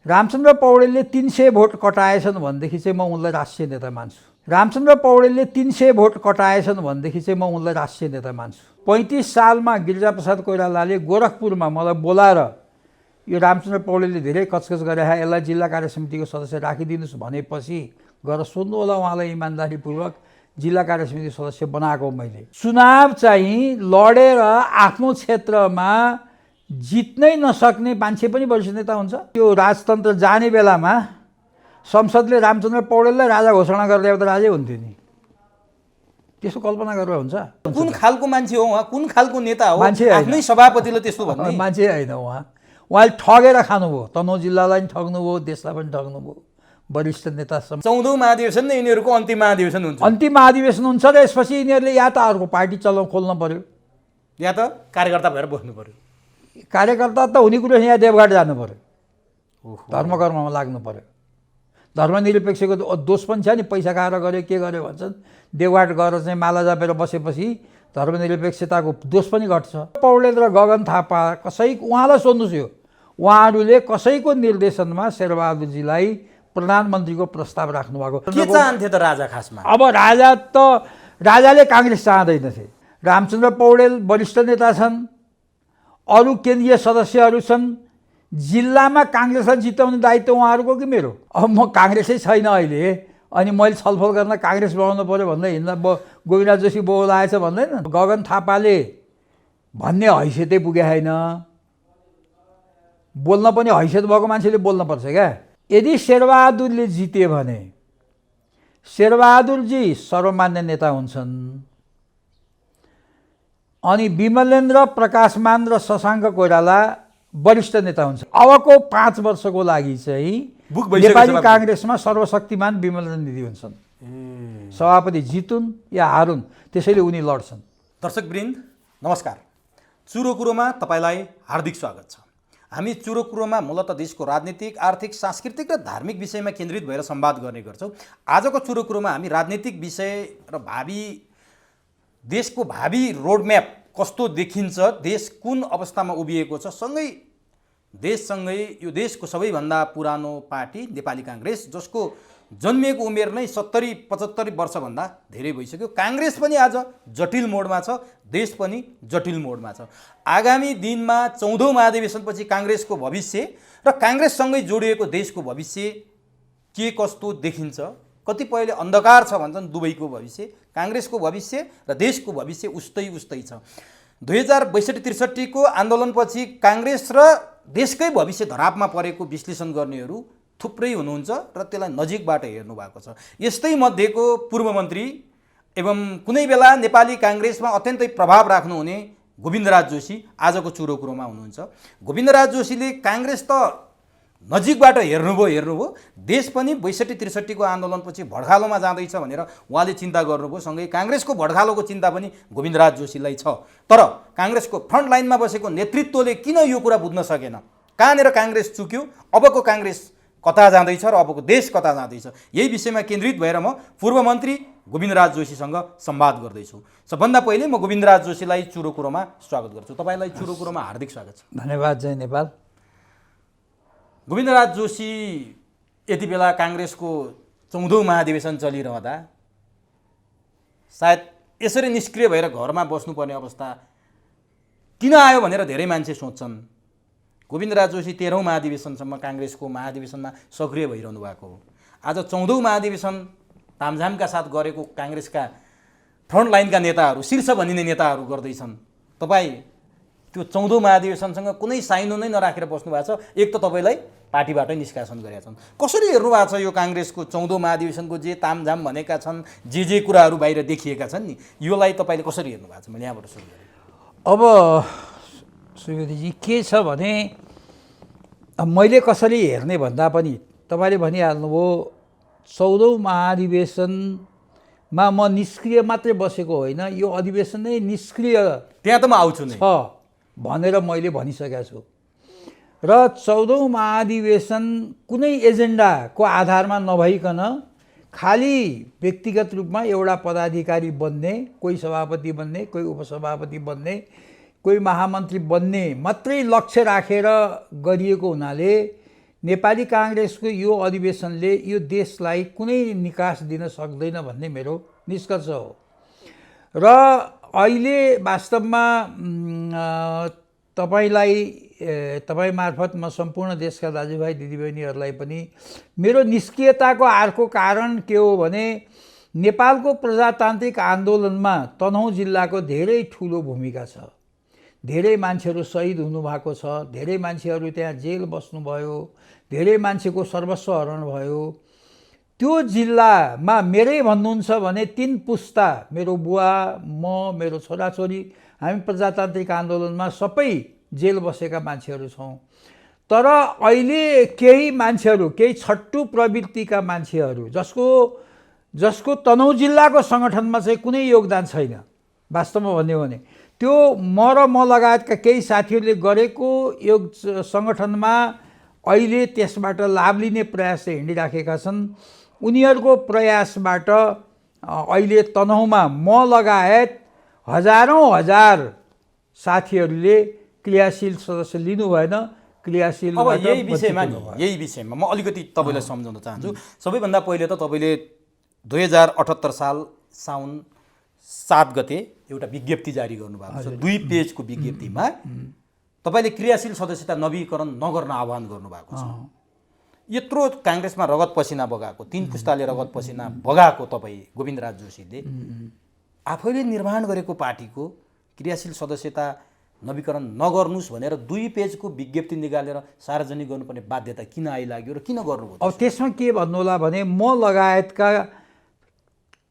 रामचन्द्र पौडेलले 300 भोट कटाएछन् भनेदेखि चाहिँ म उनलाई राष्ट्रिय नेता मान्छु। रामचन्द्र पौडेलले 300 भोट कटाएछन् भनेदेखि चाहिँ म उनलाई राष्ट्रिय नेता मान्छु। 35 सालमा गिरिजाप्रसाद कोइरालाले गोरखपुरमा मलाई बोलाएर यो रामचन्द्र पौडेलले धेरै कचकच गरे, यसलाई जिल्ला कार्य समितिको सदस्य राखिदिनुहोस् भनेपछि गएर सोध्नु होला उहाँलाई इमान्दारीपूर्वक जिल्ला कार्य समिति सदस्य बनाएको मैले। चुनाव चाहिँ लडेर आफ्नो क्षेत्रमा जित्नै नसक्ने मान्छे पनि वरिष्ठ नेता हुन्छ। त्यो राजतन्त्र जाने बेलामा संसदले रामचन्द्र पौडेललाई राजा घोषणा गरेर त राजै हुन्थ्यो नि, त्यसो कल्पना गरेर हुन्छ? कुन खालको मान्छे हो उहाँ, कुन खालको नेता हो? मान्छे आफ्नै सभापतिले त्यस्तो भन्ने मान्छे होइन। उहाँले ठगेर खानुभयो, तनहुँ जिल्लालाई पनि ठग्नुभयो, देशलाई पनि ठग्नुभयो। वरिष्ठ नेतासम्म 14औं महाधिवेशन नै यिनीहरूको अन्तिम महाधिवेशन हुन्छ। अन्तिम महाधिवेशन हुन्छ र यसपछि यिनीहरूले या त अर्को पार्टी खोल्न पर्यो या त कार्यकर्ता भएर बस्नु पर्यो। कार्यकर्ता त हुने कुरो यहाँ देवघाट जानु पर्यो, धर्मकर्ममा लाग्नु पर्यो। धर्मनिरपेक्षको दोष पनि छ नि, पैसा खाएर गऱ्यो के गर्यो भन्छन्। देवघाट गएर चाहिँ माला जपेर बसेपछि धर्मनिरपेक्षताको दोष पनि घट्छ। पौडेल र गगन थापा उहाँलाई सोध्नुहोस्, यो उहाँहरूले कसैको निर्देशनमा शेरबहादुरजीलाई प्रधानमन्त्रीको प्रस्ताव राख्नु भएको के चाहन्थे त राजा खासमा? अब राजाले काङ्ग्रेस चाहँदैनथे। रामचन्द्र पौडेल वरिष्ठ नेता छन्, अरू केन्द्रीय सदस्यहरू छन्, जिल्लामा काङ्ग्रेसलाई जिताउने दायित्व उहाँहरूको कि मेरो? अब म काङ्ग्रेसै छैन अहिले, अनि मैले छलफल गर्न काङ्ग्रेस बनाउनु पऱ्यो भन्दै हिँड्दा गोविन्दराज जोशी बोलाएछ भन्दैन। गगन थापाले भन्ने हैसियतै पुगे छैन, बोल्न पनि हैसियत भएको मान्छेले बोल्नुपर्छ क्या। यदि शेरबहादुरले जिते भने शेरबहादुरजी सर्वमान्य नेता हुन्छन्, अनि विमलेन्द्र, प्रकाशमान र शशाङ्क कोइराला वरिष्ठ नेता हुन्छ। अबको 5 वर्षको लागि चाहिँ नेपाली काङ्ग्रेसमा सर्वशक्तिमान विमलेन्द्र निधि हुन्छन्। सभापति जितुन् या हारुन्, त्यसैले उनी लड्छन्। दर्शकवृन्द नमस्कार, चुरो कुरोमा तपाईँलाई हार्दिक स्वागत छ। हामी चुरो कुरोमा मूलतः देशको राजनीतिक, आर्थिक, सांस्कृतिक र धार्मिक विषयमा केन्द्रित भएर संवाद गर्ने गर्छौँ। आजको चुरो कुरोमा हामी राजनीतिक विषय र देशको भावी रोडम्याप कस्तो देखिन्छ, देश कुन अवस्थामा उभिएको छ, देशसँगै यो देशको सबैभन्दा पुरानो पार्टी नेपाली काङ्ग्रेस, जसको जन्मिएको उमेर नै 70-75 वर्षभन्दा धेरै भइसक्यो। काङ्ग्रेस पनि आज जटिल मोडमा छ, देश पनि जटिल मोडमा छ। आगामी दिनमा 14औं महाधिवेशनपछि काङ्ग्रेसको भविष्य र काङ्ग्रेससँगै जोडिएको देशको भविष्य के कस्तो देखिन्छ? कतिपयले अन्धकार छ भन्छन् दुवैको भविष्य, काङ्ग्रेसको भविष्य र देशको भविष्य उस्तै छ। 2062-63 को आन्दोलनपछि काङ्ग्रेस र देशकै भविष्य धरापमा परेको विश्लेषण गर्नेहरू थुप्रै हुनुहुन्छ र त्यसलाई नजिकबाट हेर्नु भएको छ। यस्तै मध्येको पूर्व मन्त्री एवं कुनै बेला नेपाली काङ्ग्रेसमा अत्यन्तै प्रभाव राख्नुहुने गोविन्दराज जोशी आजको चुरो कुरोमा हुनुहुन्छ। गोविन्दराज जोशीले काङ्ग्रेस त नजिकबाट हेर्नुभयो, देश पनि 62-63 को आन्दोलनपछि भड्खालोमा जाँदैछ भनेर उहाँले चिन्ता गर्नुभयो। सँगै काङ्ग्रेसको भड्खालोको चिन्ता पनि गोविन्दराज जोशीलाई छ। तर काङ्ग्रेसको फ्रन्ट लाइनमा बसेको नेतृत्वले किन यो कुरा बुझ्न सकेन? कहाँनिर काङ्ग्रेस चुक्यो? अबको काङ्ग्रेस कता जाँदैछ र अबको देश कता जाँदैछ? यही विषयमा केन्द्रित भएर म पूर्व मन्त्री गोविन्दराज जोशीसँग संवाद गर्दैछु। सबभन्दा पहिले म गोविन्दराज जोशीलाई चुरो कुरोमा स्वागत गर्छु। तपाईँलाई चुरो कुरोमा हार्दिक स्वागत छ। धन्यवाद। जय नेपाल। गोविन्दराज जोशी, यति बेला काङ्ग्रेसको 14औं महाधिवेशन चलिरहँदा सायद यसरी निष्क्रिय भएर घरमा बस्नुपर्ने अवस्था किन आयो भनेर धेरै मान्छे सोध्छन्। गोविन्दराज जोशी 13औं महाधिवेशनसम्म काङ्ग्रेसको महाधिवेशनमा सक्रिय भइरहनु भएको हो। आज 14औं महाधिवेशन तामझामका साथ गरेको काङ्ग्रेसका फ्रन्ट लाइनका नेताहरू, शीर्ष भनिने नेताहरू गर्दैछन्। तपाईँ त्यो 14औं महाधिवेशनसँग कुनै साइनो नै नराखेर बस्नु भएको छ। एक त तपाईँलाई पार्टीबाटै निष्कासन गरेका छन्। कसरी हेर्नु भएको छ यो काङ्ग्रेसको 14औं महाधिवेशनको जे तामझाम भनेका छन्, जे कुराहरू बाहिर देखिएका छन् नि, योलाई तपाईँले कसरी हेर्नु भएको छ? मैले यहाँबाट सुरु गरेँ। अब सुवेदीजी के छ भने, मैले कसरी हेर्ने भन्दा पनि तपाईँले भनिहाल्नुभयो 14औं महाधिवेशनमा म निष्क्रिय मात्रै बसेको होइन, यो अधिवेशन नै निष्क्रिय त्यहाँ त म आउँछु नै भनेर मैले भनिसकेको छु। र 14औं महाधिवेशन कुनै एजेन्डाको आधारमा नभइकन खालि व्यक्तिगत रूपमा एउटा पदाधिकारी बन्ने, कोही सभापति बन्ने, कोही उपसभापति बन्ने, कोही महामन्त्री बन्ने मात्रै लक्ष्य राखेर गरिएको हुनाले नेपाली काङ्ग्रेसको यो अधिवेशनले यो देशलाई कुनै निकास दिन सक्दैन भन्ने मेरो निष्कर्ष हो। र अहिले वास्तवमा तपाईँ मार्फत म सम्पूर्ण देशका दाजुभाइ दिदीबहिनीहरूलाई पनि मेरो निष्क्रियताको अर्को कारण के हो भने नेपालको प्रजातान्त्रिक आन्दोलनमा तनहुँ जिल्लाको धेरै ठुलो भूमिका छ। धेरै मान्छेहरू शहीद हुनुभएको छ, धेरै मान्छेहरू त्यहाँ जेल बस्नुभयो, धेरै मान्छेको सर्वस्व हरण भयो। त्यो जिल्लामा मेरै भन्नुहुन्छ भने 3 पुस्ता, मेरो बुवा, म, मेरो छोराछोरी, हामी प्रजातान्त्रिक आन्दोलनमा सबै जेल बसेका मान्छेहरू छौँ। तर अहिले केही मान्छेहरू, केही छट्टु प्रवृत्तिका मान्छेहरू जसको तनहुँ जिल्लाको सङ्गठनमा चाहिँ कुनै योगदान छैन, वास्तवमा भन्यो भने त्यो म र म लगायतका केही साथीहरूले गरेको योग सङ्गठनमा अहिले त्यसबाट लाभ लिने प्रयास हिँडिराखेका छन्। उनीहरूको प्रयासबाट अहिले तनहुँमा म लगायत हजार साथीहरूले क्रियाशील सदस्य लिनु भएन। क्रियाशील अब यही विषयमा म अलिकति तपाईँलाई सम्झाउन चाहन्छु। सबैभन्दा पहिले त तपाईँले 2078 साल साउन 7 गते एउटा विज्ञप्ति जारी गर्नुभएको छ। 2 पेजको विज्ञप्तिमा तपाईँले क्रियाशील सदस्यता नवीकरण नगर्न आह्वान गर्नुभएको छ। यत्रो काङ्ग्रेसमा रगत पसिना बगाएको, 3 पुस्ताले रगत पसिना बगाएको तपाईँ गोविन्दराज जोशीले आफैले निर्माण गरेको पार्टीको क्रियाशील सदस्यता नवीकरण नगर्नुस् भनेर 2 पेजको विज्ञप्ति निकालेर सार्वजनिक गर्नुपर्ने बाध्यता किन आइलाग्यो र किन गर्नुभयो? अब त्यसमा के भन्नु होला भने म लगायतका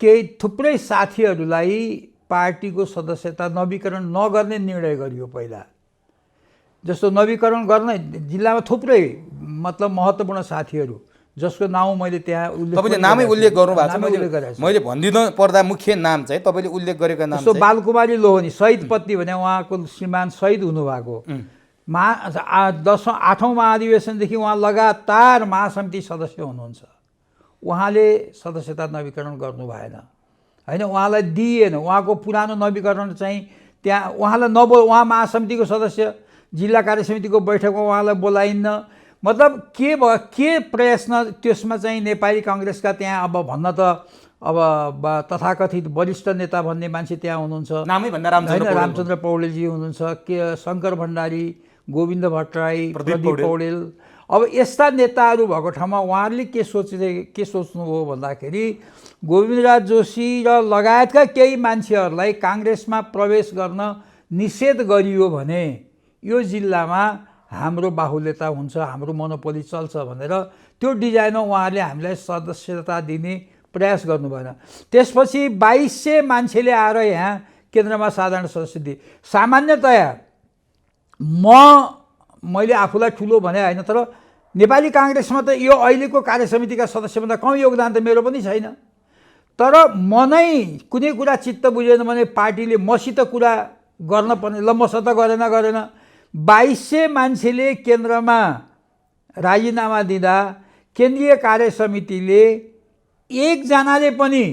केही थुप्रै साथीहरूलाई पार्टीको सदस्यता नवीकरण नगर्ने निर्णय गरियो पहिला। जस्तो नवीकरण गर्न जिल्लामा थुप्रै मतलब महत्त्वपूर्ण साथीहरू जसको नाउँ मैले त्यहाँ तपाईँले नामै उल्लेख गर्नुभएको छ। मैले भनिदिनु पर्दा मुख्य नाम चाहिँ तपाईँले उल्लेख गरेको नाम जस्तो बालकुमारी लोहनी शहीद पत्नी भने उहाँको श्रीमान शहीद हुनुभएको। 8औँ महाधिवेशनदेखि उहाँ लगातार महासमिति सदस्य हुनुहुन्छ। उहाँले सदस्यता नवीकरण गर्नु भएन होइन, उहाँलाई दिइएन। उहाँको पुरानो नवीकरण चाहिँ त्यहाँ उहाँलाई उहाँ महासमितिको सदस्य, जिल्ला कार्य समितिको बैठकमा उहाँलाई बोलाइन्न। मतलब के प्रश्न त्यसमा चाहिँ नेपाली काङ्ग्रेसका त्यहाँ अब भन्न त अब तथाकथित वरिष्ठ नेता भन्ने मान्छे त्यहाँ हुनुहुन्छ, नामै भन्दा रामचन्द्र पौडेलजी हुनुहुन्छ, के शङ्कर भण्डारी, गोविन्द भट्टराई, प्रदीप पौडेल। अब यस्ता नेताहरू भएको ठाउँमा उहाँहरूले के सोच्नुभयो भन्दाखेरि गोविन्दराज जोशी र लगायतका केही मान्छेहरूलाई काङ्ग्रेसमा प्रवेश गर्न निषेध गरियो भने यो जिल्लामा हाम्रो बाहुल्यता हुन्छ, हाम्रो मोनोपोली चल्छ भनेर त्यो डिजाइनमा उहाँहरूले हामीलाई सदस्यता दिने प्रयास गर्नु भएन। त्यसपछि 2200 मान्छेले आएर यहाँ केन्द्रमा साधारण सदस्य दिए। सामान्यतया मैले आफूलाई ठुलो भने होइन, तर नेपाली काङ्ग्रेसमा त यो अहिलेको कार्यसमितिका सदस्यभन्दा कम योगदान त मेरो पनि छैन। तर म नै कुनै कुरा चित्त बुझेन भने पार्टीले मसित कुरा गर्न पर्ने, ल मसित गरेन 2200 मान्छेले केन्द्रमा राजीनामा दिँदा केन्द्रीय कार्य समितिले एकजनाले पनि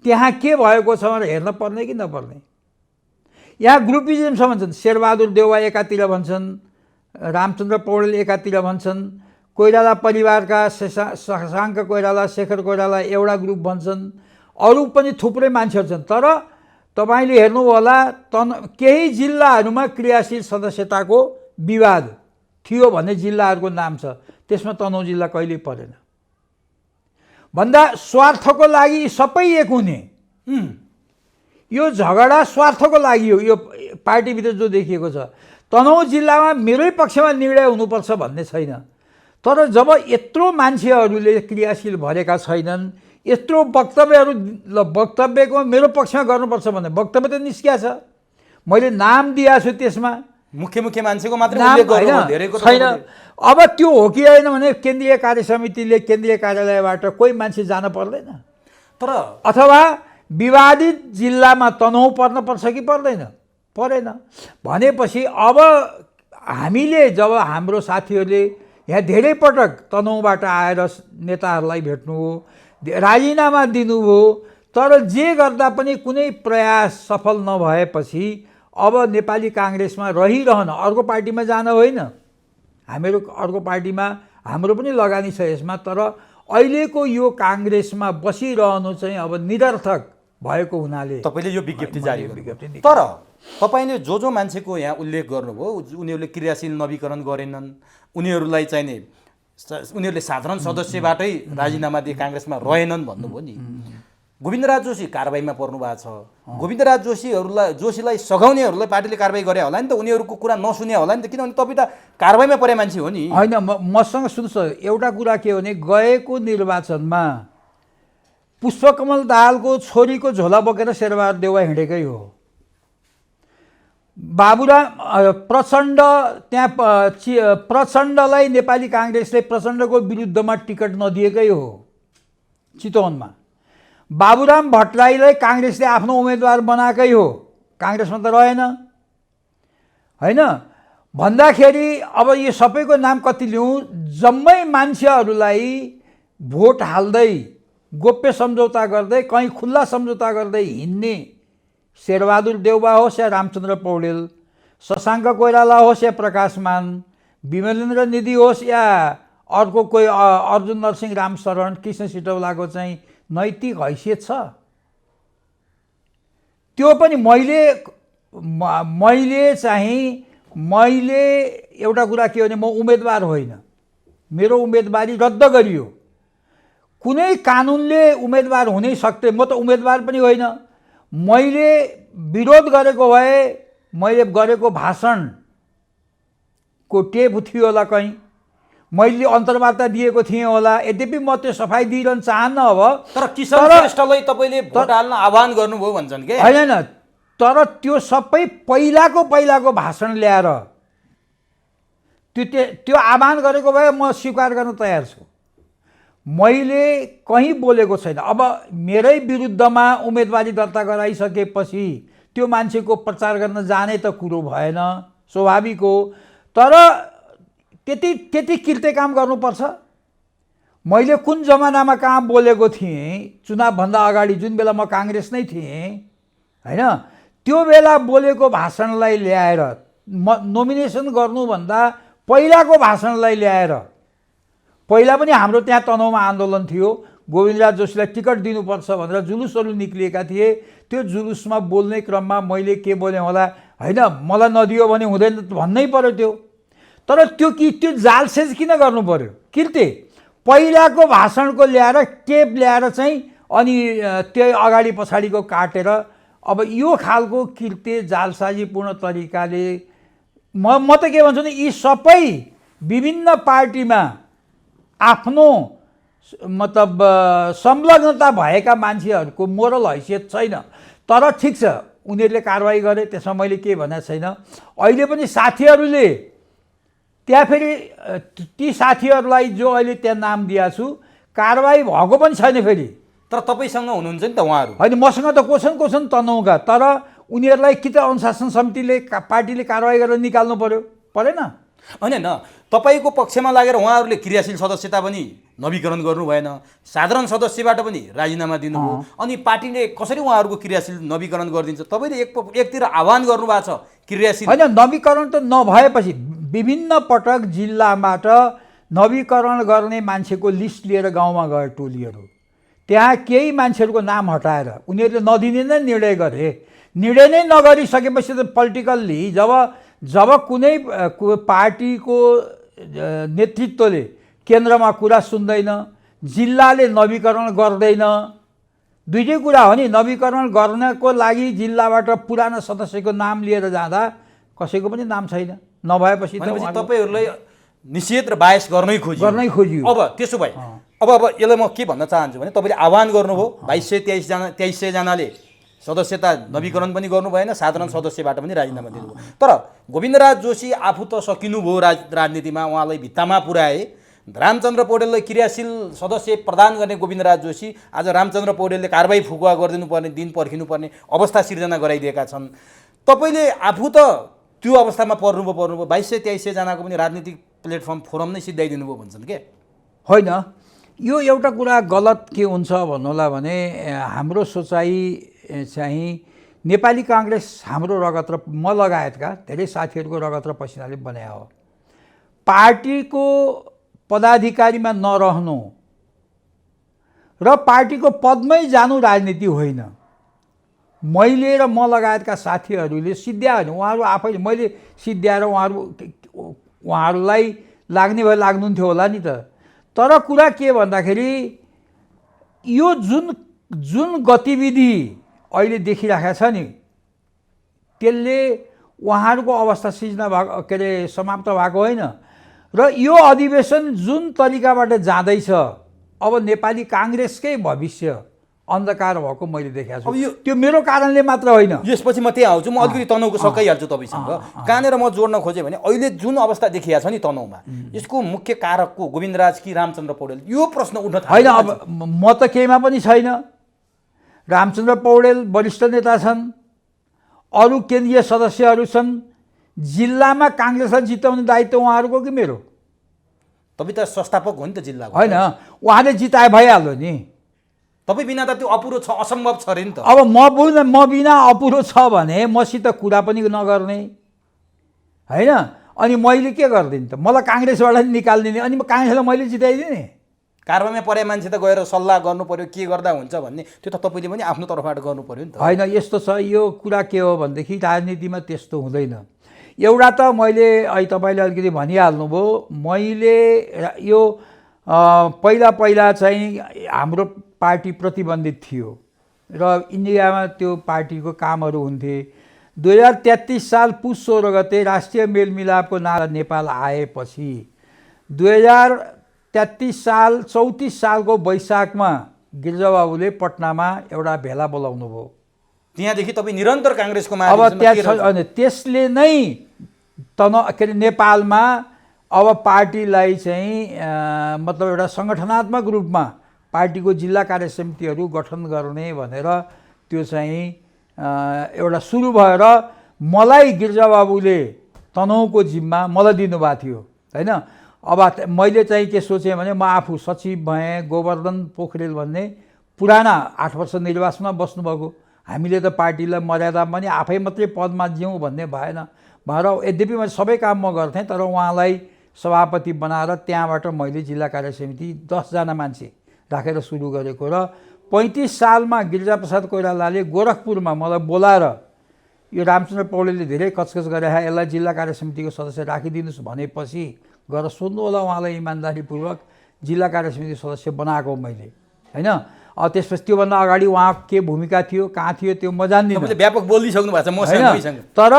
त्यहाँ के भएको छ भनेर हेर्न पर्ने कि नपर्ने? यहाँ ग्रुपिजम भन्छन्, शेरबहादुर देउवा एकातिर भन्छन्, रामचन्द्र पौडेल एकातिर भन्छन्, कोइराला परिवारका शशाङ्क कोइराला, शेखर कोइराला एउटा ग्रुप भन्छन्, अरू पनि थुप्रै मान्छेहरू छन्। तर तपाईँले हेर्नु होला केही जिल्लाहरूमा क्रियाशील सदस्यताको विवाद थियो भन्ने जिल्लाहरूको नाम छ, त्यसमा तनहुँ जिल्ला कहिल्यै परेन। भन्दा स्वार्थको लागि सबै एक हुने, यो झगडा स्वार्थको लागि हो। यो पार्टीभित्र जो देखिएको छ, तनहुँ जिल्लामा मेरै पक्षमा निर्णय हुनुपर्छ भन्ने छैन। तर जब यत्रो मान्छेहरूले क्रियाशील भरेका छैनन्, यत्रो वक्तव्यको मेरो पक्षमा गर्नुपर्छ भन्ने वक्तव्य त निस्किया छ। मैले नाम दिएको छु, त्यसमा मुख्य मान्छेको मात्रै उल्लेख गर्नु धेरैको छैन। अब त्यो हो कि होइन भने केन्द्रीय कार्य समितिले केन्द्रीय कार्यालयबाट कोही मान्छे जान पर्दैन, तर अथवा विवादित जिल्लामा तनहुँ पर्नुपर्छ कि परेन भनेपछि अब हामीले जब हाम्रो साथीहरूले यहाँ धेरै पटक तनहुँबाट आएर नेताहरूलाई भेट्नु हो, राजीनामा दिनुभयो, तर जे गर्दा पनि कुनै प्रयास सफल नभएपछि अब नेपाली काङ्ग्रेसमा रहिरहन, अर्को पार्टीमा जान होइन, हामीहरू अर्को पार्टीमा हाम्रो पनि लगानी छ यसमा, तर अहिलेको यो काङ्ग्रेसमा बसिरहनु चाहिँ अब निरर्थक भएको हुनाले तपाईँले यो विज्ञप्ति जारी विज्ञप्ति गर्नुभयो। तर तपाईँले जो मान्छेको यहाँ उल्लेख गर्नुभयो उनीहरूले क्रियाशील नवीकरण गरेनन्, उनीहरूलाई चाहिने उनीहरूले साधारण सदस्यबाटै राजीनामा दिए काङ्ग्रेसमा रहेनन् भन्नुभयो नि। गोविन्दराज जोशी कारबाहीमा पर्नु भएको छ। गोविन्दराज जोशीलाई सघाउनेहरूलाई पार्टीले कारबाही गरे होला नि त, उनीहरूको कुरा नसुने होला नि त, किनभने तपाईँ त कारबाहीमा परे मान्छे हो नि। होइन, मसँग सुन्नुहोस्, एउटा कुरा के हो भने गएको निर्वाचनमा पुष्पकमल दाहालको छोरीको झोला बोकेर शेरबहादुर देउवा हिँडेकै हो। बाबुराम प्रचण्ड त्यहाँ प्रचण्डलाई नेपाली काङ्ग्रेसले प्रचण्डको विरुद्धमा टिकट नदिएकै हो चितवनमा। बाबुराम भट्टराईलाई काङ्ग्रेसले आफ्नो उम्मेदवार बनाएकै हो, काङ्ग्रेसमा त रहेन होइन। भन्दाखेरि अब यो सबैको नाम कति लिउँ, जम्मै मान्छेहरूलाई भोट हाल्दै गोप्य सम्झौता गर्दै कहीँ खुल्ला सम्झौता गर्दै हिँड्ने शेरबहादुर देउवा होस् या रामचन्द्र पौडेल, शशाङ्क कोइराला होस् या प्रकाश मान, विमलेन्द्र निधि होस् या अर्को कोही अर्जुन नरसिंह रामशरण, कृष्ण सिटौलाको चाहिँ नैतिक हैसियत छ। त्यो पनि मैले एउटा कुरा के हो भने म उम्मेदवार होइन, मेरो उम्मेदवारी रद्द गरियो। कुनै कानुनले उम्मेदवार हुनै सक्थे, म त उम्मेदवार पनि होइन। मैले विरोध गरेको भए मैले गरेको भाषणको टेप थियो होला, कहीँ मैले अन्तर्वार्ता दिएको थिएँ होला। यद्यपि म त्यो सफाइ दिइरहन चाहन्न। अब तर किशन श्रेष्ठलाई तपाईँले भोट हाल्न आह्वान गर्नुभयो भन्छन् के? होइन, तर त्यो सबै पहिलाको भाषण ल्याएर त्यो आह्वान गरेको भए म स्वीकार गर्न तयार छु। मैले कहीँ बोलेको छैन। अब मेरै विरुद्धमा उम्मेदवारी दर्ता गराइसकेपछि त्यो मान्छेको प्रचार गर्न जाने त कुरो भएन, स्वाभाविक हो। तर त्यति किर्ते काम गर्नुपर्छ। मैले कुन जमानामा कहाँ बोलेको थिएँ, चुनावभन्दा अगाडि जुन बेला म काङ्ग्रेस नै थिएँ होइन, त्यो बेला बोलेको भाषणलाई ल्याएर नोमिनेसन गर्नुभन्दा पहिलाको भाषणलाई ल्याएर, पहिला पनि हाम्रो त्यहाँ तनहुँमा आन्दोलन थियो, गोविन्दराज जोशीलाई टिकट दिनुपर्छ भनेर जुलुसहरू निक्लिएका थिए। त्यो जुलुसमा बोल्ने क्रममा मैले के बोलेँ होला, होइन मलाई नदियो भने हुँदैन भन्नै पर्यो त्यो। तर त्यो जालसेज किन गर्नु पर्यो? किर्ते पहिलाको भाषणको ल्याएर टेप ल्याएर चाहिँ अनि त्यही अगाडि पछाडिको काटेर, अब यो खालको किर्ते जालसाजीपूर्ण तरिकाले म त के भन्छु भने यी सबै विभिन्न पार्टीमा आफ्नो मतलब संलग्नता भएका मान्छेहरूको मोरल हैसियत छैन। तर ठिक छ, उनीहरूले कारवाही गरे, त्यसमा मैले के भनेको छैन। अहिले पनि साथीहरूले त्यहाँ फेरि ती साथीहरूलाई जो अहिले त्यहाँ नाम दिएको छु, कारवाही भएको पनि छैन फेरि। तर तपाईँसँग हुनुहुन्छ नि त उहाँहरू? होइन, मसँग त को छन् तनहुँका, तर उनीहरूलाई कि त अनुशासन समितिले पार्टीले कारवाही गरेर निकाल्नु परेन? होइन, तपाईँको पक्षमा लागेर उहाँहरूले क्रियाशील सदस्यता पनि नवीकरण गर्नु भएन, साधारण सदस्यबाट पनि राजीनामा दिनुभयो, अनि पार्टीले कसरी उहाँहरूको क्रियाशील नवीकरण गरिदिन्छ? तपाईँले एकतिर आह्वान गर्नुभएको छ क्रियाशील। होइन, नवीकरण त नभएपछि विभिन्न पटक जिल्लाबाट नवीकरण गर्ने मान्छेको लिस्ट लिएर गाउँमा गए टोलीहरू, त्यहाँ केही मान्छेहरूको नाम हटाएर उनीहरूले नदिने नै निर्णय गरे। निर्णय नै नगरिसकेपछि त पोलिटिकल्ली जब कुनै पार्टीको नेतृत्वले केन्द्रमा कुरा सुन्दैन, जिल्लाले नवीकरण गर्दैन, दुईटै कुरा हो नि। नवीकरण गर्नको लागि जिल्लाबाट पुरानो सदस्यको नाम लिएर जाँदा कसैको पनि नाम छैन, नभएपछि तपाईँहरूलाई निषेध र बायस गर्नै खोजियो। अब त्यसो भए अब यसलाई म के भन्न चाहन्छु भने, तपाईँले आह्वान गर्नुभयो 2223जनाले सदस्यता नवीकरण पनि गर्नु भएन, साधारण सदस्यबाट पनि राजीनामा दिनुभयो। तर गोविन्दराज जोशी आफू त सकिनुभयो राजनीतिमा, उहाँलाई भित्तामा पुर्याए। रामचन्द्र पौडेललाई क्रियाशील सदस्य प्रदान गर्ने गोविन्दराज जोशी आज रामचन्द्र पौडेलले कारबाही फुकुवा गरिदिनु पर्ने, दिन पर्खिनुपर्ने अवस्था सिर्जना गराइदिएका छन्। तपाईँले आफू त त्यो अवस्थामा पर्नुभयो 2223जनाको पनि राजनीतिक प्लेटफर्म फोरम नै सिद्धाइदिनु भयो भन्छन् के? होइन, यो एउटा कुरा गलत के हुन्छ भन्नुहोला भने, हाम्रो सोचाइ चाहिँ नेपाली काङ्ग्रेस हाम्रो रगत र म लगायतका धेरै साथीहरूको रगत र पसिनाले बनाएको हो। पार्टीको पदाधिकारीमा नरहनु र पार्टीको पदमै जानु राजनीति होइन। मैले र म लगायतका साथीहरूले सिद्ध्यायो भने उहाँहरू आफैले मैले सिद्ध्याएर उहाँहरूलाई लाग्ने भए लाग्नुहुन्थ्यो होला नि त। तर कुरा के भन्दाखेरि यो जुन गतिविधि अहिले देखिराखेको छ नि त्यसले उहाँहरूको अवस्था सिर्जना भएको के अरे समाप्त भएको होइन र यो अधिवेशन जुन तरिकाबाट जाँदैछ अब नेपाली काङ्ग्रेसकै भविष्य अन्धकार भएको मैले देखेको छु। त्यो मेरो कारणले मात्र होइन। यसपछि म त्यही आउँछु। म अलिकति तनहुको सकाइहाल्छु तपाईँसँग। कहाँनिर म जोड्न खोजेँ भने अहिले जुन अवस्था देखिएको छ नि तनहुमा यसको मुख्य कारकको गोविन्दराज कि रामचन्द्र पौडेल यो प्रश्न उठ्न होइन। अब म त केहीमा पनि छैन। रामचन्द्र पौडेल वरिष्ठ नेता छन्, अरू केन्द्रीय सदस्यहरू छन्। जिल्लामा काङ्ग्रेसलाई जिताउने दायित्व उहाँहरूको कि मेरो? तपाईँ त संस्थापक हो नि त जिल्लाको। होइन, उहाँले जिताए भइहाल्यो नि। तपाईँ बिना त त्यो अपुरो छ, असम्भव छ अरे नि त। अब म बिना अपुरो छ भने मसित कुरा पनि नगर्ने होइन। अनि मैले के गरिदिने त? मलाई काङ्ग्रेसबाट निकालिदिने अनि काङ्ग्रेसलाई मैले जिताइदिने? कारबाहीमा परे मान्छे त गएर सल्लाह गर्नु पर्यो के गर्दा हुन्छ भन्ने, त्यो त तपाईँले पनि आफ्नो तर्फबाट गर्नु पर्यो नि त। होइन, यस्तो छ। यो कुरा के हो भनेदेखि राजनीतिमा त्यस्तो हुँदैन। एउटा त मैले अहिले तपाईँले अलिकति भनिहाल्नुभयो, मैले यो पहिला चाहिँ हाम्रो पार्टी प्रतिबन्धित थियो र इन्डियामा त्यो पार्टीको कामहरू हुन्थे। 2033 साल पुस 16 गते राष्ट्रिय मेलमिलापको नारा नेपाल आएपछि 2033 साल 34 सालको वैशाखमा गिरिजाबाबुले पटनामा एउटा भेला बोलाउनु भयो। त्यहाँदेखि तपाईँ निरन्तर काङ्ग्रेसको अब त्यहाँ त्यसले नै के अरे नेपालमा अब पार्टीलाई चाहिँ मतलब एउटा सङ्गठनात्मक रूपमा पार्टीको जिल्ला कार्य समितिहरू गठन गर्ने भनेर त्यो चाहिँ एउटा सुरु भएर मलाई गिरिजाबाबुले तनहुको जिम्मा मलाई दिनुभएको थियो होइन। अब मैले चाहिँ के सोचेँ भने म आफू सचिव भएँ। गोवर्धन पोखरेल भन्ने पुराना 8 वर्ष निर्वाचनमा बस्नुभएको, हामीले त पार्टीलाई मर्यादा पनि आफै मात्रै पदमा जिउँ भन्ने भएन भएर यद्यपि मैले सबै काम म गर्थेँ तर उहाँलाई सभापति बनाएर त्यहाँबाट मैले जिल्ला कार्य समिति 10 जना मान्छे राखेर सुरु गरेको र 35 सालमा गिरिजाप्रसाद कोइरालाले गोरखपुरमा मलाई बोलाएर यो रामचन्द्र पौडेलले धेरै कचकच गरे यसलाई जिल्ला कार्य समितिको सदस्य राखिदिनुहोस् भनेपछि गएर सोध्नु होला उहाँलाई इमान्दारीपूर्वक जिल्ला कार्य समिति सदस्य बनाएको मैले होइन। त्यसपछि त्योभन्दा अगाडि उहाँ के भूमिका थियो कहाँ थियो त्यो म जान्दिनँ। व्यापक बोलिसक्नु भएको छ मसँग। तर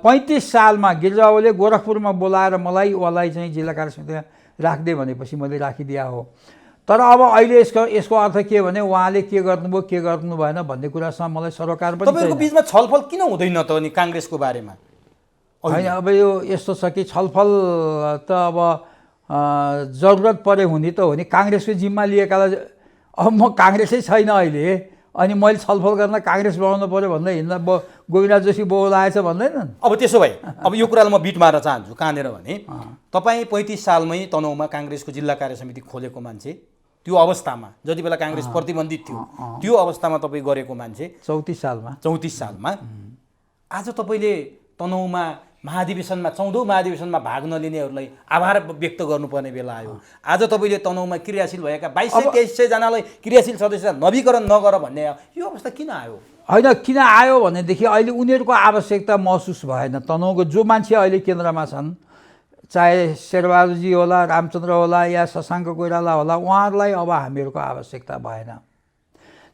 35 सालमा गिरिजाबाबुले गोरखपुरमा बोलाएर उहाँलाई चाहिँ जिल्ला कार्य समितिमा राखिदिए भनेपछि मैले राखिदिया हो। तर अब अहिले यसको अर्थ के भने उहाँले के गर्नुभयो के गर्नु भएन भन्ने कुरासँग मलाई सरोकार पनि तपाईँको बिचमा छलफल किन हुँदैन त अनि काङ्ग्रेसको बारेमा? होइन, अब यो यस्तो छ कि छलफल त अब जरुरत परे हुने त हो नि। काङ्ग्रेसको जिम्मा लिएकालाई अब म काङ्ग्रेसै छैन अहिले अनि मैले छलफल गर्न काङ्ग्रेस बनाउनु पऱ्यो भन्दा हिँड्दा गोविन्दराज जोशी बोलाएछ भन्दैनन्। अब त्यसो भए अब यो कुरालाई म बिट मार्न चाहन्छु कहाँनिर भने तपाईँ 35 सालमै तनहुमा काङ्ग्रेसको जिल्ला कार्य समिति खोलेको मान्छे, त्यो अवस्थामा जति बेला काङ्ग्रेस प्रतिबन्धित थियो त्यो अवस्थामा तपाईँ गरेको मान्छे 34 सालमा आज तपाईँले तनहुमा महाधिवेशनमा 14औं महाधिवेशनमा भाग नलिनेहरूलाई आभार व्यक्त गर्नुपर्ने बेला आयो। आज तपाईँले तनहुमा क्रियाशील भएका 2200-2300 जनालाई क्रियाशील सदस्य नवीकरण नगर भन्ने यो अवस्था किन आयो? होइन, किन आयो भनेदेखि अहिले उनीहरूको आवश्यकता महसुस भएन। तनहुको जो मान्छे अहिले केन्द्रमा छन्, चाहे शेरबहादुरजी होला, रामचन्द्र होला या शशाङ्क कोइराला होला, उहाँहरूलाई अब हामीहरूको आवश्यकता भएन।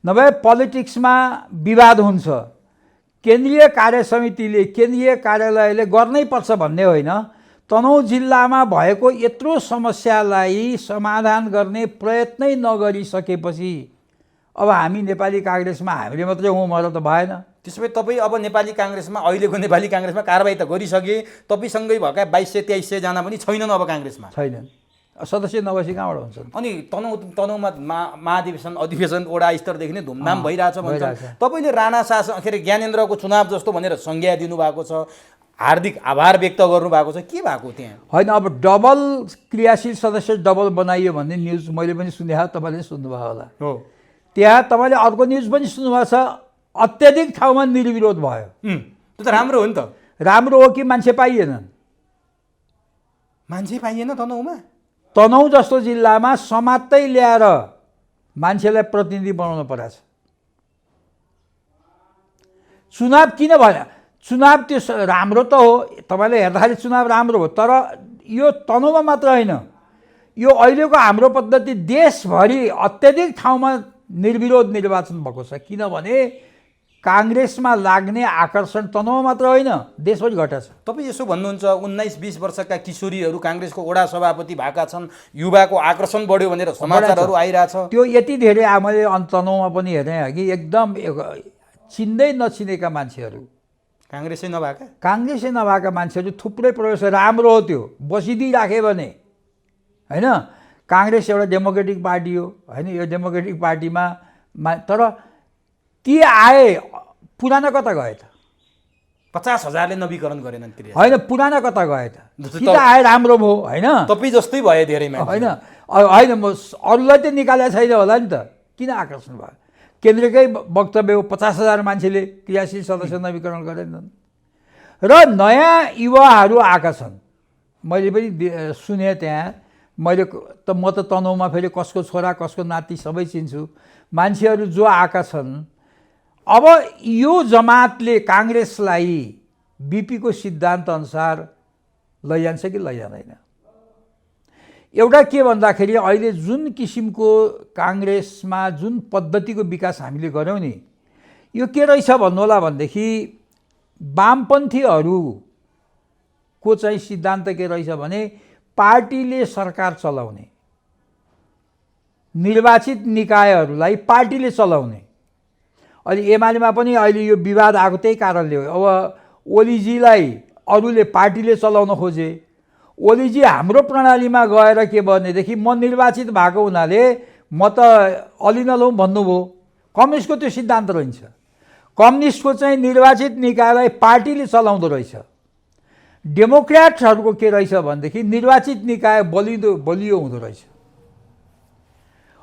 नभए पोलिटिक्समा विवाद हुन्छ। केन्द्रीय कार्य समितिले केन्द्रीय कार्यालयले गर्नै पर्छ भन्ने होइन। तनहुँ जिल्लामा भएको यत्रो समस्यालाई समाधान गर्ने प्रयत्नै नगरिसकेपछि अब हामी नेपाली काङ्ग्रेसमा हामीले मात्रै हौँ भनेर त भएन। त्यसो भए तपाईँ अब नेपाली काङ्ग्रेसमा अहिलेको नेपाली काङ्ग्रेसमा कारबाही त गरिसके, तपाईँसँगै भएका 2200-2300 जना पनि छैनन् अब काङ्ग्रेसमा? छैनन्, सदस्य नभएपछि कहाँबाट हुन्छन्? अनि तनहुमा महाधिवेशन अधिवेशन वडा स्तरदेखि नै धुमधाम भइरहेछ भन्छ। तपाईँले राणा शासन के अरे ज्ञानेन्द्रको चुनाव जस्तो भनेर संज्ञा दिनुभएको छ, हार्दिक आभार व्यक्त गर्नुभएको छ, के भएको त्यहाँ? होइन, अब डबल क्रियाशील सदस्य डबल बनाइयो भन्ने न्युज मैले पनि सुने, तपाईँले सुन्नुभयो होला। हो, त्यहाँ तपाईँले अर्को न्युज पनि सुन्नुभएको छ, अत्याधिक ठाउँमा निर्विरोध भयो। त्यो त राम्रो हो नि त। राम्रो हो कि मान्छे पाइएनन्? मान्छे पाइएन तनहुँमा। तनहुँ जस्तो जिल्लामा समात्दै ल्याएर मान्छेलाई प्रतिनिधि बनाउनु परेको छ। चुनाव किन भएन? चुनाव त्यो राम्रो त हो, तपाईँले हेर्दाखेरि चुनाव राम्रो हो, तर यो तनहुँमा मात्र होइन, यो अहिलेको हाम्रो पद्धति देशभरि अत्याधिक ठाउँमा निर्विरोध निर्वाचन भएको छ। किनभने काङ्ग्रेसमा लाग्ने आकर्षण तनहुँमा मात्र होइन, देशभरि घटेको छ। तपाईँ यसो भन्नुहुन्छ 19-20 वर्षका किशोरीहरू काङ्ग्रेसको वडा सभापति भएका छन्, युवाको आकर्षण बढ्यो भनेर समाचारहरू आइरहेछ। त्यो यति धेरै मैले तनहुँमा पनि हेरेँ कि एकदम चिन्दै नचिनेका मान्छेहरू, काङ्ग्रेसै नभएका मान्छेहरू थुप्रै प्रवेश। राम्रो हो त्यो, बसिदिइराख्यो भने होइन। काङ्ग्रेस एउटा डेमोक्रेटिक पार्टी हो होइन, यो डेमोक्रेटिक पार्टीमा तर ती आए पुराना कता गए त? 50,000ले नवीकरण गरेनन् क्रिया होइन, पुराना कता गए त? कि त आए राम्रो भयो होइन, तपाईँ जस्तै भए धेरै मान्छे होइन होइन, म अरूलाई त निकालेको छैन होला नि त, किन आकर्षण भयो? केन्द्रकै वक्तव्य हो, 50,000 मान्छेले क्रियाशील सदस्य नवीकरण गरेनन् र नयाँ युवाहरू आएका छन्। मैले पनि सुने त्यहाँ, मैले त म त तनहुँमा फेरि कसको छोरा कसको नाति सबै चिन्छु। मान्छेहरू जो आएका छन्, अब यो जमातले काङ्ग्रेसलाई बिपीको सिद्धान्त अनुसार लैजान्छ कि लैजाँदैन? एउटा के भन्दाखेरि अहिले जुन किसिमको काङ्ग्रेसमा जुन पद्धतिको विकास हामीले गऱ्यौँ नि, यो के रहेछ भन्नु होला भनेदेखि वामपन्थीहरूको चाहिँ सिद्धान्त के रहेछ भने पार्टीले सरकार चलाउने, निर्वाचित निकायहरूलाई पार्टीले चलाउने। अहिले एमालेमा पनि अहिले यो विवाद आएको त्यही कारणले हो। अब ओलीजीलाई अरूले पार्टीले चलाउन खोजे, ओलीजी हाम्रो प्रणालीमा गएर के भनेदेखि म निर्वाचित भएको हुनाले म त अलि नलौँ भन्नुभयो। कम्युनिस्टको त्यो सिद्धान्त रहन्छ। कम्युनिस्टको चाहिँ निर्वाचित निकायलाई पार्टीले चलाउँदो रहेछ। डेमोक्र्याट्सहरूको के रहेछ भनेदेखि निर्वाचित निकाय बलियो हुँदो रहेछ।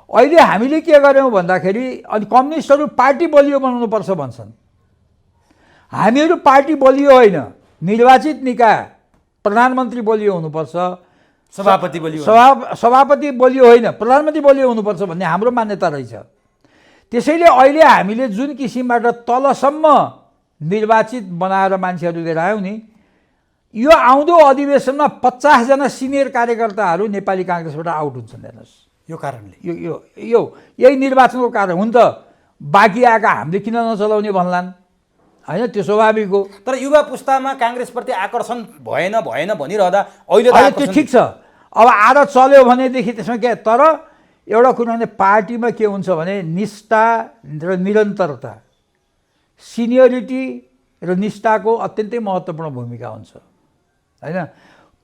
अहिले हामीले के गर्यौँ भन्दाखेरि अनि कम्युनिस्टहरू पार्टी बलियो बनाउनुपर्छ भन्छन्। हामीहरू पार्टी बलियो होइन, निर्वाचित निकाय प्रधानमन्त्री बलियो हुनुपर्छ, सभापति बलियो होइन, प्रधानमन्त्री बलियो हुनुपर्छ भन्ने हाम्रो मान्यता रहेछ। त्यसैले अहिले हामीले जुन किसिमबाट तलसम्म निर्वाचित बनाएर मान्छेहरू लिएर आयौँ नि, यो आउँदो अधिवेशनमा 50 जना सिनियर कार्यकर्ताहरू नेपाली काङ्ग्रेसबाट आउट हुन्छन्। हेर्नुहोस्, यो कारणले यही निर्वाचनको कारण हुन् त। बाँकी आएका हामीले किन नचलाउने भन्लान् होइन, त्यो स्वाभाविक हो। तर युवा पुस्तामा काङ्ग्रेसप्रति आकर्षण भएन भनिरहँदा अहिले त्यो ठिक छ। अब आएर चल्यो भनेदेखि त्यसमा के, तर एउटा कुरा भने पार्टीमा के हुन्छ भने निष्ठा र निरन्तरता, सिनियरिटी र निष्ठाको अत्यन्तै महत्त्वपूर्ण भूमिका हुन्छ होइन।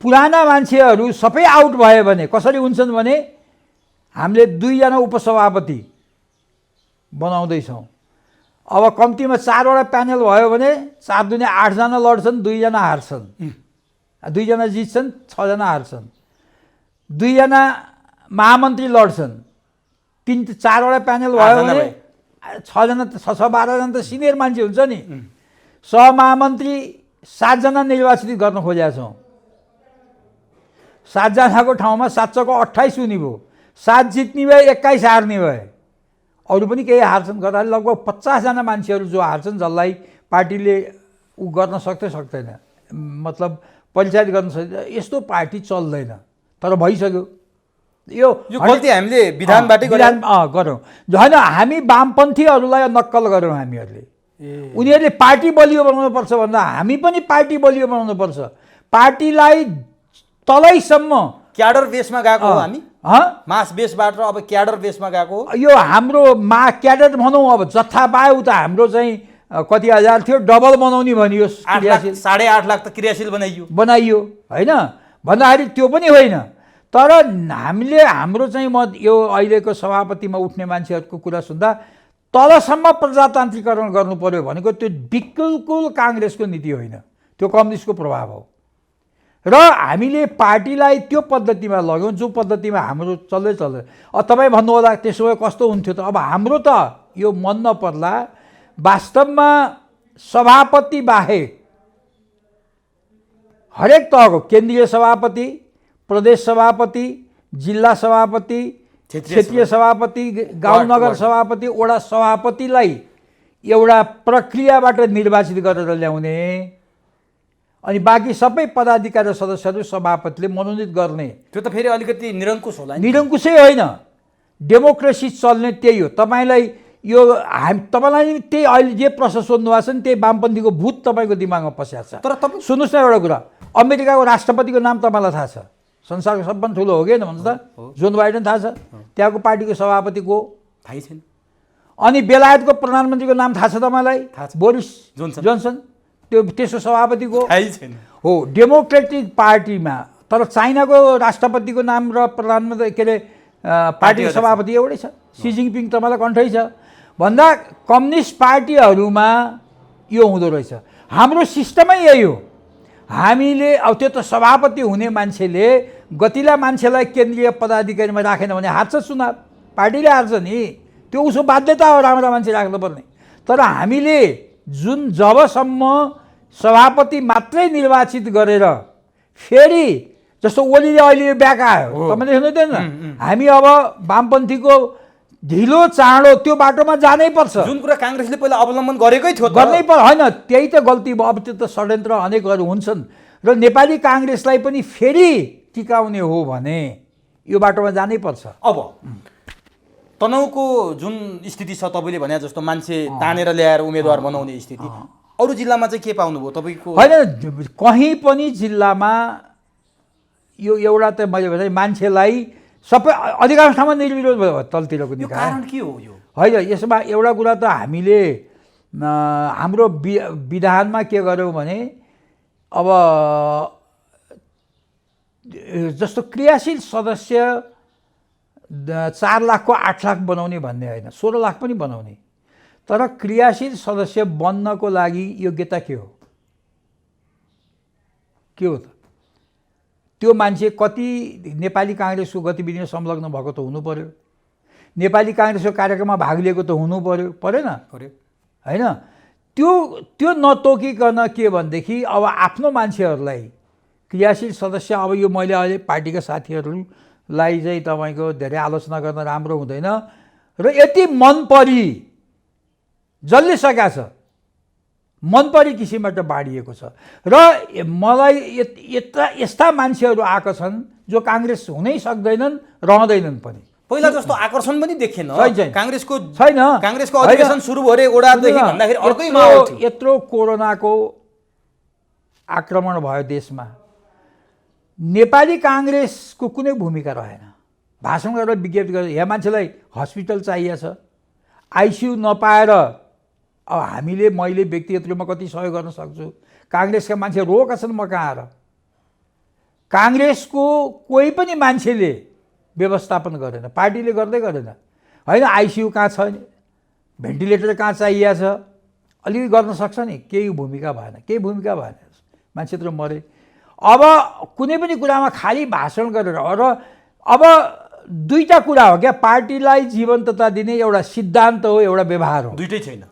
पुराना मान्छेहरू सबै आउट भयो भने कसरी हुन्छन् भने हामीले 2 जना उपसभापति बनाउँदैछौँ। अब कम्तीमा 4 वटा प्यानल भयो भने 4 दुने 8 जना लड्छन्, 2 जना हार्छन्, 2 जना जित्छन्, 6 जना हार्छन्। 2 जना महामन्त्री लड्छन्, 4 वटा प्यानल भयो भने 6 जना 12 जना त सिनियर मान्छे हुन्छ नि। सहमहामन्त्री 7 जना निर्वाचित गर्न खोजेका छौँ। 7 जनाको ठाउँमा 7 चौको 28 हुने भयो, 7 जित्ने भए 21 हार्ने भए, अरू पनि केही हार्छन्। गर्दा लगभग 50 जना मान्छेहरू जो हार्छन्, जसलाई पार्टीले गर्न सक्दैन, मतलब परिचालित गर्न सक्दैन, यस्तो पार्टी चल्दैन। तर भइसक्यो। यो गल्ती हामीले विधानबाटै गऱ्यौँ होइन, हामी वामपन्थीहरूलाई नक्कल गऱ्यौँ हामीहरूले। उनीहरूले पार्टी बलियो बनाउनुपर्छ भन्दा हामी पनि पार्टी बलियो बनाउनुपर्छ। पार्टीलाई तलैसम्म क्याडर बेसमा गएको हो हामी, मास बेसबाट अब क्याडर बेसमा गएको हो। यो हाम्रो क्याडर भनौँ, अब जत्था पायो उता हाम्रो चाहिँ कति हजार थियो, डबल बनाउने भनियो। 8.5 लाख त क्रियाशील बनाइयो होइन भन्दाखेरि त्यो पनि होइन। तर हामीले हाम्रो चाहिँ यो अहिलेको सभापतिमा उठ्ने मान्छेहरूको कुरा सुन्दा तलसम्म प्रजातान्त्रिकरण गर्नु पर्यो भनेको त्यो बिल्कुल काङ्ग्रेसको नीति होइन, त्यो कम्युनिस्टको प्रभाव हो। र हामीले पार्टीलाई त्यो पद्धतिमा लग्यौँ जो पद्धतिमा हाम्रो चल्दै। अब तपाईँ भन्नुहोला त्यसो भए कस्तो हुन्थ्यो त? अब हाम्रो त यो मन नपर्ला, वास्तवमा सभापति बाहेक हरेक तहको केन्द्रीय सभापति, प्रदेश सभापति, जिल्ला सभापति, क्षेत्रीय सभापति, गाउँ नगर सभापति, वडा सभापतिलाई एउटा प्रक्रियाबाट निर्वाचित गरेर ल्याउने अनि बाँकी सबै पदाधिकारी र सदस्यहरू सभापतिले मनोनित गर्ने। त्यो त फेरि अलिकति निरङ्कुश होला नि। निरङ्कुशै होइन, डेमोक्रेसी चल्ने त्यही हो। तपाईँलाई यो तपाईँलाई त्यही अहिले जे प्रश्न सोध्नु भएको छ नि त्यही वामपन्थीको भूत तपाईँको दिमागमा पस्याएको छ। तर तपाईँ सुन्नुहोस् न एउटा कुरा, अमेरिकाको राष्ट्रपतिको नाम तपाईँलाई थाहा छ? संसारको सबभन्दा ठुलो हो कि होइन भन्नु त? जोन बाइडेन थाहा छ? त्यहाँको पार्टीको सभापति को? थाहै छैन। अनि बेलायतको प्रधानमन्त्रीको नाम थाहा छ तपाईँलाई? थाहा छ। Boris Johnson. जोन्सन, त्यो त्यसको सभापतिको थाहै छैन। हो डेमोक्रेटिक पार्टीमा। तर चाइनाको राष्ट्रपतिको नाम र प्रधानमन्त्री के अरे पार्टीको सभापति एउटै छ। सी जिङपिङ तपाईँलाई कन्ठै छ। भन्दा कम्युनिस्ट पार्टीहरूमा यो हुँदो रहेछ। हाम्रो सिस्टमै यही हो। हामीले अब त्यो त सभापति हुने मान्छेले गतिला मान्छेलाई केन्द्रीय पदाधिकारीमा राखेन भने हार्छ चुनाव, पार्टीले हार्छ नि, त्यो उसको बाध्यता हो राम्रा मान्छे राख्नुपर्ने। तर हामीले जुन जबसम्म सभापति मात्रै निर्वाचित गरेर फेरि जस्तो ओलीले अहिले ब्याक आयो तपाईँले सुन्नुहुँदैन? हामी अब वामपन्थीको ढिलो चाँडो त्यो बाटोमा जानै पर्छ। जुन कुरा काङ्ग्रेसले पहिला अवलम्बन गरेकै थियो गर्नै पर्छ। होइन त्यही त गल्ती भयो। अब त्यो त षड्यन्त्र अनेकहरू हुन्छन् र नेपाली काङ्ग्रेसलाई पनि फेरि टिकाउने हो भने यो बाटोमा जानै पर्छ। अब तनहुको जुन स्थिति छ तपाईँले भने जस्तो मान्छे तानेर ल्याएर उम्मेदवार बनाउने स्थिति, अरू जिल्लामा चाहिँ के पाउनुभयो तपाईँको? होइन, कहीँ पनि जिल्लामा यो एउटा त मैले भने मान्छेलाई सबै अधिकांश ठाउँमा निर्विरोध भयो तलतिरको निकाय। कारण के हो यो? होइन, यसमा एउटा कुरा त हामीले हाम्रो विधानमा के गर्यौँ भने अब जस्तो क्रियाशील सदस्य 4 लाखको 8 लाख बनाउने भन्ने होइन, 16 लाख पनि बनाउने। तर क्रियाशील सदस्य बन्नको लागि योग्यता के हो? के हो त? त्यो मान्छे कति नेपाली काङ्ग्रेसको गतिविधिमा संलग्न भएको त हुनु पर्यो, नेपाली काङ्ग्रेसको कार्यक्रममा भाग लिएको त हुनु पर्यो, परेन? होइन, त्यो नतोकिकन के भनेदेखि अब आफ्नो मान्छेहरूलाई क्रियाशील सदस्य, अब यो मैले अहिले पार्टीका साथीहरूलाई चाहिँ तपाईँको धेरै आलोचना गर्न राम्रो हुँदैन र यति मन परी जसले सकेको छ मनपरी किसिमबाट बाँडिएको छ र मलाई यस्ता मान्छेहरू आएका छन् जो काङ्ग्रेस हुनै सक्दैनन्, रहँदैनन् पनि। पहिला जस्तो आकर्षण पनि देखिएन काङ्ग्रेसको। छैन, काङ्ग्रेसको अधिवेशन सुरु भयो रे ओडादेखि भन्दाखेरि अर्कै माहौल थियो। यत्रो कोरोनाको आक्रमण भयो देशमा, नेपाली काङ्ग्रेसको कुनै भूमिका रहेन। भाषण गरेर विज्ञप्ति गरेर यहाँ मान्छेलाई हस्पिटल चाहिएको छ, आइसियु नपाएर अब मैले व्यक्तिगत रूपमा कति सहयोग गर्न सक्छु? काङ्ग्रेसका मान्छे रोएका छन् म कहाँ आएर। काङ्ग्रेसको कोही पनि मान्छेले व्यवस्थापन गरेन, पार्टीले गर्दै गरेन। होइन, आइसियु कहाँ छ, भेन्टिलेटर कहाँ चाहिएको छ, अलिकति गर्न सक्छ नि, केही भूमिका भएन, मान्छे त मरे। अब कुनै पनि कुरामा खाली भाषण गरेर र अब दुईटा कुरा हो क्या, पार्टीलाई जीवन्तता दिने एउटा सिद्धान्त हो, एउटा व्यवहार हो। दुईटै छैन।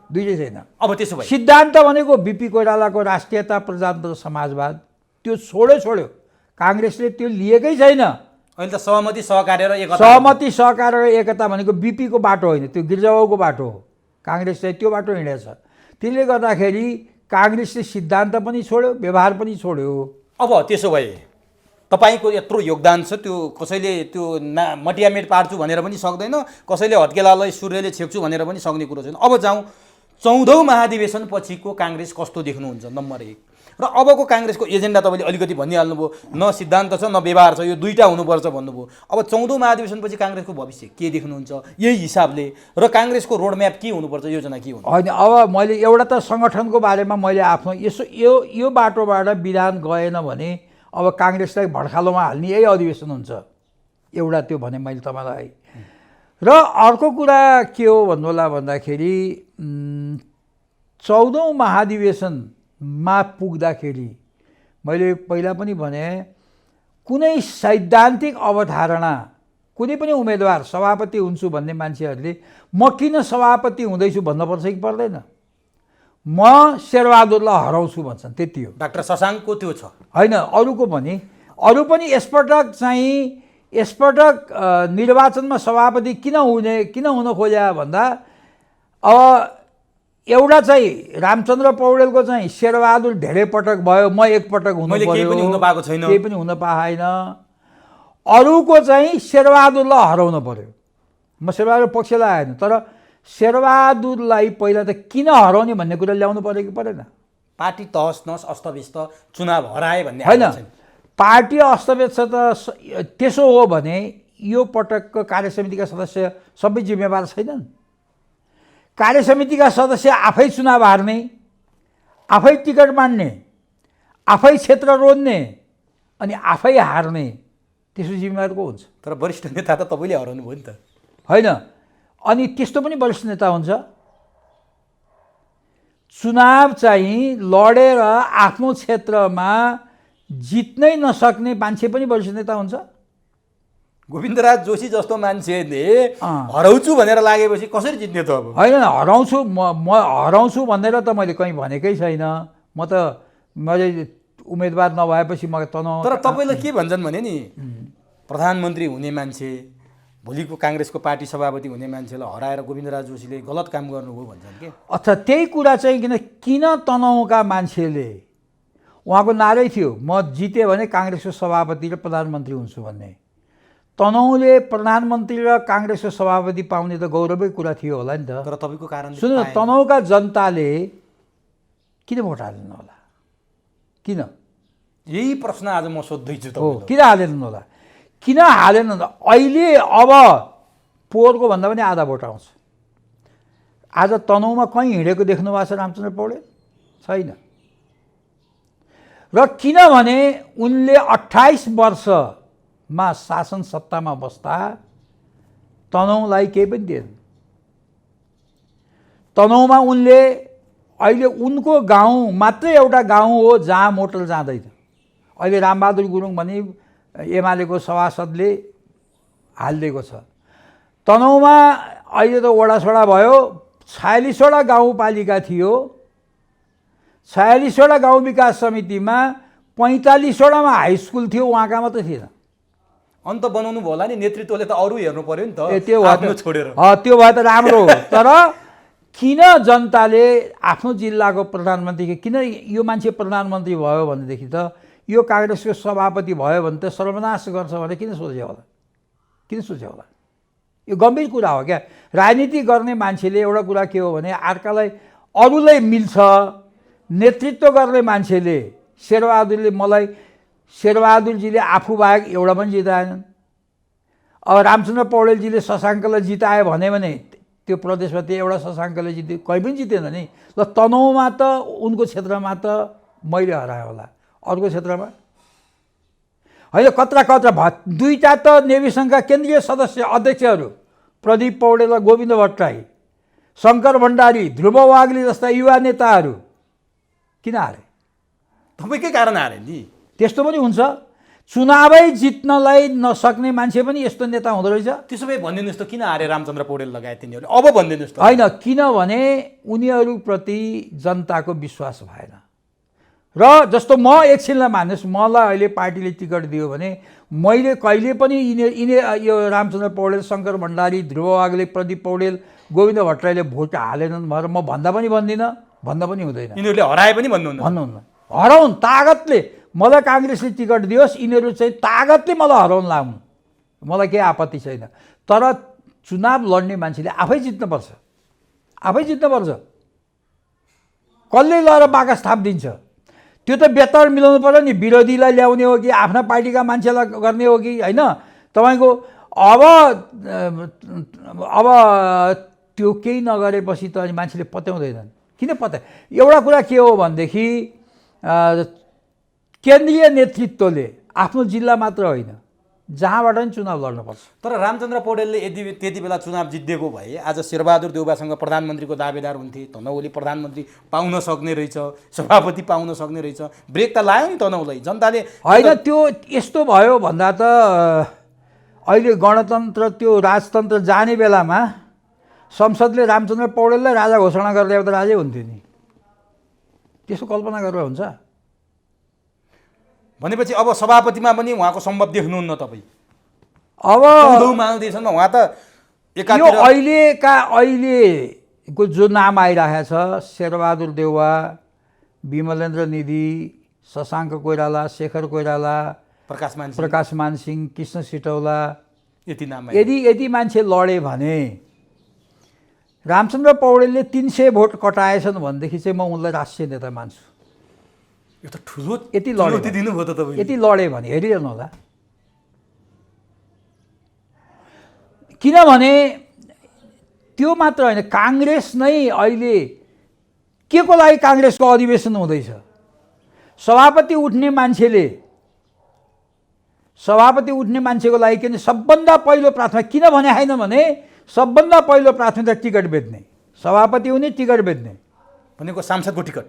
अब त्यसो भए सिद्धान्त भनेको बिपी कोइरालाको राष्ट्रियता, प्रजातन्त्र, समाजवाद, त्यो छोड्यो। काङ्ग्रेसले त्यो लिएकै छैन। अहिले त सहमति सहकार्य र एकता भनेको बिपीको बाटो होइन, त्यो गिर्जाबाउको बाटो हो। काङ्ग्रेसले त्यो बाटो हिँडेछ। त्यसले गर्दाखेरि काङ्ग्रेसले सिद्धान्त पनि छोड्यो, व्यवहार पनि छोड्यो। अब त्यसो भए तपाईँको यत्रो योगदान छ, त्यो कसैले त्यो मटियामेट पार्छु भनेर पनि सक्दैन, कसैले हत्केलालाई सूर्यले छेक्छु भनेर पनि सक्ने कुरो छैन। अब जाउँ 14औं महाधिवेशन पछिको काङ्ग्रेस कस्तो देख्नुहुन्छ? नम्बर 1 र अबको काङ्ग्रेसको एजेन्डा तपाईँले अलिकति भनिहाल्नुभयो, न सिद्धान्त छ न व्यवहार छ, यो दुईटा हुनुपर्छ भन्नुभयो। अब 14औं महाधिवेशनपछि काङ्ग्रेसको भविष्य के देख्नुहुन्छ यही हिसाबले, र काङ्ग्रेसको रोडम्याप के हुनुपर्छ, योजना के हुनु? होइन, अब मैले एउटा त सङ्गठनको बारेमा मैले आफ्नो यो बाटोबाट विधान गएन भने अब काङ्ग्रेसलाई भड्खालोमा हाल्ने यही अधिवेशन हुन्छ, एउटा त्यो भने मैले तपाईँलाई। र अर्को कुरा के हो भन्नुहोला भन्दाखेरि 14औं महाधिवेशनमा पुग्दाखेरि मैले पहिला पनि भने, कुनै सैद्धान्तिक अवधारणा कुनै पनि उम्मेदवार सभापति हुन्छु भन्ने मान्छेहरूले म किन सभापति हुँदैछु भन्नुपर्छ कि पर्दैन? म शेरबहादुरलाई हराउँछु भन्छन्, त्यति हो। डाक्टर शशाङ्कको त्यो छ। होइन, अरूको पनि अरू पनि यसपटक निर्वाचनमा सभापति किन हुन खोज्या भन्दा अब एउटा चाहिँ रामचन्द्र पौडेलको चाहिँ शेरबहादुर धेरै पटक भयो, म एकपटक हुनु पर्यो, केही पनि हुन पाएको छैन, केही पनि हुन पाएन। अरूको चाहिँ शेरबहादुरलाई हराउन पर्यो। म शेरबहादुर पक्षलाई आएन, तर शेरबहादुरलाई पहिला त किन हराउने भन्ने कुरा ल्याउनु पर्यो कि परेन? पार्टी तहस नहस अस्तव्यस्त, चुनाव हराए भन्ने होइन, पार्टी अस्तव्यस्त त त्यसो हो भने यो पटकको कार्यसमितिका सदस्य सबै जिम्मेवार छैनन्? कार्यसमितिका सदस्य आफै चुनाव हार्ने, आफै टिकट बाँड्ने, आफै क्षेत्र रोज्ने अनि आफै हार्ने, त्यसो जिम्मेवार को हुन्छ? तर वरिष्ठ नेता त तपाईँले हराउनु भयो नि त। होइन, अनि त्यस्तो पनि वरिष्ठ नेता हुन्छ? चुनाव चाहिँ लडेर आफ्नो क्षेत्रमा जित्नै नसक्ने मान्छे पनि वरिष्ठ नेता हुन्छ? गोविन्दराज जोशी जस्तो मान्छेले हराउँछु भनेर लागेपछि कसरी जित्ने त? अब होइन, म हराउँछु भनेर त मैले कहीँ भनेकै छैन। मैले उम्मेदवार नभएपछि म तनाव। तर तपाईँले के भन्छन् भने नि, प्रधानमन्त्री हुने मान्छे, भोलिको काङ्ग्रेसको पार्टी सभापति हुने मान्छेलाई हराएर गोविन्दराज जोशीले गलत काम गर्नुभयो भन्छन् के? अच्छा, त्यही कुरा चाहिँ किन तनहुँका मान्छेले, उहाँको नारै थियो म जितेँ भने काङ्ग्रेसको सभापति र प्रधानमन्त्री हुन्छु भन्ने। तनहुँले प्रधानमन्त्री र काङ्ग्रेसको सभापति पाउने त गौरवै कुरा थियो होला नि त। तर तपाईँको कारण सुन्नु, तनहुँका जनताले किन भोट हालेन होला? किन? यही प्रश्न आज म सोध्दैछु हो, किन हालेनन् होला? किन हालेनन्? अहिले अब पोहोरको भन्दा पनि आधा भोट आउँछ। आज तनहुँमा कहीँ हिँडेको देख्नु भएको छ रामचन्द्र पौडेल? छैन। र किनभने उनले 28 वर्षमा शासन सत्तामा बस्दा तनहुँलाई केही पनि दिएन। तनहुँमा उनले अहिले उनको गाउँ मात्रै एउटा गाउँ हो जहाँ मोटर जाँदैन। अहिले रामबहादुर गुरुङ भने एमालेको सभासदले हालिदिएको छ। तनहुँमा अहिले त वडासडा भयो, 46वटा गाउँपालिका थियो। 46वटा गाउँ विकास समितिमा 45वटामा हाई स्कुल थियो, उहाँका मात्रै थिएन। अन्त बनाउनु भयो होला नि, नेतृत्वले त अरू हेर्नु पर्यो नि त, त्यो छोडेर। त्यो भए त राम्रो हो। तर किन जनताले आफ्नो जिल्लाको प्रधानमन्त्री, किन यो मान्छे प्रधानमन्त्री भयो भनेदेखि त यो काङ्ग्रेसको सभापति भयो भने त सर्वनाश गर्छ भने किन सोचे होला? किन सोचे होला? यो गम्भीर कुरा हो क्या। राजनीति गर्ने मान्छेले एउटा कुरा के हो भने अर्कालाई, अरूलाई मिल्छ। नेतृत्व गर्ने मान्छेले, शेरबहादुरजीले आफू बाहेक एउटा पनि जिताएनन्। अब रामचन्द्र पौडेलजीले शशाङ्कलाई जितायो भने त्यो प्रदेशमा त्यो एउटा शशाङ्कले जित्यो, कहीँ पनि जितेन नि। ल, तनहुँमा त उनको क्षेत्रमा त मैले हराएँ होला, अर्को क्षेत्रमा होइन। कत्रा दुईवटा त नेवी सङ्घका केन्द्रीय सदस्य अध्यक्षहरू प्रदीप पौडेल र गोविन्द भट्टराई, शङ्कर भण्डारी, ध्रुव वाग्ले जस्ता युवा नेताहरू किन हारे? तपाईँकै कारण हारे नि। त्यस्तो पनि हुन्छ। चुनावै जित्नलाई नसक्ने मान्छे पनि यस्तो नेता हुँदो रहेछ। त्यसो भए भनिदिनुहोस् त किन हारे रामचन्द्र पौडेल लगायत तिनीहरूले? अब भनिदिनुहोस् त। होइन, किनभने उनीहरूप्रति जनताको विश्वास भएन। र जस्तो म एकछिनलाई मान्नुहोस्, मलाई अहिले पार्टीले टिकट दियो भने मैले कहिले पनि यो रामचन्द्र पौडेल, शङ्कर भण्डारी, ध्रुव वाग्ले, प्रदीप पौडेल, गोविन्द भट्टराईले भोट हालेनन् भनेर म भन्दा पनि भन्दिनँ, भन्दा पनि हुँदैन। यिनीहरूले हराए पनि भन्नुहुन्न। हराउन् तागतले, मलाई काङ्ग्रेसले टिकट दियोस्, यिनीहरू चाहिँ तागतले मलाई हराउन लाउन्, मलाई केही आपत्ति छैन। तर चुनाव लड्ने मान्छेले आफै जित्नुपर्छ, आफै जित्नुपर्छ। कसले गएर बाकस थापिदिन्छ? त्यो त बेतर मिलाउनु पर्यो नि। विरोधीलाई ल्याउने हो कि आफ्ना पार्टीका मान्छेलाई गर्ने हो कि होइन? तपाईँको अब त्यो केही नगरेपछि त अनि मान्छेले पत्याउँदैनन्। किन पत्याए? एउटा कुरा के हो भनेदेखि केन्द्रीय नेतृत्वले आफ्नो जिल्ला मात्र होइन, जहाँबाट पनि चुनाव लड्नुपर्छ। तर रामचन्द्र पौडेलले यदि त्यति बेला चुनाव जित्दिएको भए आज शेरबहादुर देउवासँग प्रधानमन्त्रीको दावेदार हुन्थे। तनहुँले प्रधानमन्त्री पाउन सक्ने रहेछ, सभापति पाउन सक्ने रहेछ। ब्रेक त लायो नि तनहुँलाई जनताले। होइन, त्यो यस्तो भयो भन्दा त अहिले गणतन्त्र, त्यो राजतन्त्र जाने बेलामा संसदले रामचन्द्र पौडेललाई राजा घोषणा गरिदिएको त राजै हुन्थ्यो नि। त्यसो कल्पना गरेर हुन्छ? भनेपछि अब सभापतिमा पनि उहाँको सम्भव देख्नुहुन्न तपाईँ? अब चौधौँ महाधिवेशनमा उहाँ त यो एकातिर अहिलेको जो नाम आइरहेको छ, शेरबहादुर देउवा, विमलेन्द्र निधि, शशाङ्क कोइराला, शेखर कोइराला, प्रकाश मानसिंह, कृष्ण सिटौला, यति नाम यदि मान्छे लडे भने रामचन्द्र पौडेलले 300 भोट कटाएछन् भनेदेखि चाहिँ म उनलाई राष्ट्रिय नेता मान्छु। यो त ठुलो यति लडे दिनुभयो त तपाईँ। यति लडे भने हेरिरहनु होला। किनभने त्यो मात्र होइन, काङ्ग्रेस नै अहिले के को लागि काङ्ग्रेसको अधिवेशन हुँदैछ? सभापति उठ्ने मान्छेको लागि किन सबभन्दा पहिलो प्राथमिकता किन भने होइन भने सबभन्दा पहिलो प्राथमिकता टिकट बेच्ने, सभापति हुने, टिकट बेच्ने भनेको सांसदको टिकट,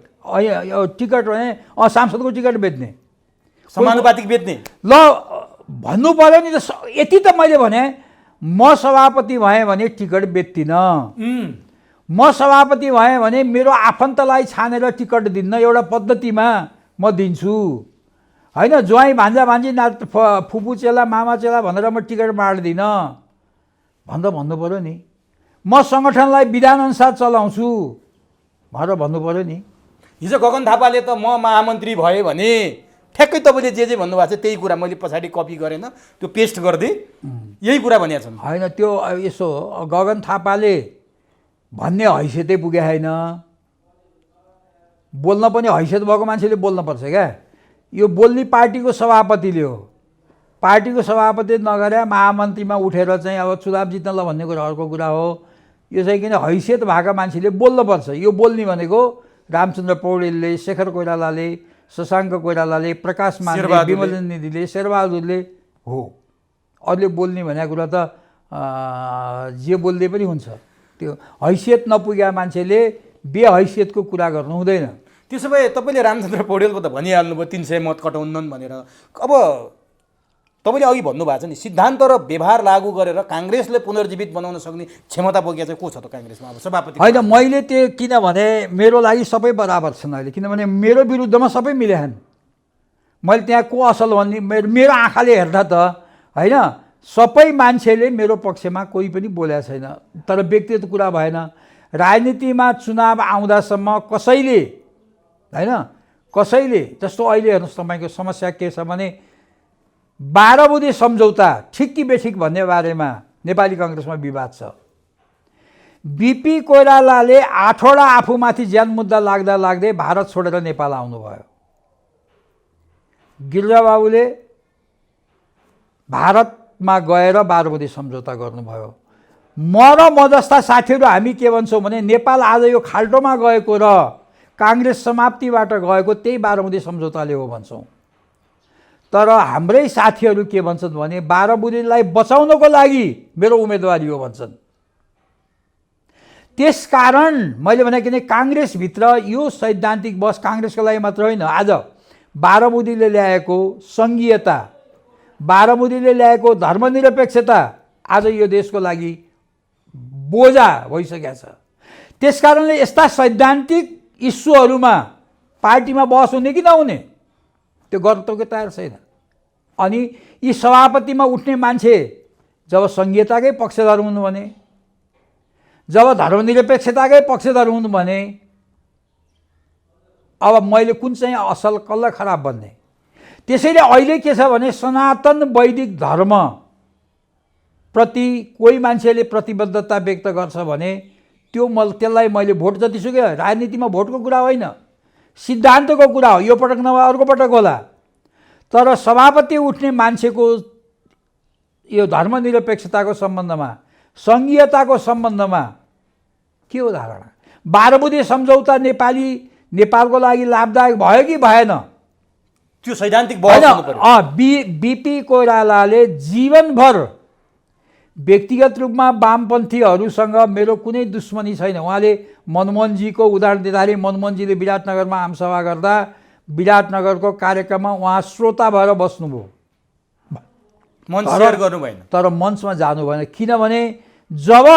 टिकट भने सांसदको टिकट बेच्ने, समानुपातिक बेच्ने। ल भन्नु पर्यो नि त। यति त मैले भने म सभापति भएँ भने टिकट बेच्दिनँ, म सभापति भएँ भने मेरो आफन्तलाई छानेर टिकट दिन्न, एउटा पद्धतिमा म दिन्छु होइन। ज्वाइँ भान्जा भान्जी फुपू चेला मामा चेला भनेर म टिकट बाँड्दिनँ भन्नु पऱ्यो नि। म सङ्गठनलाई विधानअनुसार चलाउँछु भनेर भन्नु पऱ्यो नि। हिजो गगन थापाले त म महामन्त्री भएँ भने ठ्याक्कै तपाईँले जे भन्नुभएको छ त्यही कुरा मैले पछाडि कपी गरेन, त्यो पेस्ट गरिदिएँ, यही कुरा भनेका छन्। होइन, त्यो यसो गगन थापाले भन्ने हैसियतै पुगेको छैन, बोल्न पनि हैसियत भएको मान्छेले बोल्नुपर्छ क्या। यो बोल्ने पार्टीको सभापतिले हो, पार्टीको सभापति नगरे महामन्त्रीमा उठेर चाहिँ अब चुनाव जित्न ल भन्ने कुरा अर्को कुरा हो। यो चाहिँ किन हैसियत भएका मान्छेले बोल्नुपर्छ। यो बोल्ने भनेको रामचन्द्र पौडेलले, शेखर कोइरालाले, शशाङ्क कोइरालाले, प्रकाश मानसिंह, विमलेन्द्र निधिले, शेरबहादुरले हो। अरूले बोल्ने भनेको कुरा त जे बोल्दै पनि हुन्छ। त्यो हैसियत नपुगेका मान्छेले बेहैसियतको कुरा गर्नु हुँदैन। त्यसो भए तपाईँले रामचन्द्र पौडेलको त भनिहाल्नुभयो 300 मत कटाउन्नन् भनेर। अब तपाईँले अघि भन्नुभएको छ नि, सिद्धान्त र व्यवहार लागू गरेर काङ्ग्रेसले पुनर्जीवित बनाउन सक्ने क्षमता बोकेको चाहिँ को छ त काङ्ग्रेसमा? अब सभापति होइन, मैले त्यो किनभने मेरो लागि सबै बराबर छन् अहिले, किनभने मेरो विरुद्धमा सबै मिलेछन्। मैले त्यहाँ को असल भन्ने मेरो आँखाले हेर्दा त होइन, सबै मान्छेले मेरो पक्षमा कोही पनि बोलेको छैन। तर व्यक्तिगत कुरा भएन। राजनीतिमा चुनाव आउँदासम्म कसैले होइन, कसैले जस्तो अहिले हेर्नुहोस् तपाईँको समस्या के छ भने 12 बुँदे सम्झौता ठिक कि बेठिक भन्ने बारेमा नेपाली कङ्ग्रेसमा विवाद छ। बिपी कोइरालाले 8वटा आफूमाथि ज्यान मुद्दा लाग्दा लाग्दै भारत छोडेर नेपाल आउनुभयो। गिरिजाबाबुले भारतमा गएर 12 बुँदे सम्झौता गर्नुभयो। म र म जस्ता साथीहरू हामी के भन्छौँ भने नेपाल आज यो खाल्टोमा गएको र काङ्ग्रेस समाप्तिबाट गएको त्यही 12 बुँदे सम्झौताले हो भन्छौँ। तर हाम्रै साथीहरू के भन्छन् भने 12 बुँदेलाई बचाउनको लागि मेरो उम्मेदवारी हो भन्छन्। त्यसकारण मैले भने किन काङ्ग्रेसभित्र यो सैद्धान्तिक बस काङ्ग्रेसको लागि मात्र होइन, आज 12 बुँदेले ल्याएको सङ्घीयता, 12 बुँदेले ल्याएको धर्मनिरपेक्षता आज यो देशको लागि बोझा भइसकेको छ। त्यसकारणले यस्ता सैद्धान्तिक इस्युहरूमा पार्टीमा बहस हुने कि नहुने त्यो गर्न त तयार छैन। अनि यी सभापतिमा उठ्ने मान्छे जब सङ्घीयताकै पक्षधर हुनु भने, जब धर्मनिरपेक्षताकै पक्षधर हुनु भने, अब मैले कुन चाहिँ असल कसलाई खराब भन्ने। त्यसैले अहिले के छ भने सनातन वैदिक धर्म प्रति कोही मान्छेले प्रतिबद्धता व्यक्त गर्छ भने त्यसलाई मैले भोट जतिसुकै, राजनीतिमा भोटको कुरा होइन, सिद्धान्तको कुरा हो। यो पटक नभए अर्को पटक होला। तर सभापति उठ्ने मान्छेको यो धर्मनिरपेक्षताको सम्बन्धमा, सङ्घीयताको सम्बन्धमा के हो धारणा? 12 बुँदे सम्झौता नेपालको लागि लाभदायक भयो कि भएन? त्यो सैद्धान्तिक बहस हुनु पर्यो। बिपी कोइरालाले जीवनभर व्यक्तिगत रूपमा वामपन्थीहरूसँग मेरो कुनै दुश्मनी छैन। उहाँले मनमोहनजीको उदाहरण दिँदाखेरि मनमोहनजीले विराटनगरमा आमसभा गर्दा विराटनगरको कार्यक्रममा उहाँ श्रोता भएर बस्नुभयो, मञ्च सेयर गर्नु भएन, तर मञ्चमा जानु भएन। किनभने जब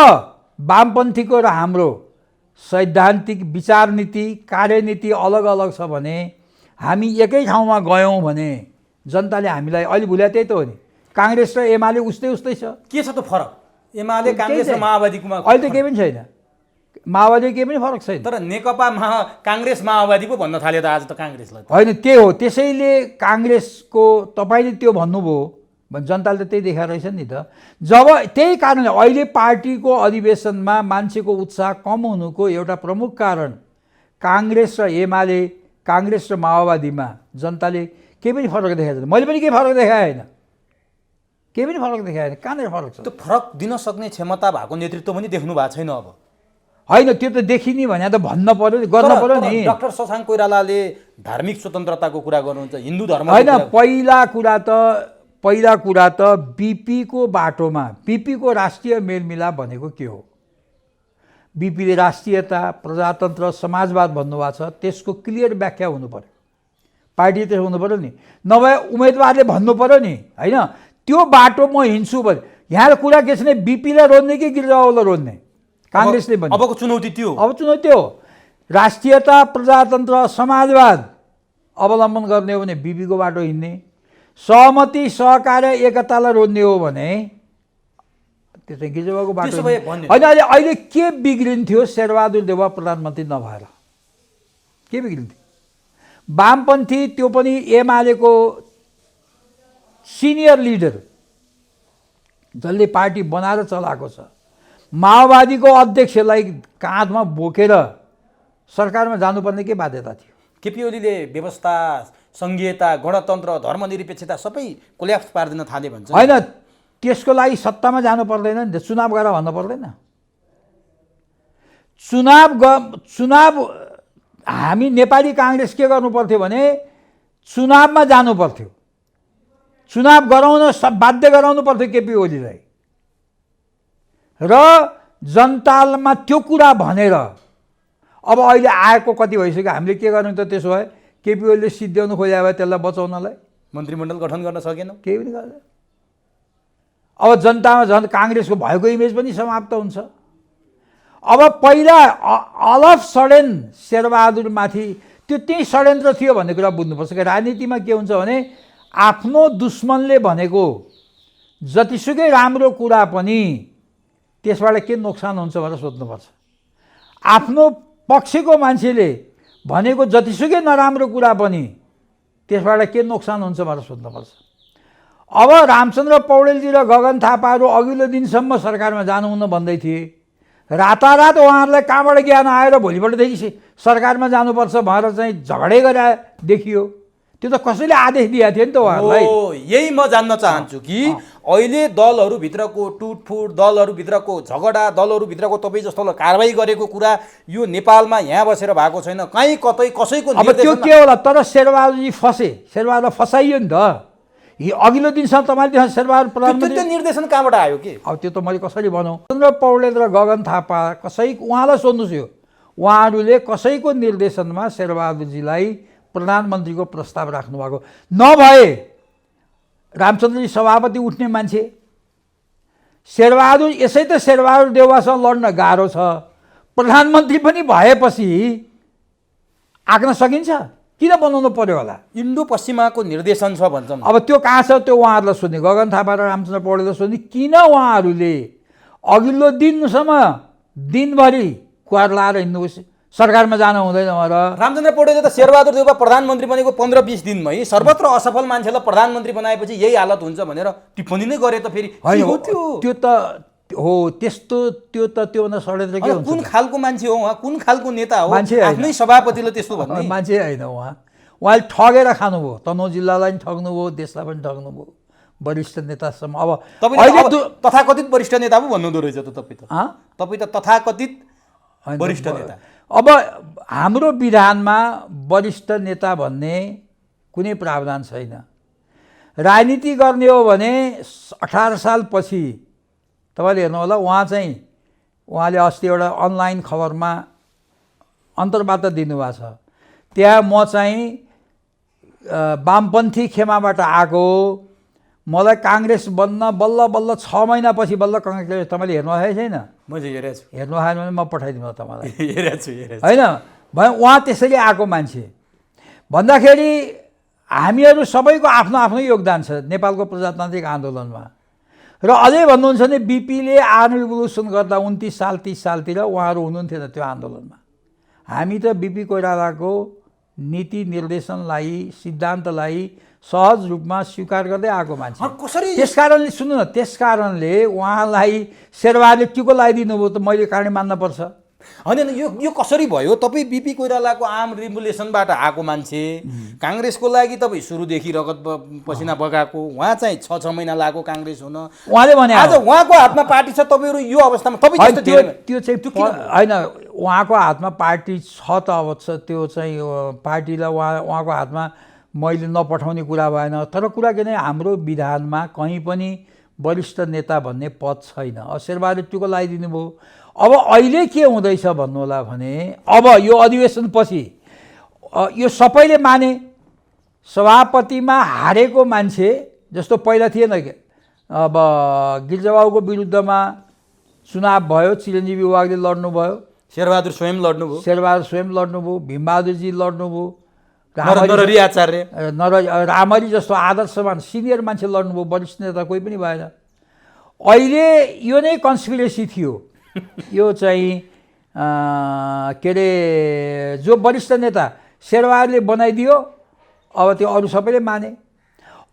वामपन्थीको र हाम्रो सैद्धान्तिक विचार नीति कार्यनीति अलग अलग छ भने हामी एकै ठाउँमा गयौँ भने जनताले हामीलाई अहिले भुल्या त्यही त हो नि, काङ्ग्रेस र एमाले उस्तै उस्तै छ। के छ त फरक? एमाले काङ्ग्रेस र माओवादीकोमा अहिले त केही पनि छैन, माओवादी केही पनि फरक छैन। तर नेकपा काङ्ग्रेस माओवादी पो भन्न थाल्यो त आज त काङ्ग्रेसलाई। होइन त्यही हो, त्यसैले काङ्ग्रेसको तपाईँले त्यो भन्नुभयो भने जनताले त त्यही देखाएर रहेछ नि त। जब त्यही कारणले अहिले पार्टीको अधिवेशनमा मान्छेको उत्साह कम हुनुको एउटा प्रमुख कारण काङ्ग्रेस र एमाले, काङ्ग्रेस र माओवादीमा जनताले केही पनि फरक देखाएको छैन। मैले पनि केही फरक देखाएँ होइन, केही पनि फरक देखाएँ होइन। कहाँनिर फरक छ? त्यो फरक दिन सक्ने क्षमता भएको नेतृत्व पनि देख्नु भएको छैन अब। होइन त्यो त देखिने भने त भन्न पर्यो नि, गर्न पर्यो नि। डाक्टर शशाङ्क कोइरालाले धार्मिक स्वतन्त्रताको कुरा गर्नुहुन्छ, हिन्दू धर्म होइन। पहिला कुरा त बिपीको बाटोमा, बिपीको राष्ट्रिय मेलमिलाप भनेको के हो? बिपीले राष्ट्रियता, प्रजातन्त्र, समाजवाद भन्नुभएको छ, त्यसको क्लियर व्याख्या हुनु पर्यो। पार्टी त्यसो हुनु पर्यो नि, नभए उम्मेदवारले भन्नु पर्यो नि होइन त्यो बाटो म हिँड्छु भने। यहाँ कुरा के छ भने बिपीलाई रोज्ने कि गिरिजाबाबुलाई रोज्ने? काङ्ग्रेसले भन्यो अबको चुनौती त्यो। अब चुनौती त्यो राष्ट्रियता, प्रजातन्त्र, समाजवाद अवलम्बन गर्ने हो भने बिपीको बाटो हिँड्ने, सहमति, सहकार्य, एकतालाई रोज्ने हो भने त्यो चाहिँ गिरिजाबाबुको बाटो। होइन अहिले के बिग्रिन्थ्यो शेरबहादुर देउवा प्रधानमन्त्री नभएर? के बिग्रिन्थ्यो? वामपन्थी, त्यो पनि एमालेको सिनियर लिडर जसले पार्टी बनाएर चलाएको छ, माओवादीको अध्यक्षलाई काँधमा बोकेर सरकारमा जानुपर्ने के बाध्यता थियो? केपी ओलीले व्यवस्था, सङ्घीयता, गणतन्त्र, धर्मनिरपेक्षता सबै कोल्याप्स पारिदिन थाले भन्छ। होइन त्यसको लागि सत्तामा जानु पर्दैन नि, चुनाव गर भन्नु पर्दैन? चुनाव हामी नेपाली काङ्ग्रेस के गर्नु पर्थ्यो भने चुनावमा जानु पर्थ्यो, चुनाव गराउन बाध्य गराउनु पर्थ्यो केपी ओलीलाई, र जनतामा त्यो कुरा भनेर। अब अहिले आएको कति भइसक्यो, हामीले के गर्नु त? त्यसो भए केपी ओलीले सिद्ध्याउनु खोज्या भए त्यसलाई बचाउनलाई मन्त्रीमण्डल गठन गर्न सकेनौँ, केही पनि गर्दैन। अब जनतामा झन् काङ्ग्रेसको भएको इमेज पनि समाप्त हुन्छ। अब पहिला अलफ सडेन शेरबहादुरमाथि त्यो त्यही षड्यन्त्र थियो भन्ने कुरा बुझ्नुपर्छ कि राजनीतिमा के हुन्छ भने आफ्नो दुश्मनले भनेको जतिसुकै राम्रो कुरा पनि त्यसबाट के नोक्सान हुन्छ भनेर सोध्नुपर्छ। आफ्नो पक्षको मान्छेले भनेको जतिसुकै नराम्रो कुरा पनि त्यसबाट के नोक्सान हुन्छ भनेर सोध्नुपर्छ। अब रामचन्द्र पौडेलजी र गगन थापाहरू अघिल्लो दिनसम्म सरकारमा जानुहुन्न भन्दै थिए, रातारात उहाँहरूलाई कहाँबाट ज्ञान आएर भोलिपल्टदेखि सरकारमा जानुपर्छ भनेर चाहिँ झगडै गरे देखियो। त्यो त कसैले आदेश दिएको थियो नि त उहाँहरूलाई। यही म जान्न चाहन्छु कि अहिले दलहरूभित्रको टुटफुट, दलहरूभित्रको झगडा, दलहरूभित्रको तपाईँ जस्तो कारवाही गरेको कुरा यो नेपालमा यहाँ बसेर भएको छैन, कहीँ कतै कसैको। अब त्यो के होला? तर शेरबहादुरजी फसे, शेरबहादुर फसाइयो नि त। अघिल्लो दिनसम्म तपाईँले शेरबहादुर प्रधानमन्त्री, त्यो निर्देशन कहाँबाट आयो के? अब त्यो त मैले कसरी भनौँ? चन्द्र पौडेल र गगन थापा उहाँलाई सोध्नुहोस्, यो उहाँहरूले कसैको निर्देशनमा शेरबहादुरजीलाई प्रधानमन्त्रीको प्रस्ताव राख्नु भएको नभए रामचन्द्रजी सभापति उठ्ने मान्छे, शेरबहादुर यसै त शेरबहादुर देउवासँग लड्न गाह्रो छ, प्रधानमन्त्री पनि भएपछि आँक्न सकिन्छ? किन बनाउनु पर्यो होला? इन्डो पश्चिमाको निर्देशन छ भन्छन्। अब त्यो कहाँ छ? त्यो उहाँहरूलाई सोध्ने, गगन थापा र रामचन्द्र पौडेललाई सोध्ने, किन उहाँहरूले अघिल्लो दिनसम्म दिनभरि कुहार लाएर हिँड्नुहोस्, सरकारमा जानु हुँदैन भनेर। रामचन्द्र पौडेलले त शेरबहादुर देउवा प्रधानमन्त्री बनेको 15-20 दिनमै सर्वत्र असफल मान्छेलाई प्रधानमन्त्री बनाएपछि यही हालत हुन्छ भनेर टिप्पणी नै गरे त। फेरि त्यो त हो त्यस्तो, त्योभन्दा षड्यन्त्र के हुन्छ? कुन खालको मान्छे हो उहाँ? कुन खालको नेता हो? मान्छे आफ्नै सभापतिले त्यस्तो भन्ने मान्छे होइन। उहाँले ठगेर खानुभयो, तनहुँ जिल्लालाई पनि ठग्नुभयो, देशलाई पनि ठग्नुभयो, वरिष्ठ नेतासम्म। अब तथाकथित वरिष्ठ नेता पो भन्नुहुँदो रहेछ त तपाईँ त तथाकथित वरिष्ठ नेता। अब हाम्रो विधानमा वरिष्ठ नेता भन्ने कुनै प्रावधान छैन। राजनीति गर्ने हो भने 18 सालपछि तपाईँले हेर्नु होला, उहाँले अस्ति एउटा अनलाइन खबरमा अन्तर्वार्ता दिनुभएको छ, त्यहाँ म चाहिँ वामपन्थी खेमाबाट आएको, मलाई काङ्ग्रेस बन्न बल्ल बल्ल 6 महिनापछि बल्ल काङ्ग्रेस। तपाईँले हेर्नु भएको छैन? मैले हेरेको छु। हेर्नु भएन भने म पठाइदिनु तपाईँलाई। हेरेको छु होइन भने उहाँ त्यसरी आएको मान्छे भन्दाखेरि हामीहरू सबैको आफ्नो आफ्नो योगदान छ नेपालको प्रजातान्त्रिक आन्दोलनमा। र अझै भन्नुहुन्छ भने बिपीले आर्मी रिभोल्युसन गर्दा 29 साल 30 सालतिर उहाँहरू हुनुहुन्थेन त्यो आन्दोलनमा। हामी त बिपी कोइरालाको नीति निर्देशनलाई सिद्धान्तलाई सहज रूपमा स्वीकार गर्दै आएको मान्छे। कसरी त्यसकारणले सुन्नु न, त्यसकारणले उहाँलाई शेरबहादुरले टिको लगाइदिनु भयो त मैले कारण मान्न पर्छ। होइन यो कसरी भयो? तपाईँ बिपी कोइरालाको आर्म रिभोल्युसनबाट आएको मान्छे, काङ्ग्रेसको लागि तपाईँ सुरुदेखि रगत पसिना बगाएको, उहाँ चाहिँ 6 महिना लाग्यो काङ्ग्रेस हुन। उहाँले भने आज उहाँको हातमा पार्टी छ, तपाईँहरू यो अवस्थामा तपाईँ त्यो चाहिँ होइन, उहाँको हातमा पार्टी छ त अब त्यो चाहिँ पार्टीलाई उहाँको हातमा मैले नपठाउने कुरा भएन। तर कुरा के भने हाम्रो विधानमा कहीँ पनि वरिष्ठ नेता भन्ने पद छैन। शेरबहादुर टिको लगाइदिनु भयो। अब अहिले के हुँदैछ भन्नु होला भने अब यो अधिवेशनपछि यो सबैले माने सभापतिमा हारेको मान्छे जस्तो पहिला थिएन के। अब गिरिजाबाबुको विरुद्धमा चुनाव भयो, चिरञ्जीवी वागले लड्नुभयो, शेरबहादुर स्वयं लड्नुभयो, लड्नुभयो, भीमबहादुरजी लड्नुभयो, नरहरि आचार्य, रामहरि जस्तो आदर्शवान सिनियर मान्छे लड्नुभयो, वरिष्ठ नेता कोही पनि भएन। अहिले यो नै कन्स्पिरेसी थियो। यो चाहिँ के अरे जो वरिष्ठ नेता शेरबहादुरले बनाइदियो, अब त्यो अरू सबैले माने।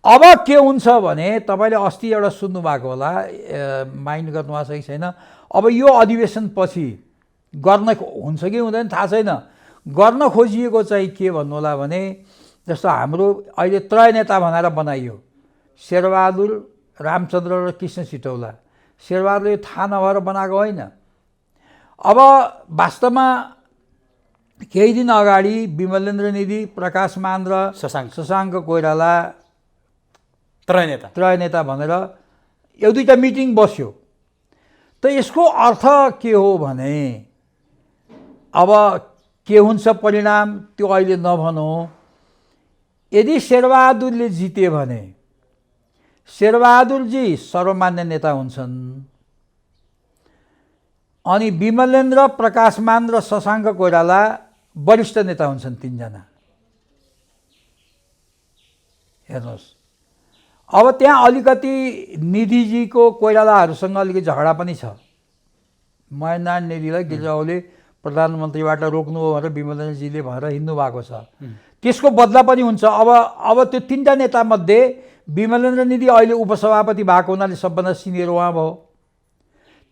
अब के हुन्छ भने तपाईँले अस्ति एउटा सुन्नुभएको होला, माइन्ड गर्नुभएको छ कि छैन, अब यो अधिवेशनपछि गर्न हुन्छ कि हुँदैन थाहा छैन। गर्न खोजिएको चाहिँ के भन्नु होला भने जस्तो हाम्रो अहिले त्रय नेता भनेर बनाइयो, शेरबहादुर, रामचन्द्र र कृष्ण सिटौला। शेरबहादुरले थाहा नभएर बनाएको होइन। अब वास्तवमा केही दिन अगाडि विमलेन्द्र निधि, प्रकाश मान र शशाङ्क कोइराला त्रय नेता भनेर एक दुईवटा मिटिङ बस्यो। त यसको अर्थ के हो भने अब के हुन्छ परिणाम त्यो अहिले नभनौँ। यदि शेरबहादुरले जिते भने शेरबहादुरजी सर्वमान्य नेता हुन्छन्, अनि विमलेन्द्र, प्रकाशमान र शशाङ्क कोइराला वरिष्ठ नेता हुन्छन्, 3 जना। हेर्नुहोस्, अब त्यहाँ अलिकति निधिजीको कोइरालाहरूसँग अलिकति झगडा पनि छ। महेन्द्रनारायण निधिलाई गिरिजाबाबुले प्रधानमन्त्रीबाट रोक्नुभयो भनेर विमलेन्द्रजीले भनेर हिँड्नु भएको छ। त्यसको बदला पनि हुन्छ। अब त्यो 3टा नेतामध्ये विमलेन्द्र निधि अहिले उपसभापति भएको हुनाले सबभन्दा सिनियर उहाँ भयो।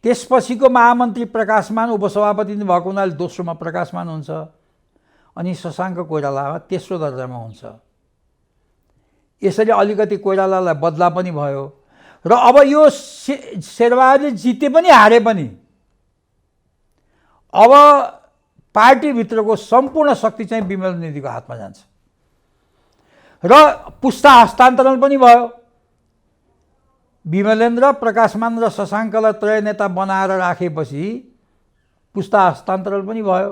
त्यसपछिको महामन्त्री प्रकाशमान उपसभापति भएको हुनाले दोस्रोमा प्रकाशमान हुन्छ, अनि शशाङ्क कोइराला तेस्रो दर्जामा हुन्छ। यसरी अलिकति कोइरालालाई बदला पनि भयो। र अब यो शेरबहादुरले जिते पनि हारे पनि अब पार्टीभित्रको सम्पूर्ण शक्ति चाहिँ विमलेन्द्र निधिको हातमा जान्छ र पुस्ता हस्तान्तरण पनि भयो। विमलेन्द्र, प्रकाशमान र शशाङ्कलाई त्रय नेता बनाएर राखेपछि पुस्ता हस्तान्तरण पनि भयो।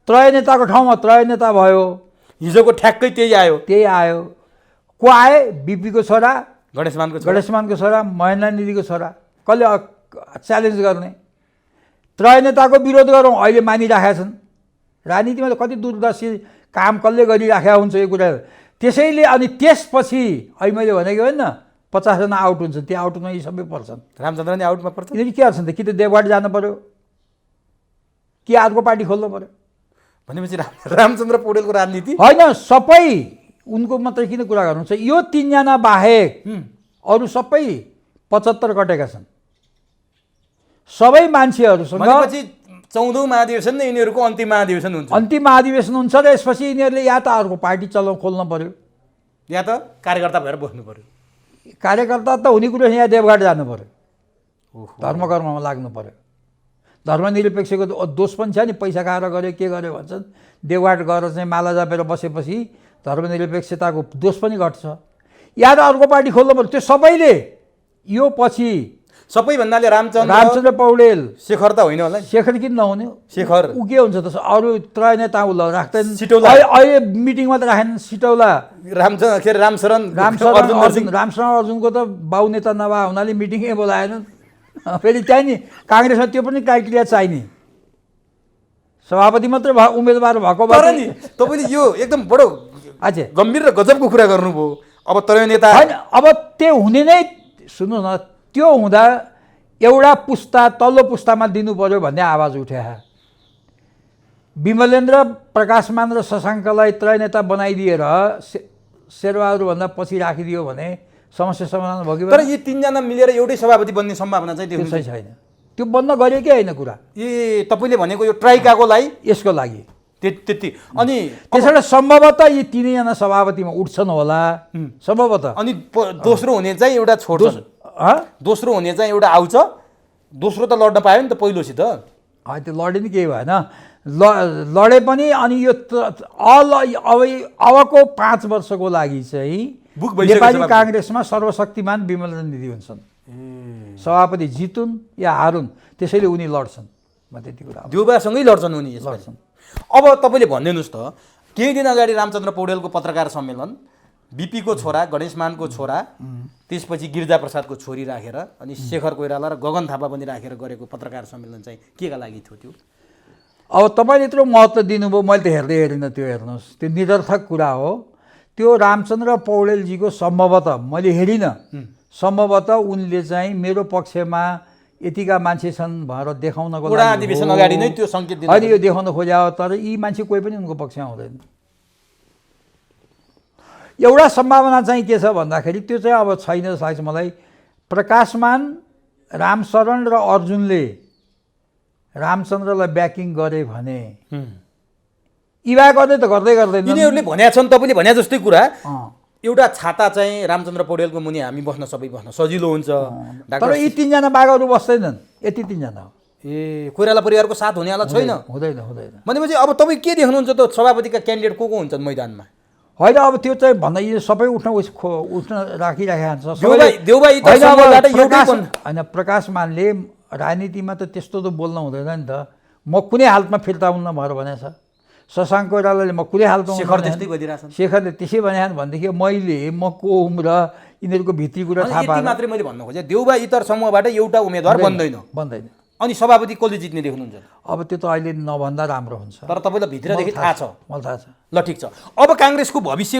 त्रय नेताको ठाउँमा त्रय नेता भयो। हिजोको ठ्याक्कै त्यही आयो। को आए? बिपीको छोरा, गणेशमानको छोरा, महेन्द्र निधिको छोरा। कसले च्यालेन्ज गर्ने? त्रय नेताको विरोध गरौँ, अहिले मानिराखेका छन्। राजनीतिमा त कति दूरदर्शी काम कसले गरिराखेका हुन्छ यो कुरा। त्यसैले अनि त्यसपछि अहिले मैले भनेको होइन 50 जना आउट हुन्छन्, त्यो आउटमा यी सबै पर्छन्। रामचन्द्र नि आउटमा पर्छ। यिनीहरू के गर्छन् त? कि त देवघाट जानु पर्यो, कि अर्को पार्टी खोल्नु पर्यो। भनेपछि रामचन्द्र पौडेलको राजनीति होइन, सबै उनको मात्रै किन कुरा गर्नुहुन्छ? यो 3 जना बाहेक अरू सबै 75 कटेका छन्। सबै मान्छेहरूसँग 14औं महाधिवेशन नै यिनीहरूको अन्तिम महाधिवेशन हुन्छ। अन्तिम महाधिवेशन हुन्छ र यसपछि यिनीहरूले या त अर्को पार्टी खोल्न पर्यो, या त कार्यकर्ता भएर बस्नु पर्यो। कार्यकर्ता त हुने कुरो यहाँ देवघाट जानु पर्यो, धर्मकर्ममा लाग्नु पर्यो। धर्मनिरपेक्षको दोष पनि छ नि, पैसा खाएर गऱ्यो के गर्यो भन्छन्। देवघाट गएर चाहिँ माला जपेर बसेपछि धर्मनिरपेक्षताको दोष पनि घट्छ। या त अर्को पार्टी खोल्नु पर्यो। त्यो सबैले यो पछि सबै भन्नाले रामचन्द्र पौडेल, शेखर त होइन होला। शेखर किन नहुने? शेखर ऊ के हुन्छ त? अरू त्रय नेता राख्दैन। सिटौला अहिले मिटिङमा त राखेन। सिटौला, रामशरण अर्जुनको त बाउ नेता नभए हुनाले मिटिङै बोलाएन। फेरि त्यहाँ नि काङ्ग्रेसमा त्यो पनि क्राइटेरिया चाहिने, सभापति मात्रै उम्मेदवार भएको भए नि। तपाईँले यो एकदम बडो अच्छा गम्भीर र गजबको कुरा गर्नुभयो। अब तर नेता होइन, अब त्यो हुने नै, सुन्नु न, त्यो हुँदा एउटा पुस्ता तल्लो पुस्तामा दिनु पर्यो भन्ने आवाज उठ्या। विमलेन्द्र, प्रकाशमान र शशाङ्कलाई त्रयनेता बनाइदिएर शेरबहादुरभन्दा पछि राखिदियो भने समस्या समाधान भयो कि तर यी तीनजना मिलेर एउटै सभापति बन्ने सम्भावना चाहिँ त्यो देख्नु चाहिँ छैन। त्यो बन्न गरेकै होइन कुरा ए तपाईँले भनेको यो ट्राइकाको लागि यसको लागि। त्यति अनि त्यसबाट सम्भवतः यी तिनैजना सभापतिमा उठ्छन् होला, सम्भवतः। अनि दोस्रो हुने चाहिँ एउटा छोड्छ, दोस्रो हुने चाहिँ एउटा आउँछ। दोस्रो त लड्न पायो नि त पहिलोसित। त्यो लडे नि केही भएन, लडे पनि। अनि यो अबको 5 वर्षको लागि चाहिँ नेपाली काङ्ग्रेसमा सर्वशक्तिमान विमलेन्द्र निधि हुन्छन्। सभापति जितुन् या हारुन्, त्यसैले उनी लड्छन्। म त्यति कुरा देउबासँगै लड्छन् उनी, लड्छन्। अब तपाईँले भनिदिनुहोस् त, केही दिन अगाडि रामचन्द्र पौडेलको पत्रकार सम्मेलन, बिपीको छोरा गणेशमानको छोरा, त्यसपछि गिरिजाप्रसादको छोरी राखेर, अनि शेखर कोइराला र गगन थापा पनि राखेर गरेको पत्रकार सम्मेलन चाहिँ केका लागि थियो त्यो? अब तपाईँले यत्रो महत्त्व दिनुभयो, मैले त हेर्दै हेरिनँ। त्यो हेर्नुहोस्, त्यो निरर्थक कुरा हो। त्यो रामचन्द्र पौडेलजीको सम्भवतः, मैले हेरिनँ, सम्भवतः उनले चाहिँ मेरो पक्षमा यतिका मान्छे छन् भनेर देखाउनको लागि अधिवेशन अगाडि नै त्यो सङ्केत दिनु। अहिले यो देखाउन खोज्या हो, तर यी मान्छे कोही पनि उनको पक्षमा हुँदैन। एउटा सम्भावना चाहिँ के छ भन्दाखेरि त्यो चाहिँ अब छैन जस्तो लाग्छ मलाई। प्रकाशमान, रामशरण र अर्जुनले रामचन्द्रलाई ब्याकिङ गरे भने इभा गर्दै त गर्दैन। यिनीहरूले भनेका छन्, तपाईँले भने जस्तै कुरा, एउटा छाता चाहिँ रामचन्द्र पौडेलको मुनि हामी बस्न सबै बस्न सजिलो हुन्छ। तर यी तीनजना बाघहरू बस्दैनन्, यति तीनजना हो। ए, कोइराला परिवारको साथ हुनेवाला छैन? हुँदैन। भनेपछि अब तपाईँ के देख्नुहुन्छ त, सभापतिका क्यान्डिडेट को हुन्छन् मैदानमा? होइन, अब त्यो चाहिँ भन्दा यो सबै उठ्न राखिराखेको छ। होइन, प्रकाशमानले राजनीतिमा त त्यस्तो त बोल्न हुँदैन नि त। म कुनै हालतमा फिर्ता हुन्न भनेर भनेछ। शशाङ्क कोइरालाले म कुनै हालतमा, शेखरले त्यसै भने भनेदेखि म को हुँ र यिनीहरूको भित्री कुरा थाहा पाएँ मात्रै। मैले भन्नु खोजेँ देउबा इतर समूहबाट एउटा उम्मेदवार बन्दैन। अनि सभापति कसले जित्ने देख्नुहुन्छ? अब त्यो त अहिले नभन्दा राम्रो हुन्छ। तर तपाईँलाई भित्रदेखि थाहा छ? मलाई थाहा छ। ल ठिक छ। अब काङ्ग्रेसको भविष्य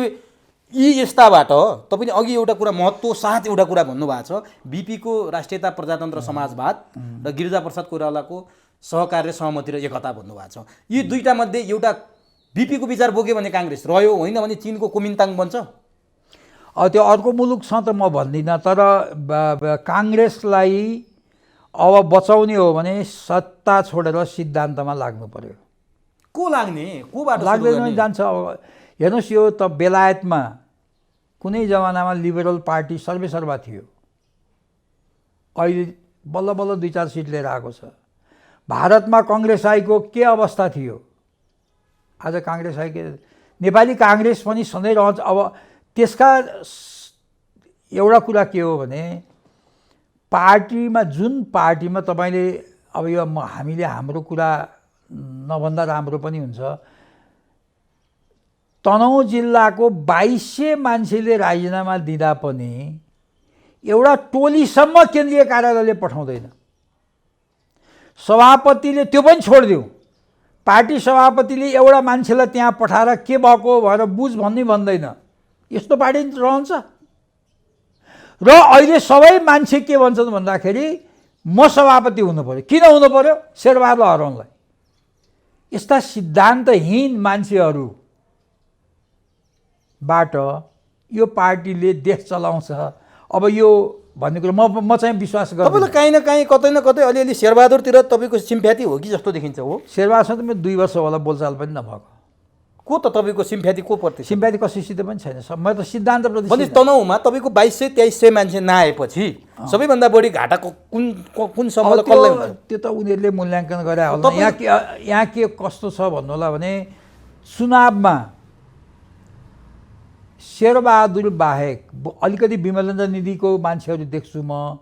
यी यस्ताबाट तपाईँले अघि एउटा कुरा महत्त्व साथ एउटा कुरा भन्नुभएको छ, बिपीको राष्ट्रियता प्रजातन्त्र समाजवाद र गिरिजाप्रसाद कोइरालाको सहकार्य सहमति र एकता भन्नुभएको छ। यी दुईटा मध्ये एउटा बिपीको विचार बोक्यो भने काङ्ग्रेस रह्यो, होइन भने चिनको कुमिन्ताङ बन्छ। अब त्यो अर्को मुलुक छ त म भन्दिनँ, तर काङ्ग्रेसलाई अब बचाउने हो भने सत्ता छोडेर सिद्धान्तमा लाग्नु पर्यो। को लाग्ने, को बाटो लाग्दैन जान्छ। अब हेर्नुहोस्, यो त बेलायतमा कुनै जमानामा लिबरल पार्टी सर्वेसर्वा थियो, अहिले बल्ल बल्ल 2-4 सिट लिएर आएको छ। भारतमा कङ्ग्रेस आइको के अवस्था थियो, आज काङ्ग्रेस आइको, नेपाली काङ्ग्रेस पनि सधैँ रहन्छ। अब त्यसका एउटा कुरा के हो भने पार्टीमा, जुन पार्टीमा तपाईँले अब यो हामीले हाम्रो कुरा नभन्दा राम्रो पनि हुन्छ, तनहुँ जिल्लाको 2200 मान्छेले राजीनामा दिँदा पनि एउटा टोलीसम्म केन्द्रीय कार्यालयले पठाउँदैन। सभापतिले त्यो पनि छोडिदिउँ, पार्टी सभापतिले एउटा मान्छेलाई त्यहाँ पठाएर के भएको भनेर बुझ भन्दैन। यस्तो पार्टी रहन्छ। र अहिले सबै मान्छे के भन्छन् भन्दाखेरि म सभापति हुनु पर्यो। किन हुनु पर्यो? शेरबहादुर हराउनलाई। यस्ता सिद्धान्तहीन मान्छेहरूबाट यो पार्टीले देश चलाउँछ। अब यो भन्ने कुरा म चाहिँ विश्वास गर्छु। तपाईँलाई काहीँ न काहीँ कतै न कतै अलिअलि शेरबहादुरतिर तपाईँको सिम्फ्याटी हो कि जस्तो देखिन्छ। हो, शेरबहादुरसँग त 2 वर्ष होला बोलचाल पनि नभएको। को त तपाईँको सिम्फ्याटी को प्रति? सिम्फ्याटी कसैसित पनि छैन। म त सिद्धान्तप्रति। भने तनहुँमा तपाईँको 2200-2300 मान्छे नआएपछि सबैभन्दा बढी घाटा कुन समूहलाई कसलाई हुन्छ? त्यो त उनीहरूले मूल्याङ्कन गरे होला। यहाँ के कस्तो छ भन्नु होला भने, चुनावमा शेरबहादुर बाहेक अलिकति विमलेन्द्र निधिको मान्छेहरू देख्छु म।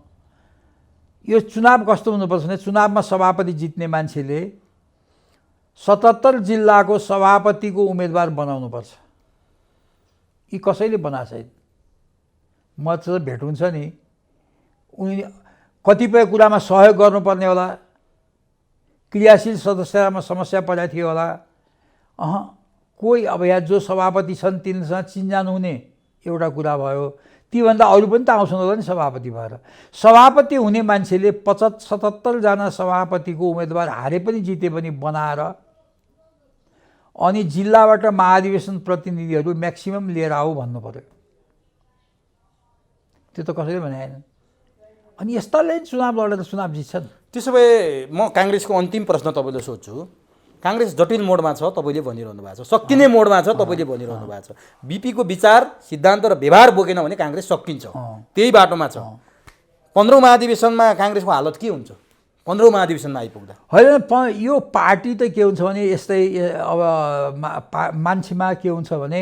यो चुनाव कस्तो हुनुपर्छ भने, चुनावमा सभापति जित्ने मान्छेले 77 जिल्लाको सभापतिको उम्मेदवार बनाउनुपर्छ। यी कसैले बनाएको छैन। म चाहिँ भेट हुन्छ नि, उनी कतिपय कुरामा सहयोग गर्नुपर्ने होला, क्रियाशील सदस्यमा समस्या परेको थियो होला, कोही अब यहाँ जो सभापति छन् तिनीसँग चिन्जान हुने एउटा कुरा भयो। तीभन्दा अरू पनि त आउँछन् होला नि सभापति भएर। सभापति हुने मान्छेले 77 जना सभापतिको उम्मेदवार हारे पनि जिते पनि बनाएर अनि जिल्लाबाट महाधिवेशन प्रतिनिधिहरू म्याक्सिमम लिएर आऊ भन्नु पर्यो। त्यो त कसैले भने हैन। अनि यस्ताले चुनाव लडेर चुनाव जित्छन्। त्यसो भए म काङ्ग्रेसको अन्तिम प्रश्न तपाईँले सोध्छु। काङ्ग्रेस जटिल मोडमा छ, तपाईँले भनिरहनु भएको छ, सकिने मोडमा छ, तपाईँले भनिरहनु भएको छ। बिपीको विचार सिद्धान्त र व्यवहार बोकेन भने काङ्ग्रेस सकिन्छ, त्यही बाटोमा छ। 15औं महाधिवेशनमा काङ्ग्रेसको हालत के हुन्छ 15औं महाधिवेशनमा आइपुग्दा? होइन, यो पार्टी त के हुन्छ भने यस्तै अब मान्छेमा के हुन्छ भने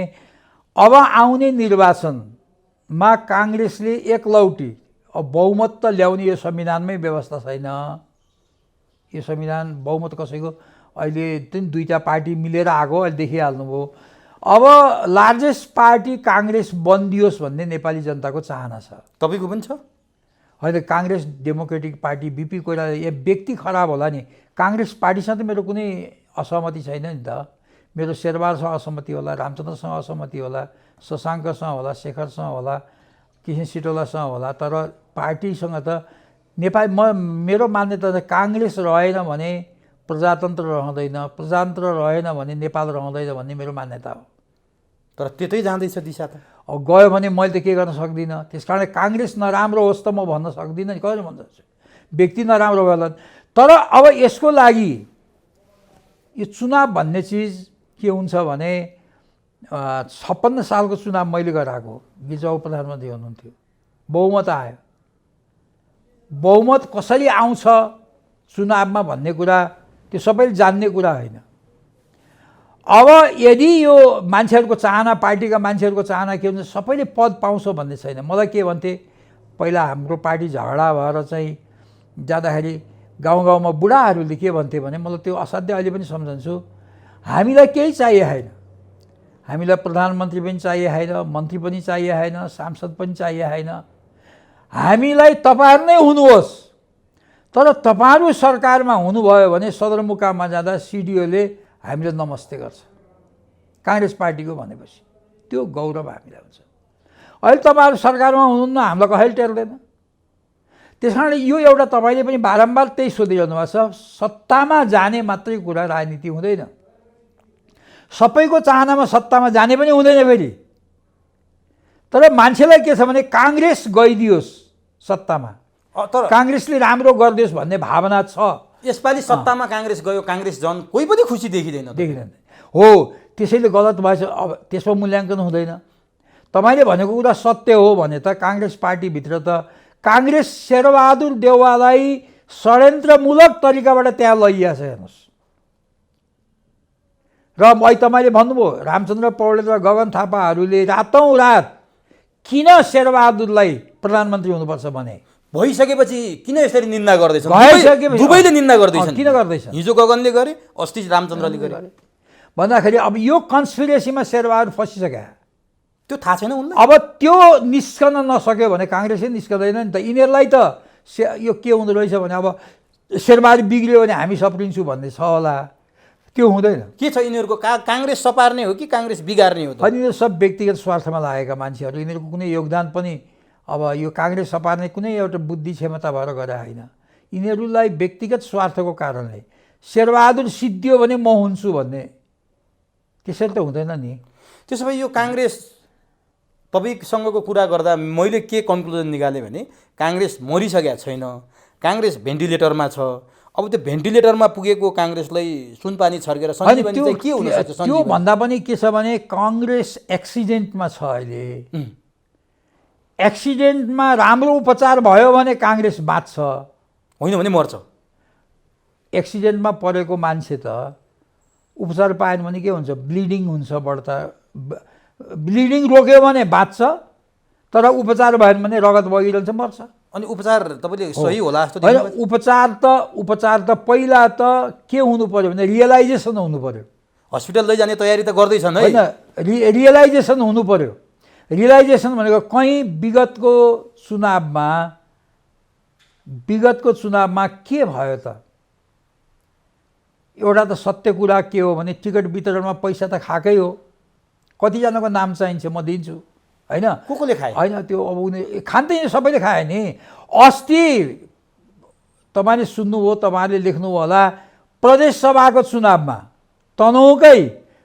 अब आउने निर्वाचनमा काङ्ग्रेसले एकलौटी अब बहुमत त ल्याउने यो संविधानमै व्यवस्था छैन। यो संविधान बहुमत कसैको अहिले पनि दुईटा पार्टी मिलेर आएको, अहिले देखिहाल्नुभयो। अब लार्जेस्ट पार्टी काङ्ग्रेस बनिदियोस् भन्ने नेपाली जनताको चाहना छ। तपाईँको पनि छ? होइन, Congress democratic party BP Koirala यो व्यक्ति खराब होला नि। काङ्ग्रेस पार्टीसँग त मेरो कुनै असहमति छैन नि त। मेरो शेरबहादुरसँग असहमति होला, रामचन्द्रसँग असहमति होला, शशाङ्कसँग होला, शेखरसँग होला, किसिम सिटोलासँग होला, तर पार्टीसँग त नेपाल मेरो मान्यता त काङ्ग्रेस रहेन भने प्रजातन्त्र रहँदैन, प्रजातन्त्र रहेन भने नेपाल रहँदैन भन्ने मेरो मान्यता हो। तर त्यतै जाँदैछ दिशा त। अब गयो भने मैले त के गर्न सक्दिनँ। त्यसकारण काङ्ग्रेस नराम्रो होस् त म भन्न सक्दिनँ नि, कसले भन्छ? व्यक्ति नराम्रो होला। तर अब यसको लागि यो चुनाव भन्ने चिज के हुन्छ भने 56 सालको चुनाव मैले गराएको, गिरिजाबाबु प्रधानमन्त्री हुनुहुन्थ्यो, बहुमत आयो। बहुमत कसरी आउँछ चुनावमा भन्ने कुरा त्यो सबैले जान्ने कुरा होइन। अब यदि यो मान्छेहरूको चाहना, पार्टीका मान्छेहरूको चाहना के हुन्छ, सबैले पद पाउँछ भन्ने छैन। मलाई के भन्थे, पहिला हाम्रो पार्टी झगडा भएर चाहिँ जाँदाखेरि गाउँ गाउँमा बुढाहरूले के भन्थे भने, मलाई त्यो असाध्य अहिले पनि सम्झन्छु, हामीलाई केही चाहिए छैन, हामीलाई प्रधानमन्त्री पनि चाहिए छैन, मन्त्री पनि चाहिए छैन, सांसद पनि चाहिए छैन, हामीलाई तपाईँहरू नै हुनुहोस्। तर तपाईँहरू सरकारमा हुनुभयो भने सदरमुकाममा जाँदा सिडिओले हामीले नमस्ते गर्छ काङ्ग्रेस पार्टीको भनेपछि, त्यो गौरव हामीलाई हुन्छ। अहिले तपाईँहरू सरकारमा हुनुहुन्न, हामीलाई कसैले टेर्दैन। त्यस कारणले यो एउटा तपाईँले पनि बारम्बार त्यही सोधिरहनु भएको छ, सत्तामा जाने मात्रै कुरा राजनीति हुँदैन, सबैको चाहनामा सत्तामा जाने पनि हुँदैन फेरि। तर मान्छेलाई के छ भने काङ्ग्रेस गइदियोस् सत्तामा, तर काङ्ग्रेसले राम्रो गरिदियोस् भन्ने भावना छ। यसपालि सत्तामा काङ्ग्रेस गयो, काङ्ग्रेस जन कोही पनि खुसी देखिँदैन हो। त्यसैले गलत भएछ। अब त्यसमा मूल्याङ्कन हुँदैन। तपाईँले भनेको कुरा सत्य हो भने त काङ्ग्रेस पार्टीभित्र त काङ्ग्रेस शेरबहादुर देउवालाई षड्यन्त्रमूलक तरिकाबाट त्यहाँ लैया छ। हेर्नुहोस्, र अहिले तपाईँले भन्नुभयो रामचन्द्र पौडेल र गगन थापाहरूले रातौँ रात किन शेरबहादुरलाई प्रधानमन्त्री हुनुपर्छ भने भइसकेपछि किन यसरी निन्दा गर्दैछन्? दुवैले निन्दा गर्दैछन्। किन गर्दैछन्? हिजो गगनले गरे, अस्ति रामचन्द्रले गरे भन्दाखेरि अब यो कन्सपिरेसीमा शेरबहादुर फसिसक्यो। त्यो थाहा छैन उनलाई। अब त्यो निस्कन नसक्यो भने काङ्ग्रेसै निस्कँदैन नि त। यिनीहरूलाई त यो के हुँदो रहेछ भने अब शेरबहादुर बिग्रियो भने हामी सप्रिन्छौँ भन्ने छ होला, त्यो हुँदैन। के छ यिनीहरूको? काङ्ग्रेस सपार्ने हो कि काङ्ग्रेस बिगार्ने हो त? अनि यिनीहरू सब व्यक्तिगत स्वार्थमा लागेका मान्छेहरू, यिनीहरूको कुनै योगदान पनि अब यो काङ्ग्रेस सपार्ने कुनै एउटा बुद्धि क्षमता भएर गरे होइन। यिनीहरूलाई व्यक्तिगत स्वार्थको कारणले शेरबहादुर सिद्धियो भने म हुन्छु भन्ने, त्यसरी त हुँदैन नि। त्यसो भए यो काङ्ग्रेस, तपाईँसँगको कुरा गर्दा मैले के कन्क्लुजन निकालेँ भने काङ्ग्रेस मरिसकेको छैन, काङ्ग्रेस भेन्टिलेटरमा छ। अब त्यो भेन्टिलेटरमा पुगेको काङ्ग्रेसलाई सुनपानी छर्केर सञ्जीवनी चाहिँ के हुनसक्छ? त्यो भन्दा पनि के छ भने काङ्ग्रेस एक्सिडेन्टमा छ अहिले। एक्सिडेन्टमा राम्रो उपचार भयो भने काङ्ग्रेस बाँच्छ, होइन भने मर्छ। एक्सिडेन्टमा परेको मान्छे त उपचार पाएन भने के हुन्छ? ब्लिडिङ हुन्छ बढ्ता। ब्लिडिङ रोक्यो भने बाँच्छ, तर उपचार भएन भने रगत बगिरहन्छ, मर्छ। अनि उपचार तपाईँले सही होला जस्तो होइन, उपचार त पहिला त के हुनु पर्यो भने रियलाइजेसन हुनु पर्यो। हस्पिटल लैजाने तयारी त गर्दैछन् है? होइन, रियलाइजेसन हुनु पर्यो। रियलाइजेसन भनेको कहीँ विगतको चुनावमा के भयो त? एउटा त सत्य कुरा के हो भने टिकट वितरणमा पैसा त खाएकै हो, कतिजनाको नाम चाहिन्छ म दिन्छु होइन। कोले खाए? होइन त्यो अब उनी खान्दै सबैले खाए नि। अस्ति तपाईँले सुन्नुभयो, तपाईँले लेख्नुभयो होला, प्रदेश सभाको चुनावमा तनहुकै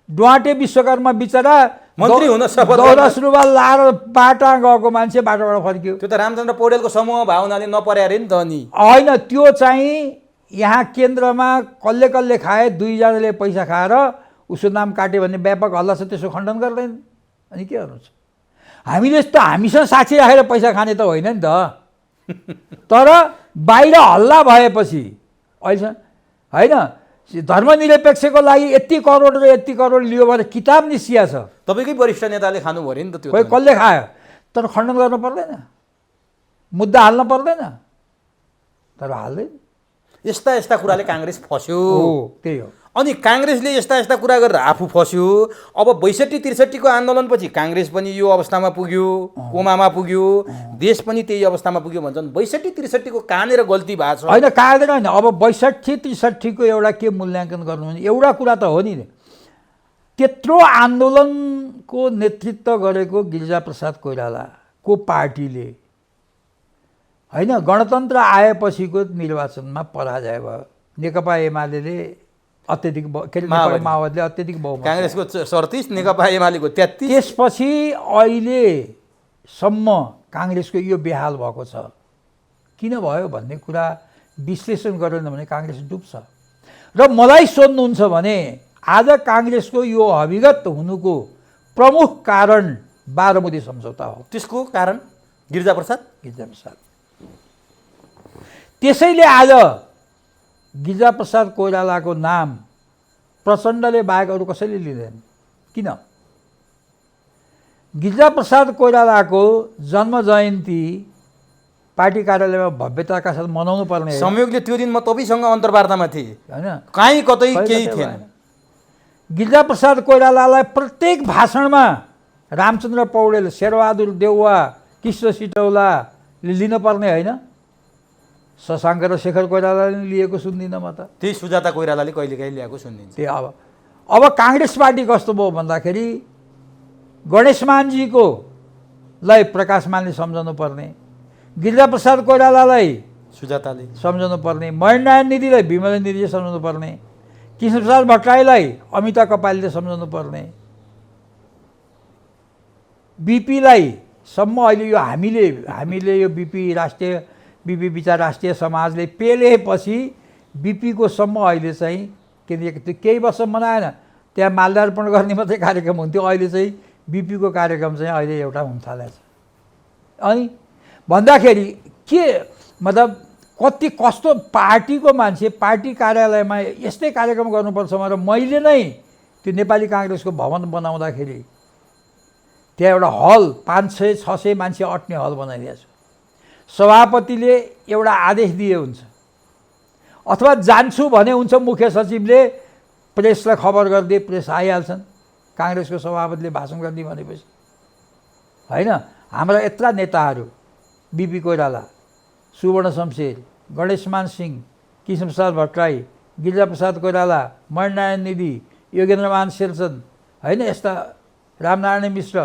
डुवाटे विश्वकर्मा बिचरा मन्त्री हुन शपथ दौरा सुरुवाल लाएर बाटा गएको मान्छे बाटोबाट फर्कियो। त्यो त रामचन्द्र पौडेलको समूह भावनाले नपरे अरे नि त नि। होइन, त्यो चाहिँ यहाँ केन्द्रमा कसले कसले खाए, 2जनाले पैसा खाएर उसको नाम काट्यो भने व्यापक हल्ला छ, त्यसो खण्डन गर्दैन। अनि के गर्नु छ? हामीले त हामीसँग साक्षी राखेर पैसा खाने त होइन नि त। तर बाहिर हल्ला भएपछि अहिलेसम्म होइन, धर्मनिरपेक्षको लागि यति करोड र यति करोड लियो भने किताब निस्किया छ। तपाईँकै वरिष्ठ नेताले खानुभयो अरे नि त त्यो। खोइ कसले खायो, तर खण्डन गर्नु पर्दैन, मुद्दा हाल्न पर्दैन, तर हाल्दैन। यस्ता यस्ता कुराले काङ्ग्रेस फस्यो। हो, त्यही हो। अनि काङ्ग्रेसले यस्ता यस्ता कुरा गरेर आफू फस्यो। अब 62-63 को आन्दोलनपछि काङ्ग्रेस पनि यो अवस्थामा पुग्यो, कोमामा पुग्यो, देश पनि त्यही अवस्थामा पुग्यो भन्छन्। 62-63 को कहाँनिर गल्ती भएको छ? होइन, कहाँनिर होइन। अब 62-63 को एउटा के मूल्याङ्कन गर्नु भने एउटा कुरा त हो नि, त्यत्रो आन्दोलनको नेतृत्व गरेको गिरिजाप्रसाद कोइरालाको पार्टीले होइन, गणतन्त्र आएपछिको निर्वाचनमा पराजय भयो। नेकपा एमाले अत्यधिक माओवादीले अत्यधिक बहुमत, काङ्ग्रेसको 37, नेकपा एमालेको 33। त्यसपछि अहिलेसम्म काङ्ग्रेसको यो बेहाल भएको छ। किन भयो भन्ने कुरा विश्लेषण गरेन भने काङ्ग्रेस डुब्छ। र मलाई सोध्नुहुन्छ भने आज काङ्ग्रेसको यो अभिगत हुनुको प्रमुख कारण 12 बुँदे सम्झौता हो। त्यसको कारण गिरिजाप्रसाद। त्यसैले आज गिरिजाप्रसाद कोइरालाको नाम प्रचण्डले बाहेक अरू कसैले लिँदैन। किन? गिरिजाप्रसाद कोइरालाको जन्म जयन्ती पार्टी कार्यालयमा भव्यताका साथ मनाउनु पर्ने। संयोगले त्यो दिन म तपाईँसँग अन्तर्वार्तामा थिएँ होइन, कहीँ कतै केही थिएन। गिरिजाप्रसाद कोइरालालाई प्रत्येक भाषणमा रामचन्द्र पौडेल, शेरबहादुर देउवा, कृष्ण सिटौलाले लिनुपर्ने होइन, शशाङ्क र शेखर कोइरालाले लिएको सुन्दिनँ म त। त्यही सुजाता कोइरालाले कहिलेकाहीँ ल्याएको सुनिन्छ। त्यही अब काङ्ग्रेस पार्टी कस्तो भयो भन्दाखेरि गणेशमानजीको लाई प्रकाशमानले सम्झाउनु पर्ने, गिरिजाप्रसाद कोइरालालाई सुजाताले सम्झाउनु पर्ने, महेन्द्रनारायण निधिलाई विमला निधिले सम्झाउनु पर्ने, कृष्णप्रसाद भट्टराईलाई अमिता कपालीले सम्झाउनु पर्ने, बिपीलाई सम्म अहिले यो हामीले यो बिपी विचार राष्ट्रिय समाजले पेलेपछि बिपीको सम्म अहिले चाहिँ त्यो केही वर्ष मनाएन, त्यहाँ माल्यार्पण गर्ने मात्रै कार्यक्रम हुन्थ्यो। अहिले चाहिँ बिपीको कार्यक्रम चाहिँ अहिले एउटा हुन थालेछ। अनि भन्दाखेरि के मतलब कस्तो पार्टीको मान्छे पार्टी कार्यालयमा यस्तै कार्यक्रम गर्नुपर्छ भनेर मैले नै त्यो नेपाली काङ्ग्रेसको भवन बनाउँदाखेरि त्यहाँ एउटा हल 500-600 मान्छे अट्ने हल बनाइदिएको छु। सभापतिले एउटा आदेश दिए हुन्छ अथवा जान्छु भने हुन्छ, मुख्य सचिवले प्रेसलाई खबर गरिदिए, प्रेस आइहाल्छन्। काङ्ग्रेसको सभापतिले भाषण गरिदिए भनेपछि होइन, हाम्रा यत्रा नेताहरू बिपी कोइराला, सुवर्ण शमशेर, गणेशमान सिंह, कृष्णप्रसाद भट्टराई, गिरिजाप्रसाद कोइराला, महेन्द्रनारायण निधि, योगेन्द्रमान शेरचन होइन, यस्ता रामनारायण मिश्र,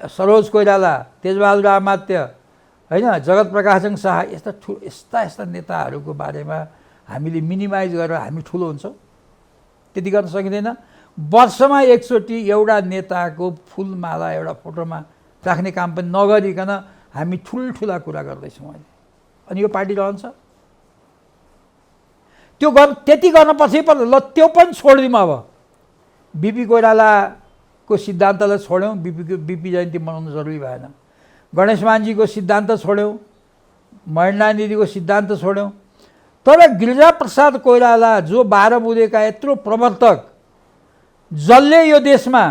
सरोज कोइराला, तेजबहादुर आमात्य होइन, जगत प्रकाशङ शाह, यस्ता नेताहरूको बारेमा हामीले मिनिमाइज गरेर हामी ठुलो हुन्छौँ, त्यति गर्न सकिँदैन। वर्षमा एकचोटि एउटा नेताको फुलमाला एउटा फोटोमा राख्ने काम पनि नगरिकन हामी ठुल्ठुला कुरा गर्दैछौँ अहिले। अनि यो पार्टी रहन्छ त्यो त्यति गर्नुपर्छ। ल त्यो पनि छोडिदिउँ। अब बिपी कोइरालाको सिद्धान्तलाई छोड्यौँ, बिपी जयन्ती मनाउनु जरुरी भएन। गणेशमानजीको सिद्धान्त छोड्यौँ, महेन्द्रनारायण निधिको सिद्धान्त छोड्यौँ, तर गिरिजाप्रसाद कोइराला जो 12 बुँदेका यत्रो प्रवर्तक, जसले यो देशमा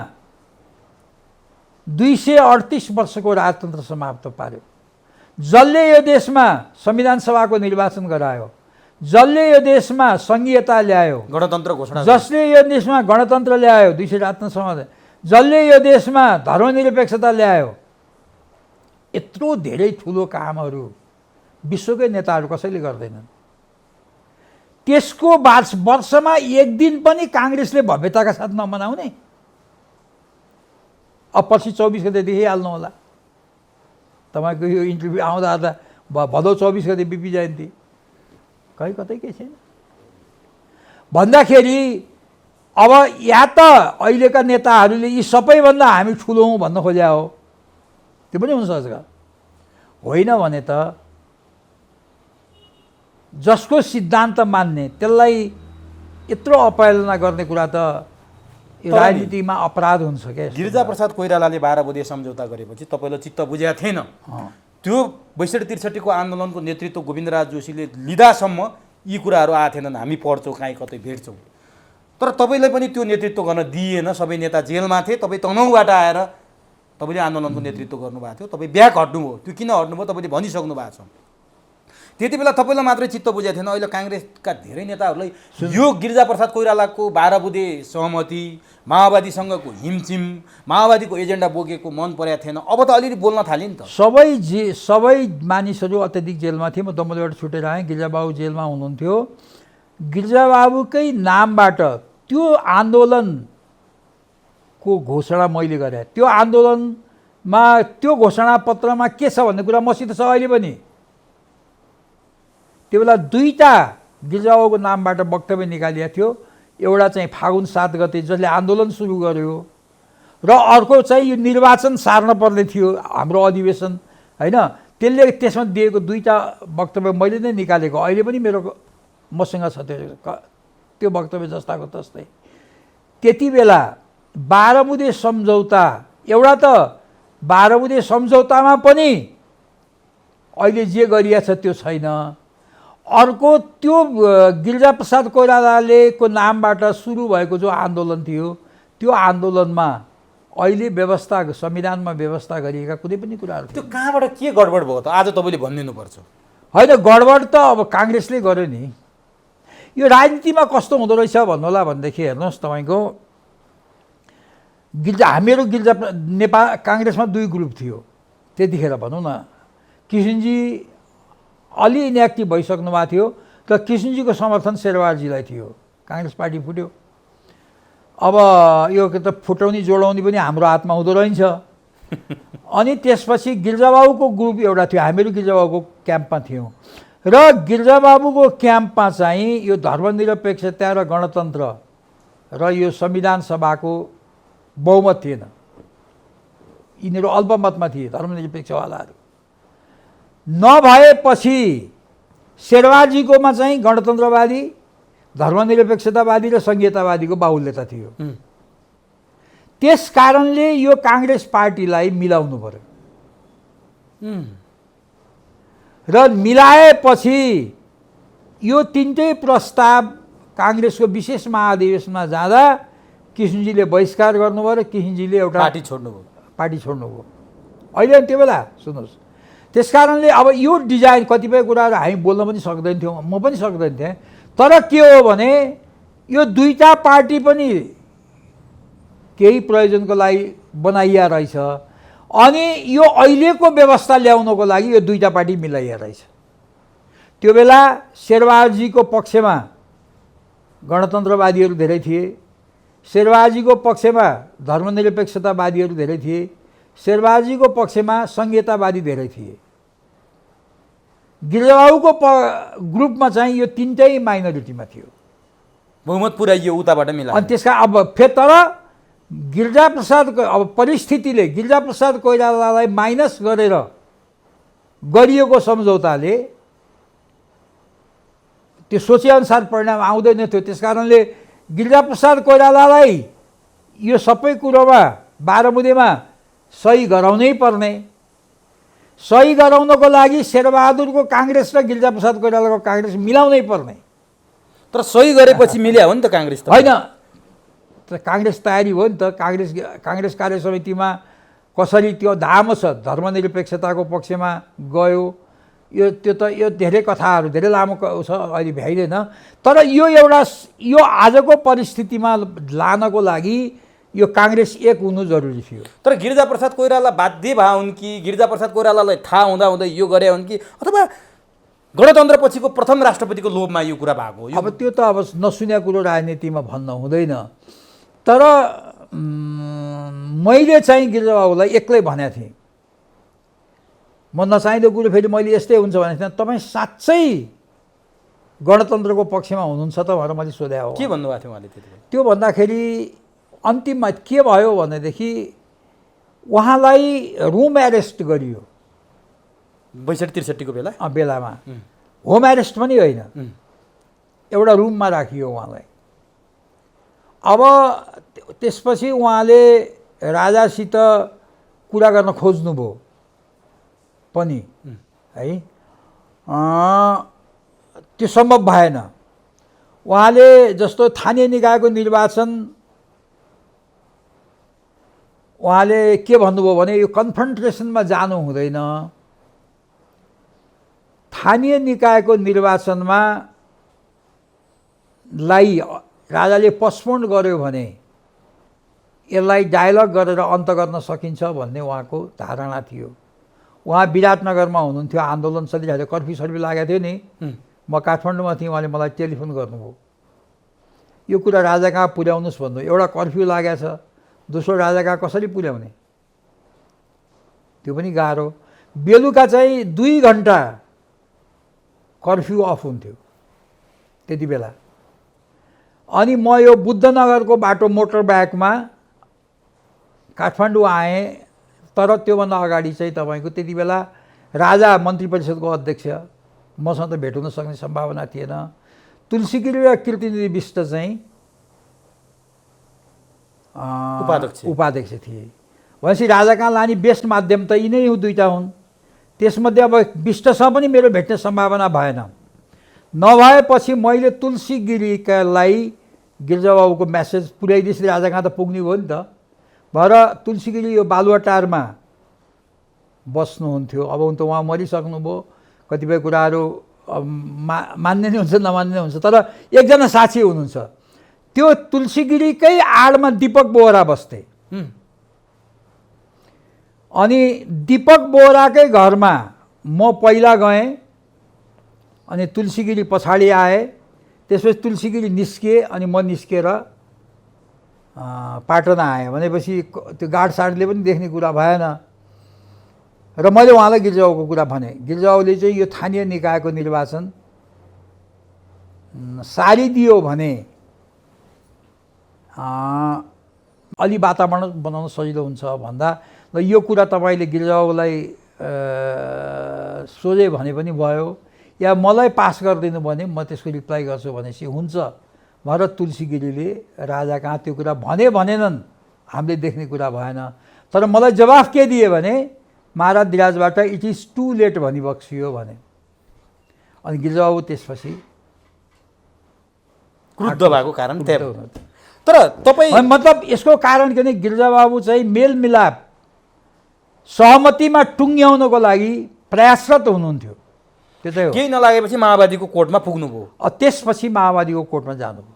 238 वर्षको राजतन्त्र समाप्त पार्यो, जसले यो देशमा संविधान सभाको निर्वाचन गरायो, जसले यो देशमा सङ्घीयता ल्यायो, गणतन्त्र घोषणा, जसले यो देशमा गणतन्त्र ल्यायो, 238 समाज, जसले यो देशमा धर्मनिरपेक्षता ल्यायो, यत्रो धेरै ठुलो कामहरू विश्वकै नेताहरू कसैले गर्दैनन्। त्यसको वर्षमा एक दिन पनि काङ्ग्रेसले भव्यताका साथ नमनाउने। अब पछि 24 गते देखिहाल्नु होला, तपाईँको यो इन्टरभ्यू आउँदा आउँदा भदौ 24 गते बिपी जयन्ती, खै कतै केही छैन भन्दाखेरि अब या त अहिलेका नेताहरूले यी सबैभन्दा हामी ठुलो हौँ भन्न खोज्या हो, त्यो पनि हुनसक्छ। होइन भने त जसको सिद्धान्त मान्ने त्यसलाई यत्रो अपहेलना गर्ने कुरा त यो राजनीतिमा अपराध हुन्छ क्या। गिरिजाप्रसाद कोइरालाले 12 बुँदे सम्झौता गरेपछि तपाईँलाई चित्त बुझेको थिएन। त्यो 62-63 को आन्दोलनको नेतृत्व गोविन्दराज जोशीले लिँदासम्म यी कुराहरू आएको थिएनन्, हामी पढ्छौँ कहीँ कतै भेट्छौँ। तर तपाईँलाई पनि त्यो नेतृत्व गर्न दिइएन, सबै नेता जेलमा थिए, तपाईँ तनहुँबाट आएर तपाईँले आन्दोलनको नेतृत्व गर्नुभएको थियो, तपाईँ ब्याक हट्नुभयो। त्यो किन हट्नुभयो तपाईँले भनिसक्नु भएको छ। त्यति बेला तपाईँलाई मात्रै चित्त बुझेको थिएन, अहिले काङ्ग्रेसका धेरै नेताहरूलाई यो गिरिजाप्रसाद कोइरालाको 12 बुँदे सहमति, माओवादीसँगको हिमचिम, माओवादीको एजेन्डा बोकेको मन परेको थिएन। अब त अलिअलि बोल्न थाल्यो नि त। सबै मानिसहरू अत्याधिक जेलमा थिए। म दमोलीबाट छुटेर आएँ, गिरिजाबाबु जेलमा हुनुहुन्थ्यो। गिरिजाबाबुकै नामबाट त्यो आन्दोलनको घोषणा मैले गरेँ। त्यो आन्दोलनमा त्यो घोषणापत्रमा के छ भन्ने कुरा मसित छ अहिले पनि। त्यो बेला 2टा गिरिजाबाबुको नामबाट वक्तव्य निकालिएको थियो। एउटा चाहिँ फागुन 7 गते जसले आन्दोलन सुरु गर्यो, र अर्को चाहिँ यो निर्वाचन सार्न पर्ने थियो हाम्रो अधिवेशन, होइन? त्यसले त्यसमा दिएको 2टा वक्तव्य मैले नै निकालेको, अहिले पनि मसँग छ त्यो वक्तव्य जस्ताको तस्तै। त्यति बेला 12 बुँदे सम्झौता, एउटा त 12 बुँदे सम्झौतामा पनि अहिले जे गरिएको छ त्यो छैन। अर्को त्यो गिरिजाप्रसाद कोइरालाको नामबाट सुरु भएको जो आन्दोलन थियो, त्यो आन्दोलनमा अहिले व्यवस्था, संविधानमा व्यवस्था गरिएका कुनै पनि कुराहरू त्यो कहाँबाट के गडबड भयो त आज तपाईँले भनिदिनुपर्छ। होइन, गडबड त अब काङ्ग्रेसले गर्यो नि। यो राजनीतिमा कस्तो हुँदो रहेछ भन्नु होला भनेदेखि हेर्नुहोस्, तपाईँको हामीहरू नेपाल काङ्ग्रेसमा 2 ग्रुप थियो त्यतिखेर भनौँ न। किसिनजी अलि इन्एक्टिभ भइसक्नु भएको थियो, र किसिनजीको समर्थन शेरबहादुरजीलाई थियो। काङ्ग्रेस पार्टी फुट्यो। अब यो त फुटाउने जोडाउने पनि हाम्रो हातमा हुँदो रहेछ। अनि त्यसपछि गिरिजाबाबुको ग्रुप एउटा थियो, हामीहरू गिरिजाबाबुको क्याम्पमा थियौँ, र गिरिजाबाबुको क्याम्पमा चाहिँ यो धर्मनिरपेक्षता र गणतन्त्र र यो संविधान सभाको बहुमत थिएन। यिनीहरू अल्पमतमा थिए धर्मनिरपेक्षवालाहरू। नभएपछि शेरबहादुरजीकोमा चाहिँ गणतन्त्रवादी, धर्मनिरपेक्षतावादी र संघीयतावादीको बाहुल्यता थियो। त्यस कारणले यो काङ्ग्रेस पार्टीलाई मिलाउनु पर्यो, र मिलाएपछि यो 3टै प्रस्ताव काङ्ग्रेसको विशेष महाधिवेशनमा जाँदा किसिनजीले बहिष्कार गर्नुभयो र किसिनजीले एउटा पार्टी छोड्नुभयो। अहिले त्यो बेला सुन्नुहोस्, त्यस कारणले अब यो डिजाइन कतिपय कुराहरू हामी बोल्न पनि सक्दैन थियौँ, म पनि सक्दैन थिएँ। तर के हो भने यो 2टा पार्टी पनि केही प्रयोजनको लागि बनाइया रहेछ, अनि यो अहिलेको व्यवस्था ल्याउनको लागि यो 2टा पार्टी मिलाइया रहेछ। त्यो बेला शेरबहादुरजीको पक्षमा गणतन्त्रवादीहरू धेरै थिए, शेरबहादुरजीको पक्षमा धर्मनिरपेक्षतावादीहरू धेरै थिए, शेरबहादुरजीको पक्षमा संघीयतावादी धेरै थिए। गिरिजाबाबुको ग्रुपमा चाहिँ यो 3टै माइनोरिटीमा थियो, बहुमत पुर्याइयो उताबाट मिलायो। अनि त्यसका अब फेरि तर गिरिजाप्रसादको अब परिस्थितिले गिरिजाप्रसाद कोइरालालाई माइनस गरेर गरिएको सम्झौताले त्यो सोचेअनुसार परिणाम आउँदैन थियो। त्यस कारणले गिरिजाप्रसाद कोइरालालाई यो सबै कुरोमा 12 बुँदेमा सही गराउनै पर्ने। सही गराउनको लागि शेरबहादुरको काङ्ग्रेस र गिरिजाप्रसाद कोइरालाको काङ्ग्रेस मिलाउनै पर्ने। तर सही गरेपछि मिल्या हो नि त काङ्ग्रेस त? होइन, काङ्ग्रेस तयारी हो नि त। काङ्ग्रेस कार्य समितिमा कसरी त्यो धामस धर्मनिरपेक्षताको पक्षमा गयो, यो धेरै कथाहरू, धेरै लामो छ, अहिले भ्याइँदैन। तर यो आजको परिस्थितिमा लानको लागि यो काङ्ग्रेस एक हुनु जरुरी थियो। तर गिरिजाप्रसाद कोइराला बाध्य भए हुन् कि गिरिजाप्रसाद कोइरालालाई थाहा हुँदा यो गरे हुन् कि, अथवा गणतन्त्रपछिको प्रथम राष्ट्रपतिको लोभमा यो कुरा भएको हो। अब त्यो त अब नसुन्या कुरो राजनीतिमा भन्न हुँदैन। तर मैले चाहिँ गिरिजाबाबुलाई एक्लै भनेको थिएँ, म नचाहिँदो कुरो फेरि मैले यस्तै हुन्छ भनेको थिएँ, तपाईँ साँच्चै गणतन्त्रको पक्षमा हुनुहुन्छ त भनेर मैले सोधेँ हो। के भन्नुभएको थियो उहाँले त्यतिखेर? त्यो भन्दाखेरि अन्तिममा के भयो भनेदेखि उहाँलाई रुम एरेस्ट गरियो 62-63 को बेलामा। होम एरेस्ट पनि होइन, एउटा रुममा राखियो उहाँलाई। अब त्यसपछि उहाँले राजासित कुरा गर्न खोज्नुभयो पनि है, त्यो सम्भव भएन। उहाँले जस्तो स्थानीय निकायको निर्वाचन उहाँले के भन्नुभयो भने यो कन्फ्रन्ट्रेसनमा जानु हुँदैन, स्थानीय निकायको निर्वाचनमा लाई राजाले पोस्टपोन गर्यो भने यसलाई डायलग गरेर अन्त गर्न सकिन्छ भन्ने उहाँको धारणा थियो। उहाँ विराटनगरमा हुनुहुन्थ्यो, आन्दोलन चलिरहेको थियो, कर्फ्यू सर्फ्यू लागेको थियो नि, म काठमाडौँमा थिएँ, उहाँले मलाई टेलिफोन गर्नुभयो, यो कुरा राजा कहाँ पुर्याउनुहोस् भन्नु। एउटा कर्फ्यू लागेको छ, दोस्रो राजा कहाँ कसरी पुर्याउने, त्यो पनि गाह्रो। बेलुका चाहिँ 2 घन्टा कर्फ्यू अफ हुन्थ्यो त्यति बेला। अनि म यो बुद्धनगरको बाटो मोटर बाइकमा काठमाडौँ आएँ, तर त्योभन्दा अगाडि चाहिँ तपाईँको त्यति बेला राजा मन्त्री परिषदको अध्यक्ष, मसँग त भेट हुन सक्ने सम्भावना थिएन। तुलसीगिरी र कीर्तिनिधि विष्ट चाहिँ उपाध्यक्ष थिए। भनेपछि राजा कहाँ लाने बेस्ट माध्यम त यिनै दुईटा हुन्। त्यसमध्ये अब विष्टसँग पनि मेरो भेट्ने सम्भावना भएन। नभएपछि मैले तुलसी गिरीलाई गिरिजाबाबुको मेसेज पुर्याइदिएपछि राजा कहाँ त पुग्ने भयो नि त। भएर तुलसी गिरी यो बालुवाटारमा बस्नुहुन्थ्यो। अब त उहाँ मरिसक्नुभयो, कतिपय कुराहरू मान्ने नै हुन्छ नमान्ने हुन्छ, तर एकजना साक्षी हुनुहुन्छ। त्यो तुलसी गिरीकै आडमा दीपक बोहरा बस्थे। अनि दीपक बोहराकै घरमा म पहिला गएँ, अनि तुलसी गिरी पछाडि आए। त्यसपछि तुलसी गिरी निस्किए, अनि म निस्केर पाटना आएँ। भनेपछि त्यो गाडसाडले पनि देख्ने कुरा भएन। र मैले उहाँलाई गिरिजाबाबुको कुरा भने, गिरिजाबाबुले चाहिँ यो स्थानीय निकायको निर्वाचन सारिदियो भने अलि वातावरण बनाउन सजिलो हुन्छ भन्दा, र यो कुरा तपाईँले गिरिजाबाबुलाई सोझै भने पनि भयो, या मलाई पास गरिदिनु भने म त्यसको रिप्लाई गर्छु भनेपछि हुन्छ भनेर तुलसी गिरीले राजा कहाँ त्यो कुरा भनेनन्, हामीले देख्ने कुरा भएन। तर मलाई जवाफ के दिए भने महाराज धिराजबाट इट इज टु लेट भनिबक्सियो भने। अनि गिरिजाबाबु त्यसपछि क्रुद्ध भएको कारण तर तपाईँ मतलब यसको कारण के भने गिरिजाबाबु चाहिँ मेलमिलाप सहमतिमा टुङ्ग्याउनको लागि प्रयासरत हुनुहुन्थ्यो। त्यो चाहिँ केही नलागेपछि माओवादीको कोर्टमा पुग्नुभयो, त्यसपछि माओवादीको कोर्टमा जानुभयो।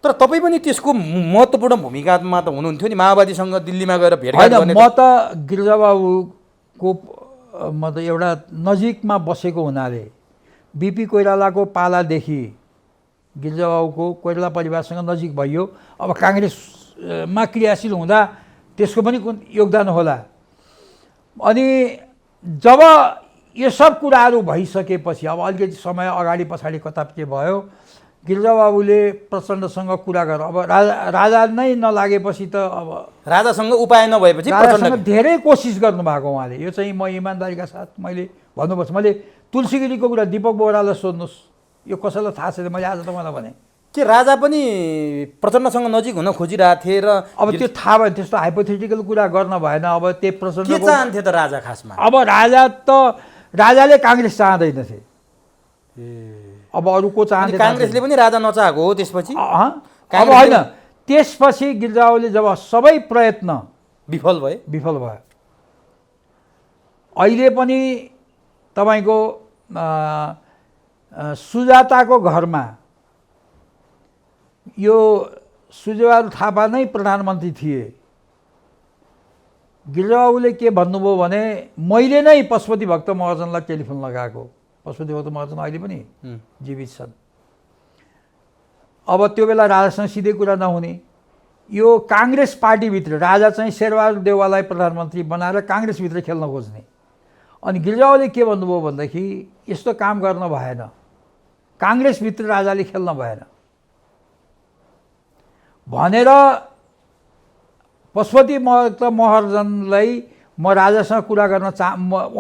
तर तपाईँ पनि त्यसको महत्त्वपूर्ण भूमिकामा त हुनुहुन्थ्यो नि, माओवादीसँग दिल्लीमा गएर भेटघाट गर्ने। म त गिरिजाबाबुको म त एउटा नजिकमा बसेको हुनाले बिपी कोइरालाको पालादेखि गिरिजाबाबुको कोइराला परिवारसँग नजिक भइयो। अब काङ्ग्रेसमा क्रियाशील हुँदा त्यसको पनि योगदान होला। अनि जब यो सब कुराहरू भइसकेपछि अब अलिकति समय अगाडि पछाडि कता के भयो, गिरिजाबाबुले प्रचण्डसँग कुरा गर। अब राजा नै नलागेपछि त अब राजासँग उपाय नभएपछि राजासँग धेरै कोसिस गर्नुभएको उहाँले। यो चाहिँ म इमान्दारीका साथ मैले भन्नुपर्छ। मैले तुलसी गिरीको कुरा दिपक बोहरालाई सोध्नुहोस्, यो कसैलाई थाहा छैन, मैले आज तपाईँलाई भने। के राजा पनि प्रचण्डसँग नजिक हुन खोजिरहेको थिए र अब त्यो थाहा भयो, त्यस्तो हाइपोथेटिकल कुरा गर्न भएन। अब त्यही प्रचण्ड के चाहन्थे त राजा खासमा? अब राजाले काङ्ग्रेस चाहँदैनथे। अब अरू को चाहन्थे? काङ्ग्रेसले पनि राजा नचाहेको हो त्यसपछि? अब होइन, त्यसपछि गिरिजाबाबुले जब सबै प्रयत्न विफल भयो, अहिले पनि तपाईँको सुजाताको घरमा यो सूर्यबहादुर थापा नै प्रधानमन्त्री थिए। गिरिजाबाबुले के भन्नुभयो भने मैले नै पशुपति भक्त महर्जनलाई टेलिफोन लगाएको, पशुपति महर्जन अहिले पनि जीवित छन्। अब त्यो बेला राजासँग सिधै कुरा नहुने, यो काङ्ग्रेस पार्टीभित्र राजा चाहिँ शेरबहादुर देउवालाई प्रधानमन्त्री बनाएर काङ्ग्रेसभित्र खेल्न खोज्ने। अनि गिरिजाले के भन्नुभयो भनेदेखि यस्तो काम गर्न भएन, काङ्ग्रेसभित्र राजाले खेल्न भएन भनेर पशुपति महर्जनलाई म राजासँग कुरा गर्न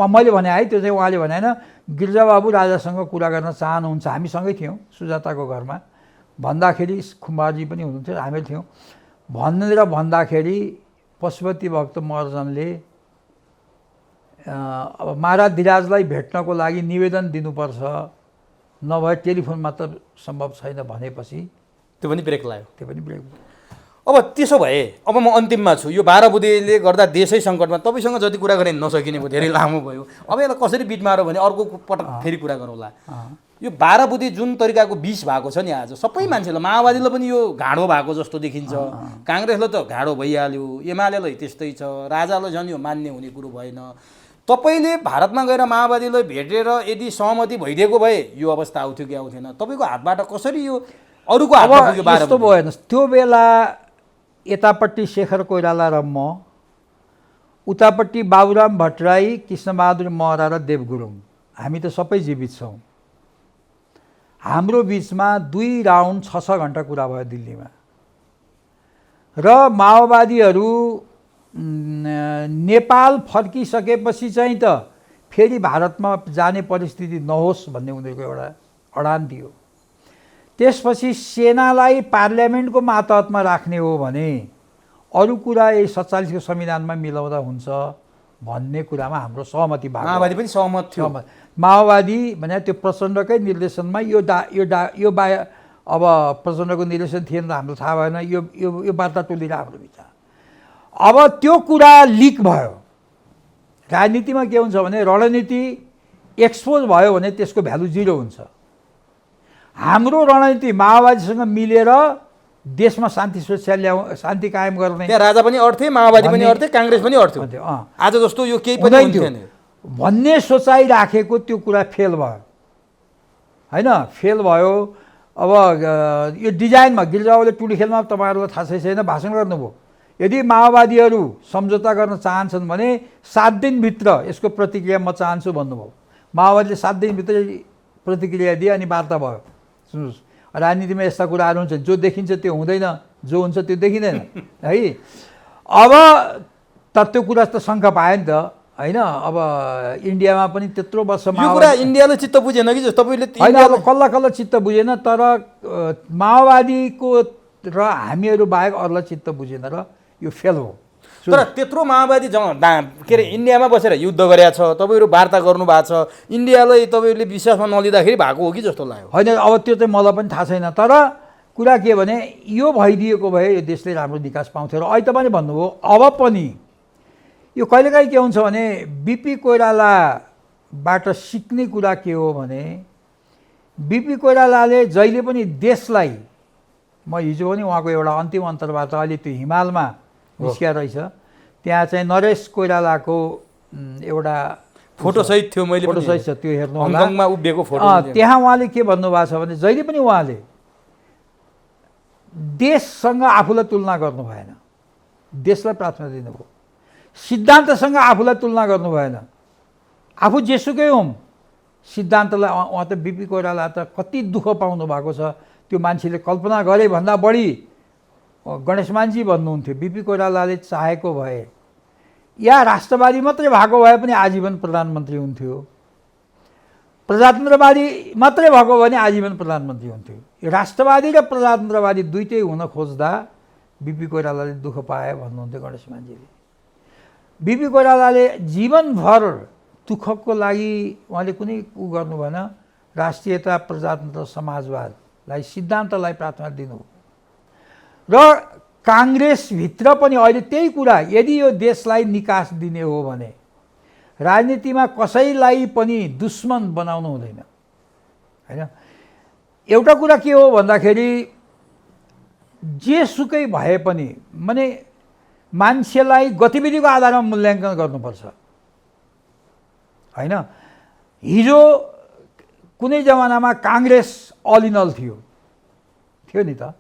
मैले भने है, त्यो चाहिँ उहाँले भने होइन, गिरिजाबाबु राजासँग कुरा गर्न चाहनुहुन्छ, हामी सँगै थियौँ सुजाताको घरमा भन्दाखेरि, खुम्बाजी पनि हुनुहुन्थ्यो, हामी थियौँ भनेर भन्दाखेरि पशुपति भक्त महर्जनले अब महाराज धिराजलाई भेट्नको लागि निवेदन दिनुपर्छ, नभए टेलिफोन मात्र सम्भव छैन भनेपछि त्यो पनि ब्रेक लाग्यो। त्यो पनि ब्रेक। अब त्यसो भए अब म अन्तिममा छु, यो 12 बुँदेले गर्दा देशै सङ्कटमा, तपाईँसँग जति कुरा गरेँ नसकिने भयो, धेरै लामो भयो, अब यसलाई कसरी बिट मारो भने अर्को पटक फेरि कुरा गरौँला। यो 12 बुँदे जुन तरिकाको विष भएको छ नि आज सबै मान्छेलाई, माओवादीलाई पनि यो घाँडो भएको जस्तो देखिन्छ, काङ्ग्रेसलाई त घाँडो भइहाल्यो, एमालेलाई त्यस्तै छ, राजालाई झन् यो मान्ने हुने कुरो भएन। तपाईँले भारतमा गएर माओवादीलाई भेटेर यदि सहमति भइदिएको भए यो अवस्था आउँथ्यो कि आउँथेन? तपाईँको हातबाट कसरी यो अरूको हातमा पुग्यो? यस्तो भयो हेर्नुहोस्, त्यो बेला यतापट्टि शेखर कोइराला र म, उतापट्टि बाबुराम भट्टराई, कृष्णबहादुर महरा र देव गुरुङ, हामी त सबै जीवित छौँ। हाम्रो बिचमा 2 राउन्ड 6-6 घन्टा कुरा भयो दिल्लीमा र माओवादीहरू नेपाल फर्किसकेपछि चाहिँ त फेरि भारतमा जाने परिस्थिति नहोस् भन्ने उनीहरूको एउटा अडान थियो। त्यसपछि सेनालाई पार्लियामेन्टको मातहतमा राख्ने हो भने अरू कुरा यही 47को संविधानमा मिलाउँदा हुन्छ भन्ने कुरामा हाम्रो सहमति भएको। माओवादी पनि सहमत थियो। माओवादी भने त्यो प्रचण्डकै निर्देशनमा यो अब प्रचण्डको निर्देशन थिएन, हाम्रो थाहा भएन, यो वार्ता टोली र हाम्रो विचार। अब त्यो कुरा लिक भयो। राजनीतिमा के हुन्छ भने रणनीति एक्सपोज भयो भने त्यसको भ्यालु 0 हुन्छ। हाम्रो रणनीति माओवादीसँग मिलेर देशमा शान्ति सुरक्षा शान्ति कायम गर्ने, त्यहाँ राजा पनि अड्थे, माओवादी पनि अड्थे, काङ्ग्रेस पनि अड्थ्यो, आज जस्तो यो केही पनि हुन्थेन भन्ने सोचाइ राखेको त्यो कुरा फेल भयो हैन, फेल भयो। अब यो डिजाइनमा गिरिजाबाबुले टुडी खेलमा तपाईँहरूलाई थाहा छैन भाषण गर्नुभयो, यदि माओवादीहरू सम्झौता गर्न चाहन्छन् भने 7 दिनभित्र यसको प्रतिक्रिया म चाहन्छु भन्नुभयो। माओवादीले 7 दिनभित्र प्रतिक्रिया दिए अनि वार्ता भयो। सुन्नुहोस्, राजनीतिमा यस्ता कुराहरू हुन्छ, जो देखिन्छ त्यो हुँदैन, जो हुन्छ त्यो देखिँदैन है। अब त्यो कुरा त शङ्का पायो नि त हैन। अब इन्डियामा पनि त्यत्रो वर्ष यो कुरा इन्डियाले चित्त बुझेन कि तपाईँले? होइन, अब कल्ल चित्त बुझेन, तर माओवादीको र हामीहरू बाहेक अरूलाई चित्त बुझेन र यो फेल हो। तर त्यत्रो माओवादी के अरे इन्डियामा बसेर युद्ध गरेका छ, तपाईँहरू वार्ता गर्नुभएको छ, इन्डियालाई तपाईँहरूले विश्वासमा नलिँदाखेरि भएको हो कि जस्तो लाग्यो। होइन, अब त्यो चाहिँ मलाई पनि थाहा छैन, तर कुरा के भने यो भइदिएको भए यो देशले राम्रो विकास पाउँथ्यो। र अहिले पनि भन्नुभयो, अब पनि यो कहिलेकाहीँ के हुन्छ भने बिपी कोइरालाबाट सिक्ने कुरा के हो भने बिपी कोइरालाले जहिले पनि देशलाई, म हिजो पनि उहाँको एउटा अन्तिम अन्तर्वार्ता अहिले त्यो हिमालमा निस्किया रहेछ, त्यहाँ चाहिँ नरेश कोइरालाको एउटा फोटोसहित थियो, मैले फोटोसहित छ, त्यो हेर्नु होला, हङकङमा उभिएको फोटो। त्यहाँ उहाँले के भन्नुभएको छ भने जहिले पनि उहाँले देशसँग आफूलाई तुलना गर्नु भएन, देशलाई प्राथमिकता दिनुभयो, सिद्धान्तसँग आफूलाई तुलना गर्नु भएन। आफू जेसुकै हुँ, सिद्धान्तलाई उहाँ त बिपी कोइराला त कति दुःख पाउनु भएको छ त्यो मान्छेले कल्पना गरे भन्दा बढी गणेशमानजी भन्नुहुन्थ्यो, बिपी कोइरालाले चाहेको भए या राष्ट्रवादी मात्रै भएको भए पनि आजीवन प्रधानमन्त्री हुन्थ्यो, प्रजातन्त्रवादी मात्रै भएको भने आजीवन प्रधानमन्त्री हुन्थ्यो। यो राष्ट्रवादी र प्रजातन्त्रवादी दुईटै हुन खोज्दा बिपी कोइरालाले दुःख पाए भन्नुहुन्थ्यो गणेशमानजीले। बिपी कोइरालाले जीवनभर दुःखको लागि उहाँले कुनै उ गर्नु भएन, राष्ट्रियता, प्रजातन्त्र, समाजवादलाई, सिद्धान्तलाई प्राथमिकता दिनुभयो। र काङ्ग्रेसभित्र पनि अहिले त्यही कुरा, यदि यो देशलाई निकास दिने हो भने राजनीतिमा कसैलाई पनि दुश्मन बनाउनु हुँदैन हैन। एउटा कुरा के हो भन्दाखेरि जेसुकै भए पनि माने मान्छेलाई गतिविधिको आधारमा मूल्याङ्कन गर्नुपर्छ हैन। हिजो कुनै जमानामा काङ्ग्रेस अल इन अल थियो नि त।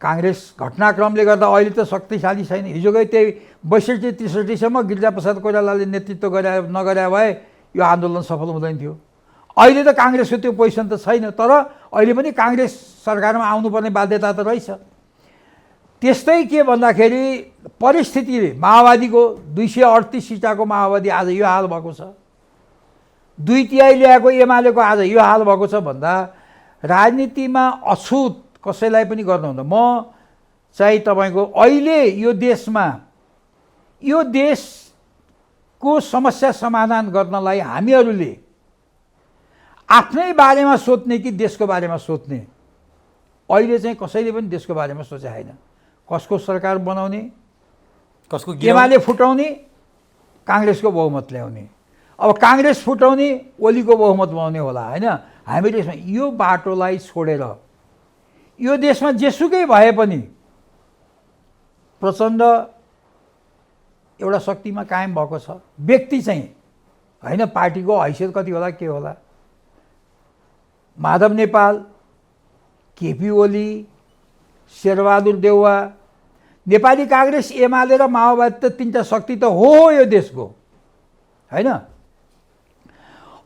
काङ्ग्रेस घटनाक्रमले गर्दा अहिले त शक्तिशाली छैन। हिजोकै त्यही 62-63सम्म गिरिजाप्रसाद कोइरालाले नेतृत्व नगरे भए यो आन्दोलन सफल हुँदैन थियो। अहिले त काङ्ग्रेसको त्यो पोजिसन त छैन, तर अहिले पनि काङ्ग्रेस सरकारमा आउनुपर्ने बाध्यता त रहेछ। त्यस्तै के भन्दाखेरि परिस्थितिले माओवादीको 238 सिटाको माओवादी आज यो हाल भएको छ, 2/3 ल्याएको एमालेको आज यो हाल भएको छ भन्दा राजनीतिमा अछुत कसैलाई पनि गर्नुहुन्न। म चाहिँ तपाईँको अहिले यो देशको समस्या समाधान गर्नलाई हामीहरूले आफ्नै बारेमा सोच्ने कि देशको बारेमा सोच्ने, अहिले चाहिँ कसैले पनि देशको बारेमा सोचे छैन। कसको सरकार बनाउने, कसको एमाले फुटाउने, काङ्ग्रेसको बहुमत ल्याउने, अब काङ्ग्रेस फुटाउने ओलीको बहुमत बनाउने होला होइन। हामीले यो बाटोलाई छोडेर यो देशमा जेसुकै भए पनि प्रचण्ड एउटा शक्तिमा कायम भएको छ। व्यक्ति चाहिँ होइन, पार्टीको हैसियत कति होला के होला, माधव नेपाल, केपी ओली, शेरबहादुर देउवा, नेपाली काङ्ग्रेस, एमाले र माओवादी त तीनटा शक्ति त हो यो देशको होइन।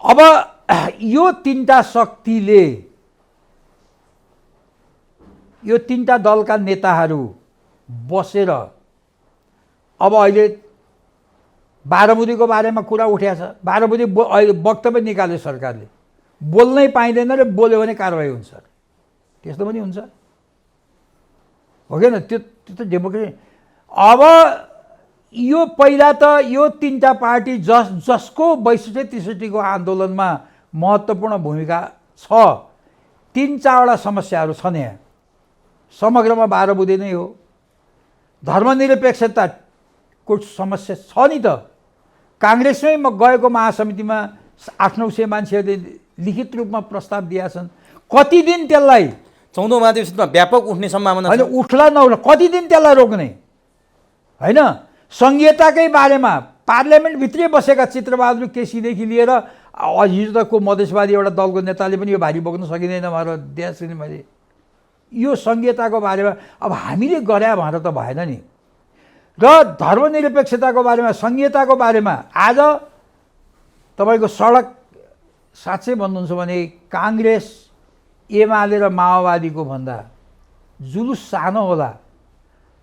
अब यो तीनटा शक्तिले, यो तीनटा दलका नेताहरू बसेर अब अहिले बाह्रमुरीको बारेमा कुरा उठेको छ। बाह्रमुरी अहिले वक्तव्य निकाल्यो सरकारले, बोल्नै पाइँदैन र बोल्यो भने कारवाही हुन्छ, त्यस्तो पनि हुन्छ हो कि त्यो त डेमोक्रेसी। अब यो पहिला त यो तीनटा पार्टी जसको 62-63को आन्दोलनमा महत्त्वपूर्ण भूमिका छ, 3-4वटा समस्याहरू छन् यहाँ। समग्रमा 12 बुँदे नै हो, धर्मनिरपेक्षताको समस्या छ नि त। काङ्ग्रेसमै गएको महासमितिमा 800-900 मान्छेहरूले लिखित रूपमा प्रस्ताव दिएका छन्। कति दिन त्यसलाई 14औं महाधिवेशनमा व्यापक उठ्ने सम्भावना होइन, उठ्ला नउठ्ला कति दिन त्यसलाई रोक्ने होइन। संहिताकै बारेमा पार्लियामेन्टभित्रै बसेका चित्रबहादुर केसीदेखि लिएर हिजो तकको मधेसवादी एउटा दलको नेताले पनि यो भारी बोक्न सकिँदैन भनेर दिएछ नि मैले। यो संहिताको बारेमा अब हामीले गरे भनेर त भएन नि। र धर्मनिरपेक्षताको बारेमा, संहिताको बारेमा आज तपाईँको सडक साँच्चै भन्नुहुन्छ भने काङ्ग्रेस, एमाले र माओवादीको भन्दा जुलुस सानो होला,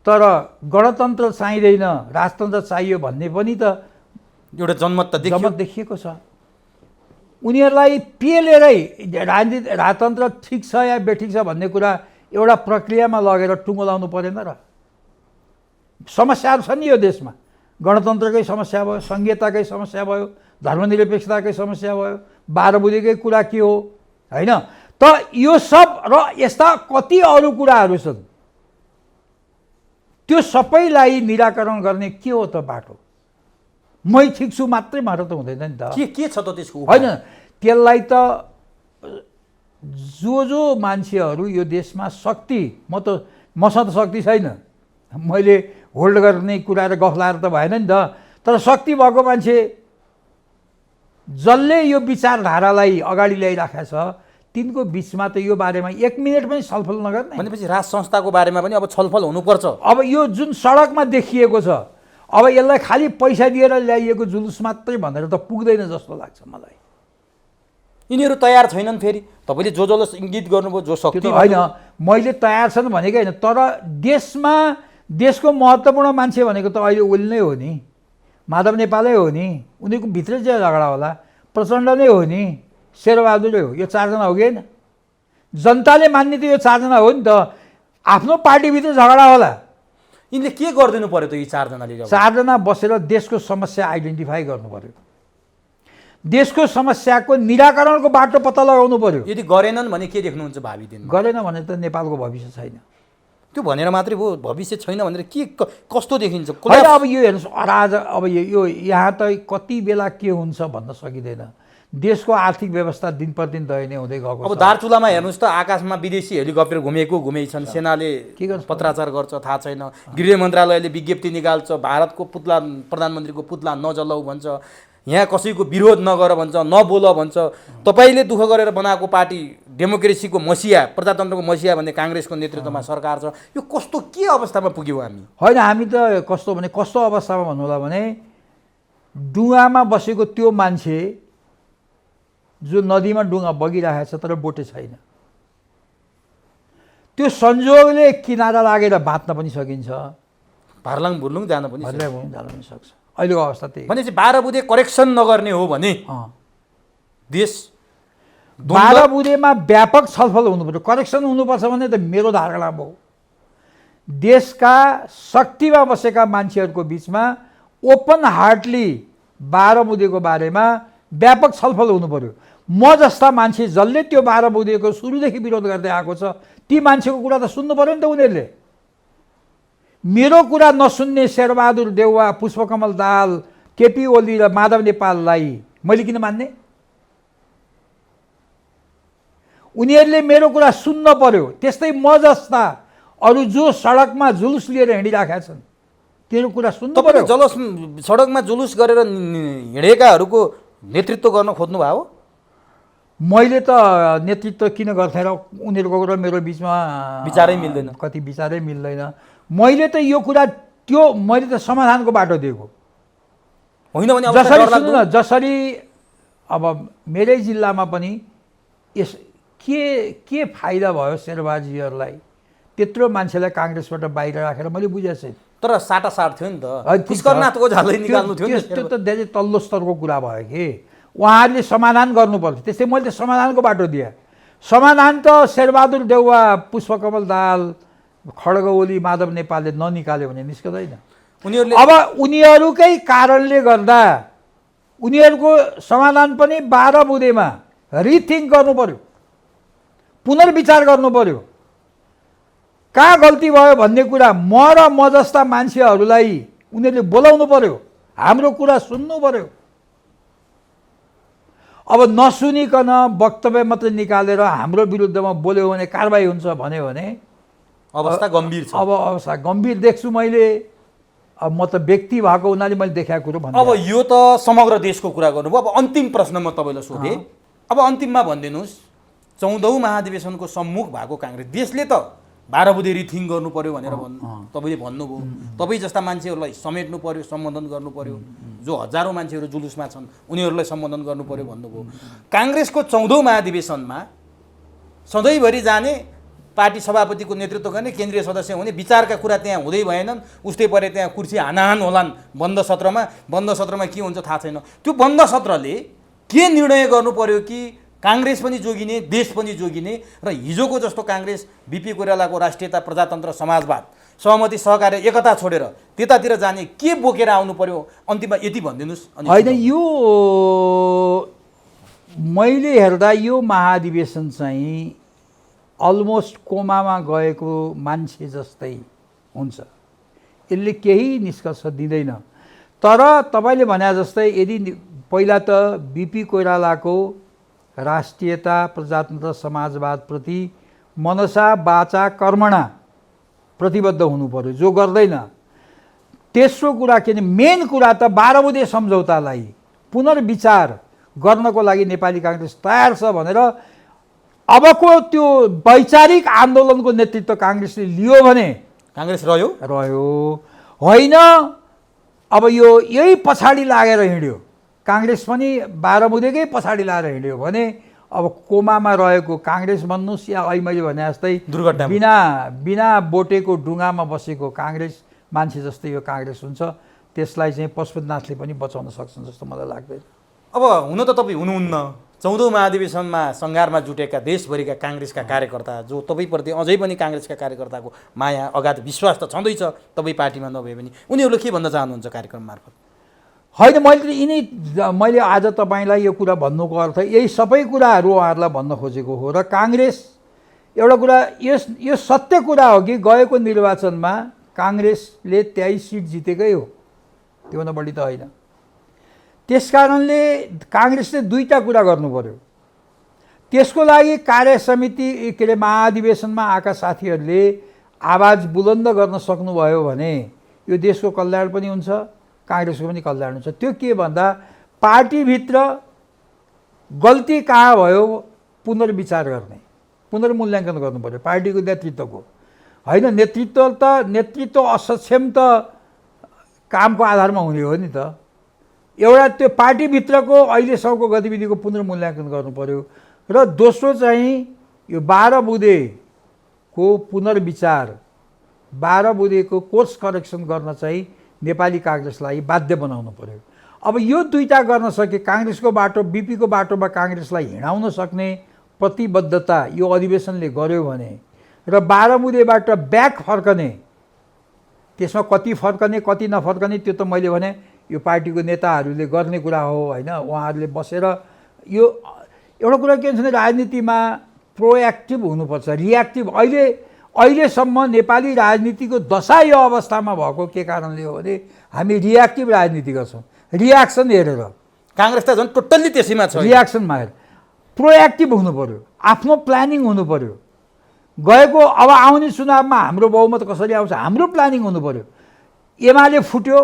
तर गणतन्त्र चाहिँदैन, राजतन्त्र चाहियो भन्ने पनि त एउटा जनमत देखिएको छ। उनीहरूलाई पेलेरै राजतन्त्र ठिक छ या बेठिक छ भन्ने कुरा एउटा प्रक्रियामा लगेर टुङ्गो लाउनु परेन र। समस्याहरू छन् नि यो देशमा, गणतन्त्रकै समस्या भयो, संहिताकै समस्या भयो, धर्मनिरपेक्षताकै समस्या भयो, 12 बुँदेकै कुरा के हो होइन। त यो सब र यस्ता कति अरू कुराहरू छन्, त्यो सबैलाई निराकरण गर्ने के हो त बाटो? मै ठिक छु मात्रै भनेर त हुँदैन नि त। के छ त त्यसको होइन, त्यसलाई त जो मान्छेहरू यो देशमा शक्ति, मसँग त शक्ति छैन, मैले होल्ड गर्ने कुरा र गफ लाएर त भएन नि त, तर शक्ति भएको मान्छे जसले यो विचारधारालाई अगाडि ल्याइराखेको छ तिनको बिचमा त यो बारेमा 1 मिनट पनि छलफल नगर्ने भनेपछि राज संस्थाको बारेमा पनि अब छलफल हुनुपर्छ। अब यो जुन सडकमा देखिएको छ, अब यसलाई खालि पैसा दिएर ल्याइएको जुलुस मात्रै भनेर त पुग्दैन जस्तो लाग्छ मलाई। यिनीहरू तयार छैनन्। फेरि तपाईँले जसलाई इङ्गित गर्नुभयो, जो शक्ति होइन, मैले तयार छन् भनेको होइन, तर देशको महत्त्वपूर्ण मान्छे भनेको त अहिले ओली नै हो नि, माधव नेपालै हो नि, उनीहरूको भित्रै चाहिँ झगडा होला, प्रचण्ड नै हो नि, शेरबहादुरै हो, यो 4 जना हो कि होइन? जनताले मान्ने त यो 4 जना हो नि त। आफ्नो पार्टीभित्र झगडा होला, यिनले के गरिदिनु पर्यो त? यी 4 जनाले 4 जना बसेर देशको समस्या आइडेन्टिफाई गर्नु पर्यो, देशको समस्याको निराकरणको बाटो पत्ता लगाउनु पर्यो। यदि गरेनन् भने के देख्नुहुन्छ भावी दिनमा? गरेन भने त नेपालको भविष्य छैन। त्यो भनेर मात्रै भयो भविष्य छैन भनेर के कस्तो देखिन्छ? होइन, अब यो हेर्नुहोस्, अब यो यहाँ त कति बेला के हुन्छ भन्न सकिँदैन। देशको आर्थिक व्यवस्था दिन प्रतिदिन दयनीय हुँदै गएको छ। अब दार्चुलामा हेर्नुहोस् त, आकाशमा विदेशी हेलिकप्टर घुमेछन्, सेनाले के गर्छ, पत्राचार गर्छ, थाहा छैन। गृह मन्त्रालयले विज्ञप्ति निकाल्छ, भारतको पुतला, प्रधानमन्त्रीको पुतला नजलाऊ भन्छ। यहाँ कसैको विरोध नगर भन्छ, नबोल भन्छ। तपाईँले दुःख गरेर बनाएको पार्टी डेमोक्रेसीको मसिया, प्रजातन्त्रको मसिया भन्ने काङ्ग्रेसको नेतृत्वमा सरकार छ। यो कस्तो के अवस्थामा पुग्यौँ हामी? होइन, हामी त कस्तो अवस्थामा भन्नुहोला भने डुङ्गामा बसेको त्यो मान्छे जो नदीमा डुङ्गा बगिरहेको छ तर बोटे छैन, त्यो संजोगले किनारा लागेर बाँच्न पनि सकिन्छ, भारलाङ भुर्लुङ जान पनि जान पनि सक्छ। अहिलेको अवस्था त्यही भनेपछि 12 बुँदे करेक्सन नगर्ने हो भने देश 12 बुँदेमा व्यापक छलफल हुनु पर्यो। करेक्सन हुनुपर्छ भने त मेरो धारणा हो देशका शक्तिमा बसेका मान्छेहरूको बिचमा ओपन हार्टली 12 बुँदेको बारेमा व्यापक छलफल हुनु पर्यो। म जस्ता मान्छे जसले त्यो 12 बुँदेको सुरुदेखि विरोध गर्दै आएको छ ती मान्छेको कुरा त सुन्नु पर्यो नि त उनीहरूले। मेरो कुरा नसुन्ने शेरबहादुर देउवा, पुष्पकमल दाहाल, केपी ओली र माधव नेपाललाई मैले किन मान्ने? उनीहरूले मेरो कुरा सुन्न पर्यो। त्यस्तै म जस्ता अरू जो सडकमा जुलुस लिएर हिँडिराखेका छन् तिनीहरू कुरा सुन्नु पर्यो। सडकमा जुलुस गरेर हिँडेकाहरूको नेतृत्व गर्न खोज्नु भयो? मैले त नेतृत्व किन गर्थेँ र उनीहरूको कुरा मेरो बिचमा विचारै मिल्दैन, कति विचारै मिल्दैन। मैले त यो कुरा मैले त समाधानको बाटो दिएको होइन भने जसरी सुन्नु न, जसरी अब मेरै जिल्लामा पनि के फाइदा भयो शेरबहादुरजीहरूलाई? त्यत्रो मान्छेलाई काङ्ग्रेसबाट बाहिर राखेर मैले बुझेको छैन। तर साटासाट थियो नि त, पुष्करनाथको झालै निकाल्नु थियो नि। त्यो त धेरै तल्लो स्तरको कुरा भयो कि उहाँहरूले समाधान गर्नु पर्थ्यो। त्यस्तै मैले त समाधानको बाटो दिएँ। समाधान त शेरबहादुर देउवा, पुष्पकमल दाहाल, खड्ग ओली, माधव नेपालले ननिकाल्यो भने निस्कँदैन। अब उनीहरूकै कारणले गर्दा उनीहरूको समाधान पनि 12 बुँदेमा रिथिङ्क गर्नु पर्यो, पुनर्विचार गर्नु पर्यो। कहाँ गल्ती भयो भन्ने कुरा म जस्ता मान्छेहरूलाई उनीहरूले बोलाउनु पर्यो, हाम्रो कुरा सुन्नु पर्यो। अब नसुनिकन वक्तव्य मात्रै निकालेर हाम्रो विरुद्धमा बोल्यो भने कारबाही हुन्छ भन्यो भने अवस्था गम्भीर छ। अब अवस्था गम्भीर देख्छु मैले। अब म त व्यक्ति भएको हुनाले मैले देखाएको कुरो भन्छु। अब यो त समग्र देशको कुरा गर्नुभयो। अब अन्तिम प्रश्न म तपाईँलाई सोधेँ। अब अन्तिममा भनिदिनुहोस्, 14औं महाधिवेशनको सम्मुख भएको काङ्ग्रेस देशले त 12 बुँदे रिथिङ गर्नु पर्यो भनेर तपाईँले भन्नुभयो। तपाईँ जस्ता मान्छेहरूलाई समेट्नु पर्यो, सम्बोधन गर्नु पर्यो। जो हजारौँ मान्छेहरू जुलुसमा छन् उनीहरूलाई सम्बोधन गर्नु पर्यो भन्नुभयो। काङ्ग्रेसको 14औं महाधिवेशनमा सधैँभरि जाने, पार्टी सभापतिको नेतृत्व गर्ने, केन्द्रीय सदस्य हुने, विचारका कुरा त्यहाँ हुँदै भएनन्। उस्तै परे त्यहाँ कुर्सी हानाहान होलान् बन्द सत्रमा। बन्द सत्रमा के हुन्छ थाहा छैन। त्यो बन्द सत्रले के निर्णय गर्नु पर्यो कि काङ्ग्रेस पनि जोगिने, देश पनि जोगिने र हिजोको जस्तो काङ्ग्रेस बिपी कोइरालाको राष्ट्रियता, प्रजातन्त्र, समाजवाद, सहमति, सहकार्य, एकता छोडेर त्यतातिर जाने के बोकेर आउनु पर्यो? अन्तिममा यति भनिदिनुहोस्। होइन, यो मैले हेर्दा यो महाधिवेशन चाहिँ अलमोस्ट कोमामा गएको मान्छे जस्तै हुन्छ। यसले केही निष्कर्ष दिँदैन। तर तपाईँले भने जस्तै यदि पहिला त बिपी कोइरालाको राष्ट्रियता, प्रजातन्त्र, समाजवादप्रति मनसा वाचा कर्मणा प्रतिबद्ध हुनु पर्यो, जो गर्दैन। तेस्रो कुरा के भने मेन कुरा त 12 बुँदे सम्झौतालाई पुनर्विचार गर्नको लागि नेपाली काङ्ग्रेस तयार छ भनेर अबको त्यो वैचारिक आन्दोलनको नेतृत्व काङ्ग्रेसले लियो भने काङ्ग्रेस रह्यो होइन। अब यो यही पछाडि लागेर हिँड्यो, काङ्ग्रेस पनि 12 बुँदेकै पछाडि लागेर हिँड्यो भने अब कोमामा रहेको काङ्ग्रेस भन्नुहोस् या अहिले मैले भने जस्तै दुर्घटना बिना बोटेको डुङ्गामा बसेको काङ्ग्रेस मान्छे जस्तै यो काङ्ग्रेस हुन्छ। त्यसलाई चाहिँ पशुपतिनाथले पनि बचाउन सक्छन् जस्तो मलाई लाग्दैन। अब हुन त तपाईँ हुनुहुन्न। 14औं महाधिवेशनमा सङ्घारमा जुटेका देशभरिका काङ्ग्रेसका कार्यकर्ता, जो तपाईँप्रति अझै पनि काङ्ग्रेसका कार्यकर्ताको माया, अगाध विश्वास त छँदैछ तपाईँ पार्टीमा नभए पनि, उनीहरूले के भन्न चाहनुहुन्छ कार्यक्रम मार्फत? होइन, मैले आज तपाईँलाई यो कुरा भन्नुको अर्थ यही सबै कुराहरू उहाँहरूलाई भन्न खोजेको हो। र काङ्ग्रेस एउटा कुरा यो सत्य कुरा हो कि गएको निर्वाचनमा काङ्ग्रेसले 23 सिट जितेकै हो, त्योभन्दा बढी त होइन। त्यसकारणले काङ्ग्रेसले दुईटा कुरा गर्नु पर्यो। त्यसको लागि कार्य समिति के अरे महाधिवेशनमा आएका साथीहरूले आवाज बुलन्द गर्न सक्नुभयो भने यो देशको कल्याण पनि हुन्छ, काङ्ग्रेसको पनि कल्याण हुन्छ। त्यो के भन्दा पार्टीभित्र गल्ती कहाँ भयो पुनर्विचार गर्ने, पुनर्मूल्याङ्कन गर्नु पर्यो पार्टीको नेतृत्वको। होइन नेतृत्व असक्षम त कामको आधारमा हुने हो नि त। एउटा त्यो पार्टीभित्रको अहिलेसम्मको गतिविधिको पुनर्मूल्याङ्कन गर्नु पर्यो र दोस्रो चाहिँ यो 12 बुँदेको पुनर्विचार, 12 बुँदेको कोर्स करेक्सन गर्न चाहिँ नेपाली काङ्ग्रेसलाई बाध्य बनाउनु पर्यो। अब यो दुईटा गर्न सके काङ्ग्रेसको बाटो, बिपीको बाटोमा काङ्ग्रेसलाई हिँडाउन सक्ने प्रतिबद्धता यो अधिवेशनले गर्यो भने र 12 बुँदेबाट ब्याक फर्कने, त्यसमा कति फर्कने कति नफर्कने त्यो त मैले भने यो पार्टीको नेताहरूले गर्ने कुरा हो होइन। उहाँहरूले बसेर यो एउटा कुरा के छ भने राजनीतिमा प्रोएक्टिभ हुनुपर्छ, रिएक्टिभ अहिलेसम्म नेपाली राजनीतिको दशा यो अवस्थामा भएको के कारणले हो भने हामी रिएक्टिभ राजनीति गर्छौँ, रियाक्सन हेरेर। काङ्ग्रेस त झन् टोटल्ली त्यसैमा छ। रियाक्सनमा हेरेर प्रोएक्टिभ हुनु पर्यो, आफ्नो प्लानिङ हुनु पर्यो। गएको अब आउने चुनावमा हाम्रो बहुमत कसरी आउँछ हाम्रो प्लानिङ हुनु पर्यो। एमाले फुट्यो,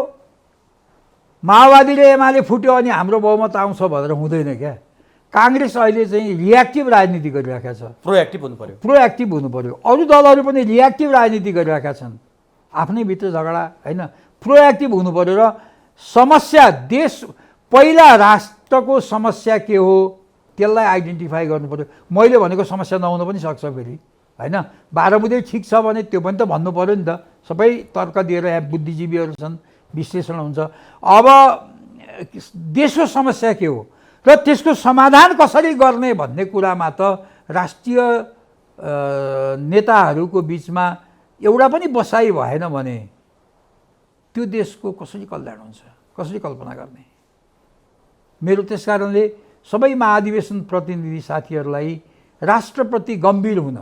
माओवादी र एमाले फुट्यो अनि हाम्रो बहुमत आउँछ भनेर हुँदैन क्या। काङ्ग्रेस अहिले चाहिँ रिएक्टिभ राजनीति गरिरहेका छ, प्रोएक्टिभ हुनु पर्यो। प्रोएक्टिभ हुनु पर्यो। अरू दलहरू पनि रिएक्टिभ राजनीति गरिरहेका छन्, आफ्नै भित्र झगडा होइन। प्रोएक्टिभ हुनु पर्यो र समस्या देश पहिला राष्ट्रको समस्या के हो त्यसलाई आइडेन्टिफाई गर्नु पर्यो। मैले भनेको समस्या नहुन पनि सक्छ फेरि होइन। 12 बुँदे ठिक छ भने त्यो पनि त भन्नु पर्यो नि त। सबै तर्क दिएर यहाँ बुद्धिजीवीहरू छन्, विश्लेषण हुन्छ। अब देशको समस्या के हो र त्यसको समाधान कसरी गर्ने भन्ने कुरामा त राष्ट्रिय नेताहरूको बिचमा एउटा पनि बसाइ भएन भने त्यो देशको कसरी कल्याण हुन्छ, कसरी कल्पना गर्ने। मेरो त्यस कारणले सबै महाधिवेशन प्रतिनिधि साथीहरूलाई राष्ट्रप्रति गम्भीर हुन,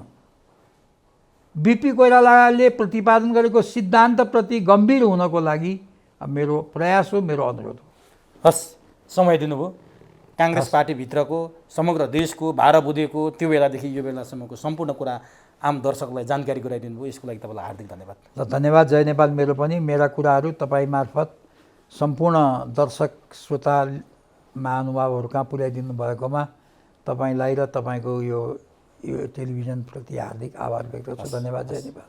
बिपी कोइरालाले प्रतिपादन गरेको सिद्धान्तप्रति गम्भीर हुनको लागि मेरो प्रयास हो, मेरो अनुरोध हो। हस्, समय दिनुभयो। काङ्ग्रेस पार्टीभित्रको समग्र देशको 12 बुँदेको त्यो बेलादेखि यो बेलासम्मको सम्पूर्ण कुरा आम दर्शकलाई जानकारी गराइदिनु भयो, यसको लागि तपाईँलाई हार्दिक धन्यवाद। धन्यवाद। जय नेपाल। मेरो पनि मेरा कुराहरू तपाईँ मार्फत सम्पूर्ण दर्शक श्रोता महानुभावहरू कहाँ पुर्याइदिनु भएकोमा तपाईँलाई र तपाईँको यो टेलिभिजनप्रति हार्दिक आभार व्यक्त गर्छु। धन्यवाद। जय नेपाल।